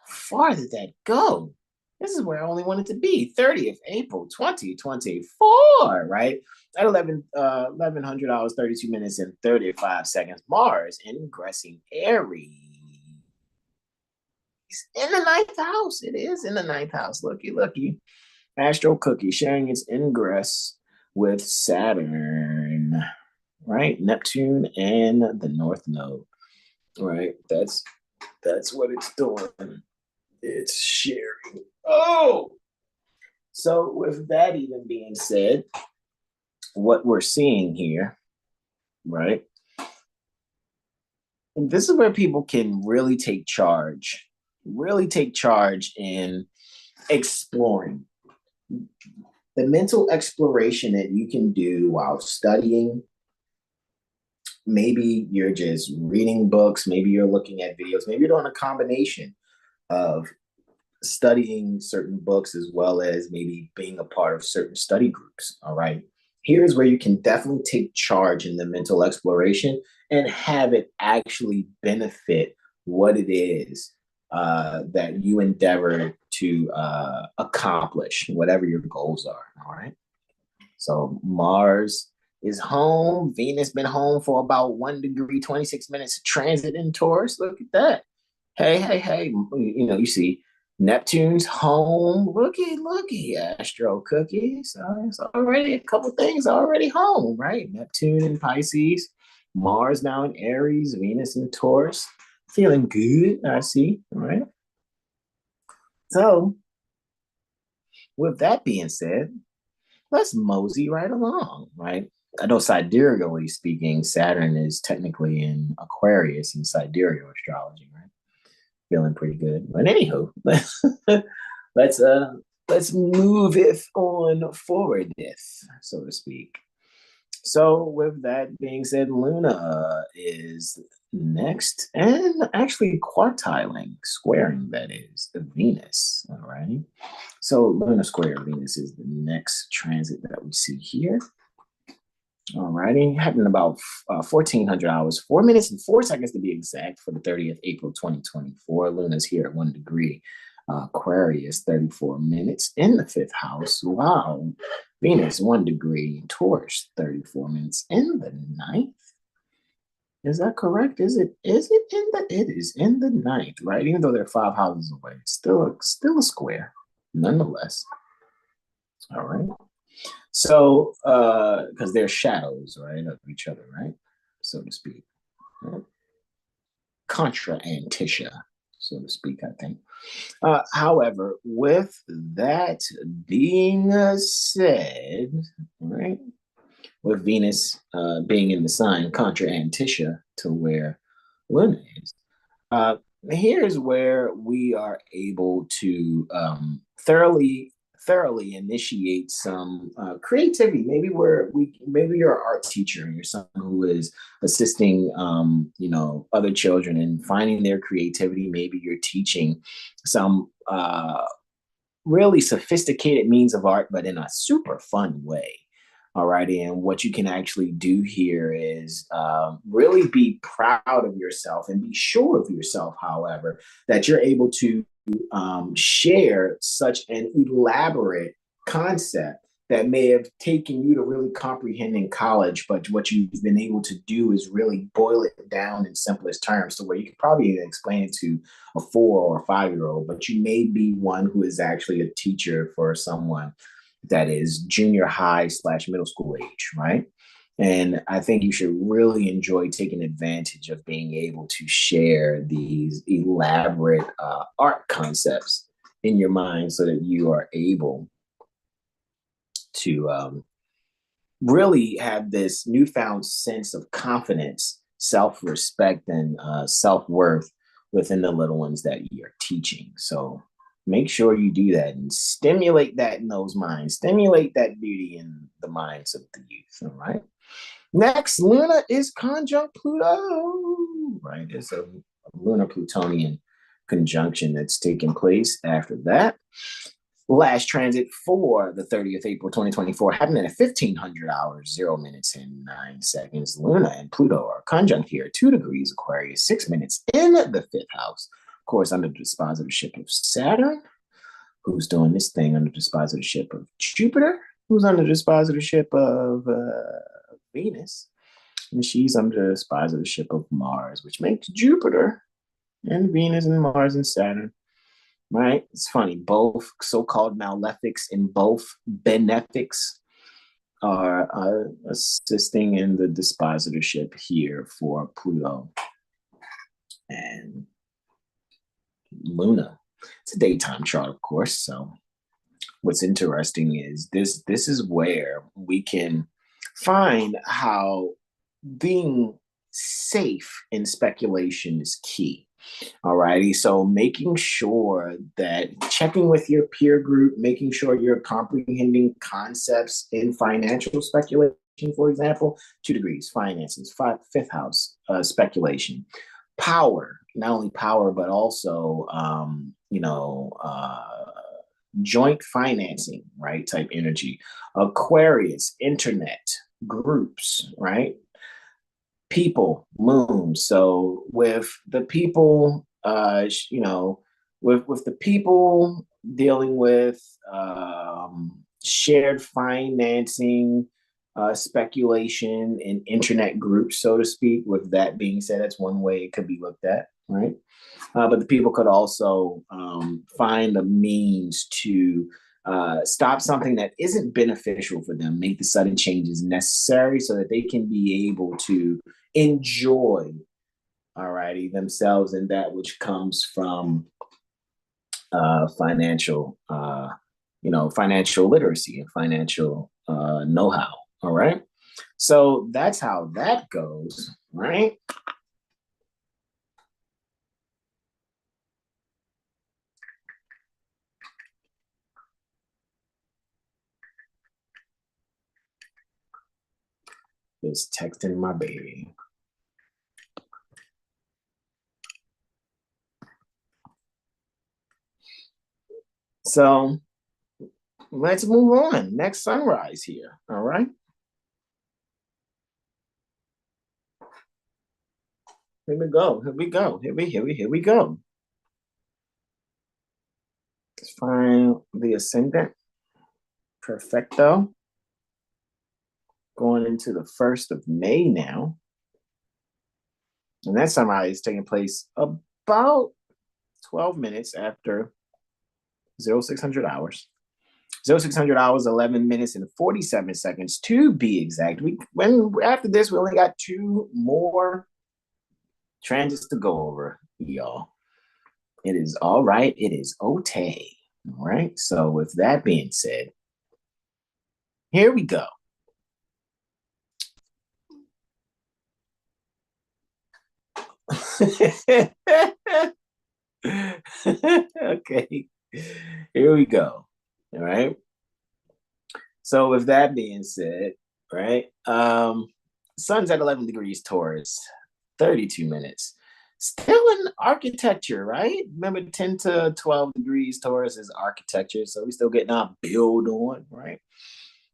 far did that go? This is where I only wanted to be. 30th April 2024, right? At 1100 hours, 32 minutes, and 35 seconds. Mars ingressing Aries. In the ninth house. It is in the ninth house. Looky. Astro Cookie sharing its ingress with Saturn, right? Neptune and the North Node, right? That's what it's doing. It's sharing. Oh, so with that even being said, what we're seeing here, right? And this is where people can really take charge in exploring. The mental exploration that you can do while studying. Maybe you're just reading books, maybe you're looking at videos, maybe you're doing a combination of studying certain books as well as maybe being a part of certain study groups. All right. Here's where you can definitely take charge in the mental exploration and have it actually benefit what it is that you endeavor to accomplish, whatever your goals are. All right. So Mars is home. Venus been home for about 1 degree, 26 minutes transit in Taurus. Look at that. Hey. You see Neptune's home. Looky, Astro Cookie. So it's already a couple things already home, right? Neptune in Pisces, Mars now in Aries, Venus in Taurus. Feeling good, I see, all right? So with that being said, let's mosey right along, right? I know sidereally speaking, Saturn is technically in Aquarius in sidereal astrology, right? Feeling pretty good. But anywho, let's move it on forward, so to speak. So with that being said, Luna is next, and actually quartiling, squaring that is Venus. All right. So Luna square Venus is the next transit that we see here. All righty, happening about 1400 hours, 4 minutes and 4 seconds to be exact for the 30th April 2024. Luna's here at 1 degree. Aquarius, 34 minutes in the fifth house. Wow. Venus, 1 degree. Taurus, 34 minutes in the ninth. Is that correct? Is it in the it is in the ninth, right? Even though they're 5 houses away, it's still a square, nonetheless. All right. So because they're shadows, right, of each other, right? So to speak. Right? Contra antitia, so to speak, I think. However, with that being said, right, with Venus being in the sign contra antitia to where Luna is, uh, here's where we are able to thoroughly initiate some creativity. Maybe you're an art teacher and you're someone who is assisting other children in finding their creativity. Maybe you're teaching some really sophisticated means of art, but in a super fun way. All righty. And what you can actually do here is really be proud of yourself and be sure of yourself, however, that you're able to share such an elaborate concept that may have taken you to really comprehend in college, but what you've been able to do is really boil it down in simplest terms to where you could probably even explain it to a 4 or 5 year old, but you may be one who is actually a teacher for someone that is junior high / middle school age, right? And I think you should really enjoy taking advantage of being able to share these elaborate art concepts in your mind so that you are able to really have this newfound sense of confidence, self respect, and self worth within the little ones that you're teaching. So make sure you do that and stimulate that in those minds, stimulate that beauty in the minds of the youth. All right. Next, Luna is conjunct Pluto, right? It's a Lunar Plutonian conjunction that's taking place after that. Last transit for the 30th April 2024 happening at 1500 hours, 0 minutes and 9 seconds. Luna and Pluto are conjunct here, 2 degrees Aquarius, 6 minutes in the fifth house. Of course, under the dispositorship of Saturn, who's doing this thing under the dispositorship of Jupiter, who's under the dispositorship of Venus, and she's under the dispositorship of Mars, which makes Jupiter and Venus and Mars and Saturn, right? It's funny. Both so-called malefics and both benefics are assisting in the dispositorship here for Pluto and Luna. It's a daytime chart, of course. So what's interesting is this is where we can find how being safe in speculation is key. Alrighty, so making sure that checking with your peer group, making sure you're comprehending concepts in financial speculation, for example, 2 degrees, finances, fifth house, speculation, power, not only power, but also, joint financing, right? Type energy, Aquarius, internet, groups, right? People, moon. So with the people, with the people dealing with shared financing, speculation, and internet groups, so to speak. With that being said, that's one way it could be looked at, right? But the people could also find a means to stop something that isn't beneficial for them, make the sudden changes necessary so that they can be able to enjoy, alrighty, themselves and that which comes from financial literacy and financial know-how. All right. So that's how that goes, right? Just texting my baby. So let's move on. Next sunrise here. All right. Here we go. Here we go. Here we go. Let's find the ascendant. Perfecto. Going into the 1st of May now. And that sunrise is taking place about 12 minutes after 0600 hours. 0600 hours, 11 minutes and 47 seconds to be exact. After this, we only got 2 more transits to go over, y'all. It is all right. It is okay. All right. So with that being said, here we go. Okay. Here we go. All right. So with that being said, right? Sun's at 11 degrees Taurus, 32 minutes. Still in architecture, right? Remember 10 to 12 degrees Taurus is architecture. So we still getting our build on, right?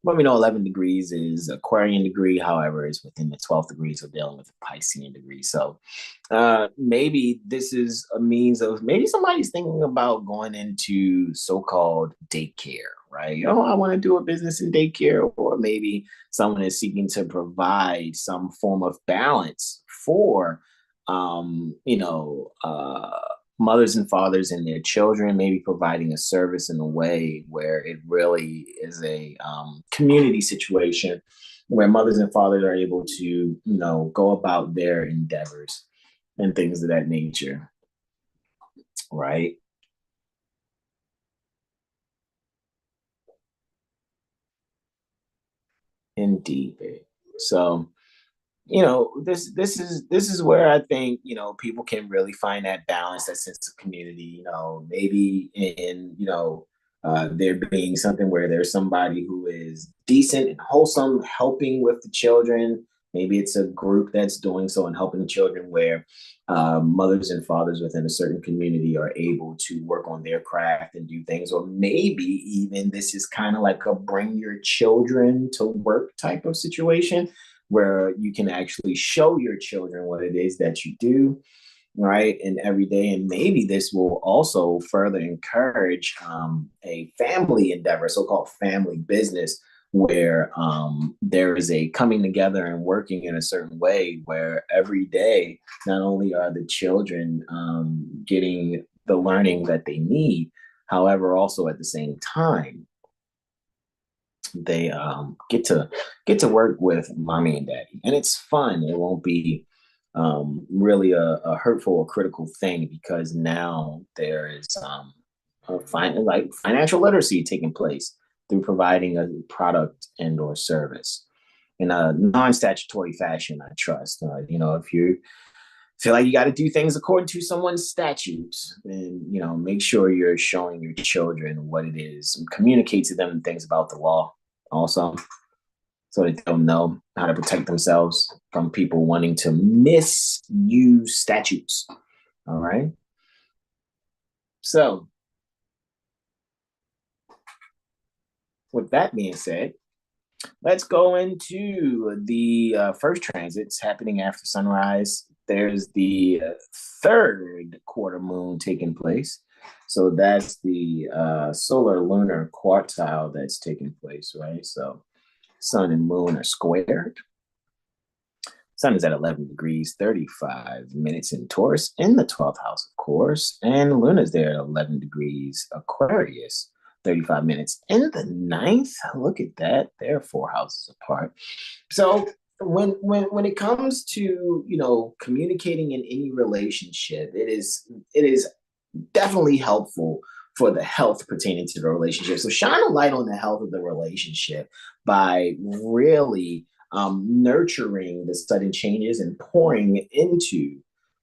But we know 11 degrees is Aquarian degree. However, it's within the 12th degrees of dealing with a Piscean degree. So maybe this is a means of maybe somebody's thinking about going into so-called daycare, right? Oh, I want to do a business in daycare, or maybe someone is seeking to provide some form of balance for, mothers and fathers and their children, maybe providing a service in a way where it really is a community situation where mothers and fathers are able to, go about their endeavors and things of that nature, right? Indeed. So, this is where I think, people can really find that balance, that sense of community, maybe in, there being something where there's somebody who is decent and wholesome, helping with the children. Maybe it's a group that's doing so and helping the children, where mothers and fathers within a certain community are able to work on their craft and do things. Or maybe even this is kind of like a bring your children to work type of situation, where you can actually show your children what it is that you do, right, and every day. And maybe this will also further encourage a family endeavor, so-called family business, where there is a coming together and working in a certain way, where every day not only are the children getting the learning that they need, however, also at the same time they get to work with mommy and daddy, and it's fun. It won't be really a hurtful or critical thing, because now there is like financial literacy taking place through providing a product and or service in a non-statutory fashion. I trust. If you feel like you got to do things according to someone's statutes, then make sure you're showing your children what it is and communicate to them things about the law also, so that they'll know how to protect themselves from people wanting to misuse statutes. All right. So with that being said, let's go into the first transits happening after sunrise. There's the third quarter moon taking place. So that's the solar lunar quartile that's taking place, right? So sun and moon are squared. Sun is at 11 degrees, 35 minutes in Taurus, in the 12th house, of course. And Luna's there at 11 degrees, Aquarius, 35 minutes in the ninth. Look at that. They're 4 houses apart. So when it comes to, communicating in any relationship, it is definitely helpful for the health pertaining to the relationship. So shine a light on the health of the relationship by really nurturing the sudden changes and pouring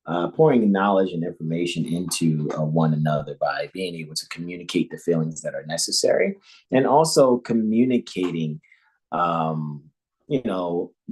knowledge and information into one another, by being able to communicate the feelings that are necessary, and also communicating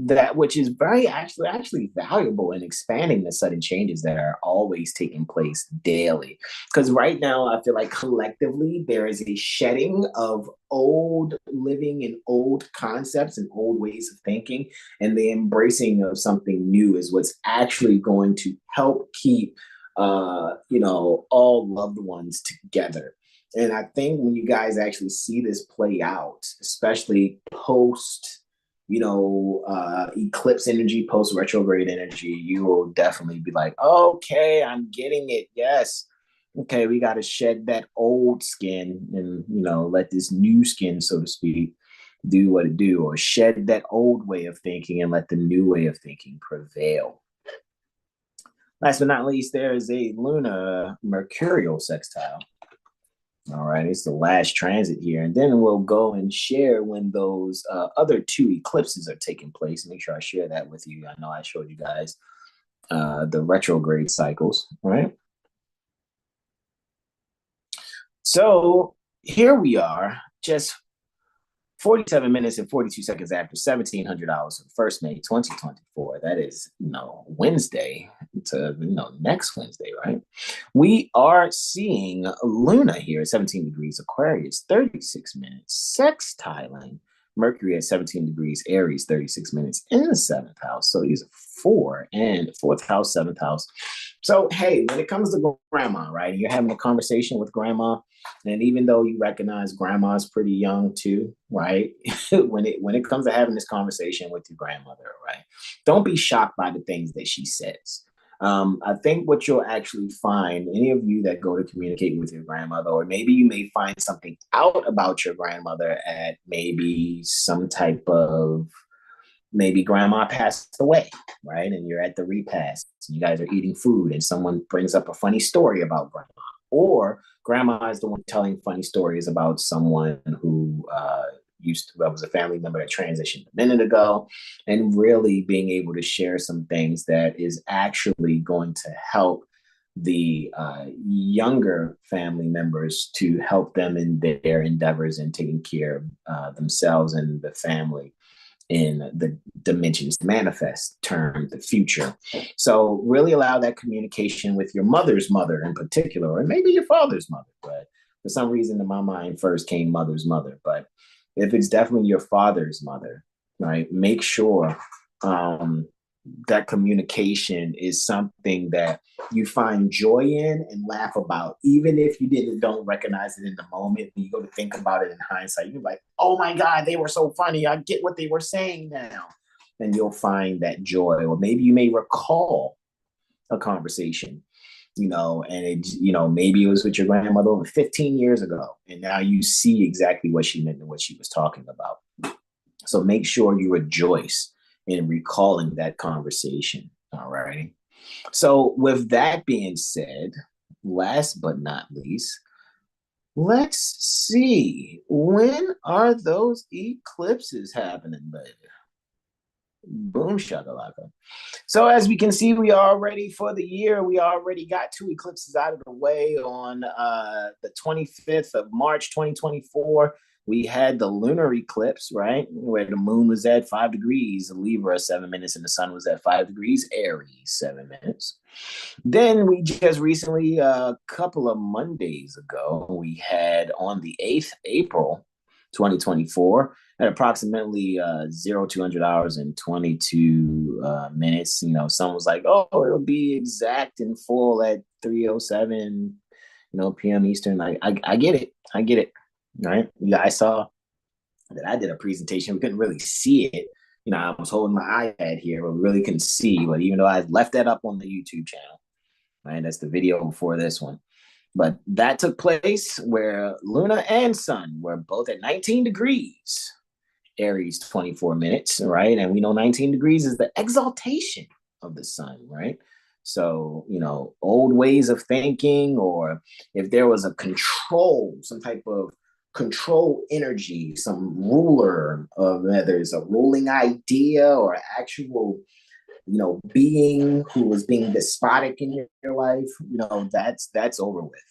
that which is very actually valuable in expanding the sudden changes that are always taking place daily. Because right now, I feel like collectively there is a shedding of old living and old concepts and old ways of thinking, and the embracing of something new is what's actually going to help keep all loved ones together. And I think when you guys actually see this play out, especially post eclipse energy, post retrograde energy, you will definitely be like, okay, I'm getting it. Yes. Okay, we got to shed that old skin and, let this new skin, so to speak, do what it do, or shed that old way of thinking and let the new way of thinking prevail. Last but not least, there is a lunar mercurial sextile. All right, it's the last transit here. And then we'll go and share when those other two eclipses are taking place. Make sure I share that with you. I know I showed you guys the retrograde cycles, right? So here we are, just 47 minutes and 42 seconds after $1,700 for 1st May 2024. That is, Wednesday to, next Wednesday, right? We are seeing Luna here at 17 degrees Aquarius, 36 minutes, sextiling Mercury at 17 degrees Aries, 36 minutes in the 7th house. So these are 4th house, 7th house. So, hey, when it comes to grandma, right, and you're having a conversation with grandma, and even though you recognize grandma's pretty young too, right, when it comes to having this conversation with your grandmother, right, don't be shocked by the things that she says. I think what you'll actually find, any of you that go to communicate with your grandmother, or maybe you may find something out about your grandmother at maybe some type of, maybe grandma passed away, right? And you're at the repast, you guys are eating food, and someone brings up a funny story about grandma. Or grandma is the one telling funny stories about someone who was a family member that transitioned a minute ago, and really being able to share some things that is actually going to help the younger family members, to help them in their endeavors in taking care of themselves and the family in the dimensions manifest term, the future. So really allow that communication with your mother's mother in particular, or maybe your father's mother. But for some reason in my mind first came mother's mother. But if it's definitely your father's mother, right, make sure that communication is something that you find joy in and laugh about, even if you don't recognize it in the moment. When you go to think about it in hindsight, you're like, oh my God, they were so funny, I get what they were saying now. And you'll find that joy. Or maybe you may recall a conversation, and it, maybe it was with your grandmother over 15 years ago, and now you see exactly what she meant and what she was talking about. So make sure you rejoice in recalling that conversation. All right. So with that being said, last but not least, let's see, when are those eclipses happening, baby? Boom shakalaka. So as we can see, we are ready for the year. We already got 2 eclipses out of the way. On the 25th of March 2024, we had the lunar eclipse, right, where the moon was at 5 degrees Libra, 7 minutes, and the sun was at 5 degrees Aries, 7 minutes. Then we just recently, a couple of Mondays ago, we had on the 8th April 2024, at approximately 0200 hours and 22 minutes. Someone was like, oh, it'll be exact and full at 3:07 p.m. Eastern. I get it. I get it. Right. Yeah, I saw that I did a presentation. We couldn't really see it. I was holding my iPad here, but we really couldn't see. But even though I left that up on the YouTube channel, right? That's the video before this one. But that took place where Luna and Sun were both at 19 degrees Aries, 24 minutes, right? And we know 19 degrees is the exaltation of the sun, right? So, old ways of thinking, or if there was a control, some type of control energy, some ruler of whether it's a ruling idea or actual, being who was being despotic in your life, that's over with,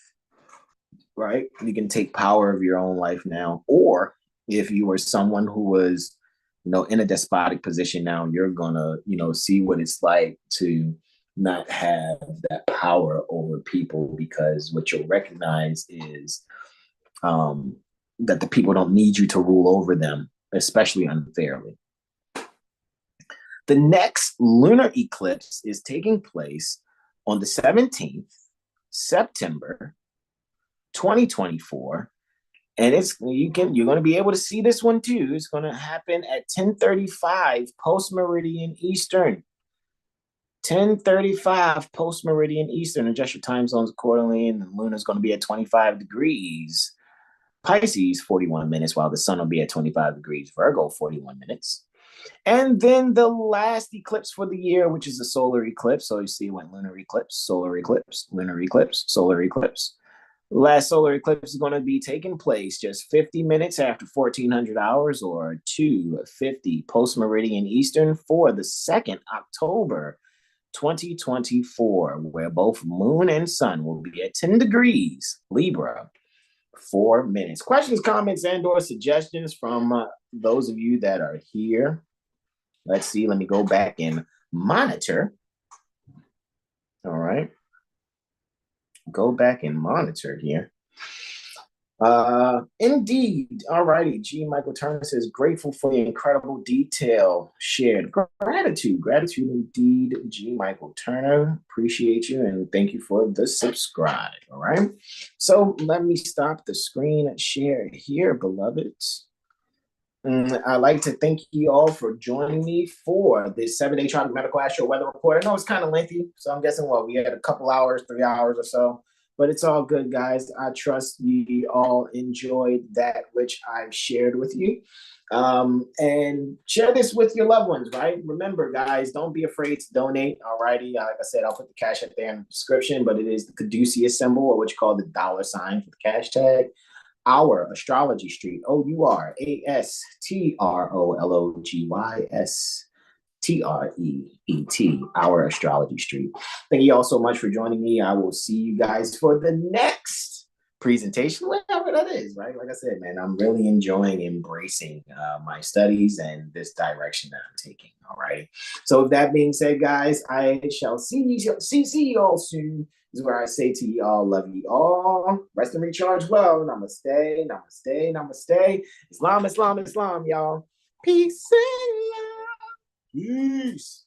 right? You can take power of your own life now. Or if you were someone who was, in a despotic position now, you're gonna, see what it's like to not have that power over people, because what you'll recognize is that the people don't need you to rule over them, especially unfairly. The next lunar eclipse is taking place on the 17th September 2024 And you're going to be able to see this one too. It's going to happen at 10:35 post meridian Eastern. 10:35 post meridian Eastern. Adjust your time zones accordingly, and the moon is going to be at 25 degrees Pisces, 41 minutes, while the sun will be at 25 degrees Virgo, 41 minutes. And then the last eclipse for the year, which is a solar eclipse. So you see when lunar eclipse, solar eclipse, lunar eclipse, solar eclipse. Last solar eclipse is going to be taking place just 50 minutes after 1400 hours, or 2:50 post meridian Eastern, for the 2nd October 2024, where both moon and sun will be at 10 degrees Libra, 4 minutes. Questions, comments, and/or suggestions from those of you that are here? Let's see. Let me go back and monitor. All right. Go back and monitor here. Indeed. All righty. G. Michael Turner says, grateful for the incredible detail shared. Gratitude. Gratitude indeed, G. Michael Turner. Appreciate you and thank you for the subscribe. All right. So let me stop the screen share here, beloveds. I'd like to thank you all for joining me for this 7-day Tropic Medical Astro Weather Report. I know it's kind of lengthy, so I'm guessing we had a couple hours, 3 hours or so, but it's all good, guys. I trust you all enjoyed that which I've shared with you. And share this with your loved ones, right? Remember, guys, don't be afraid to donate, all righty? Like I said, I'll put the cash up there in the description, but it is the Caduceus symbol, or what you call the $sign for the cash tag. Our Astrology Street, OurAstrologyStreet, Our Astrology Street. Thank you all so much for joining me. I will see you guys for the next presentation, whatever that is, right? Like I said, man, I'm really enjoying embracing my studies and this direction that I'm taking, all right? So with that being said, guys, I shall see you all soon. This is where I say to y'all, love you all. Rest and recharge well. Namaste, namaste, namaste. Islam, Islam, Islam, y'all. Peace and love. Peace.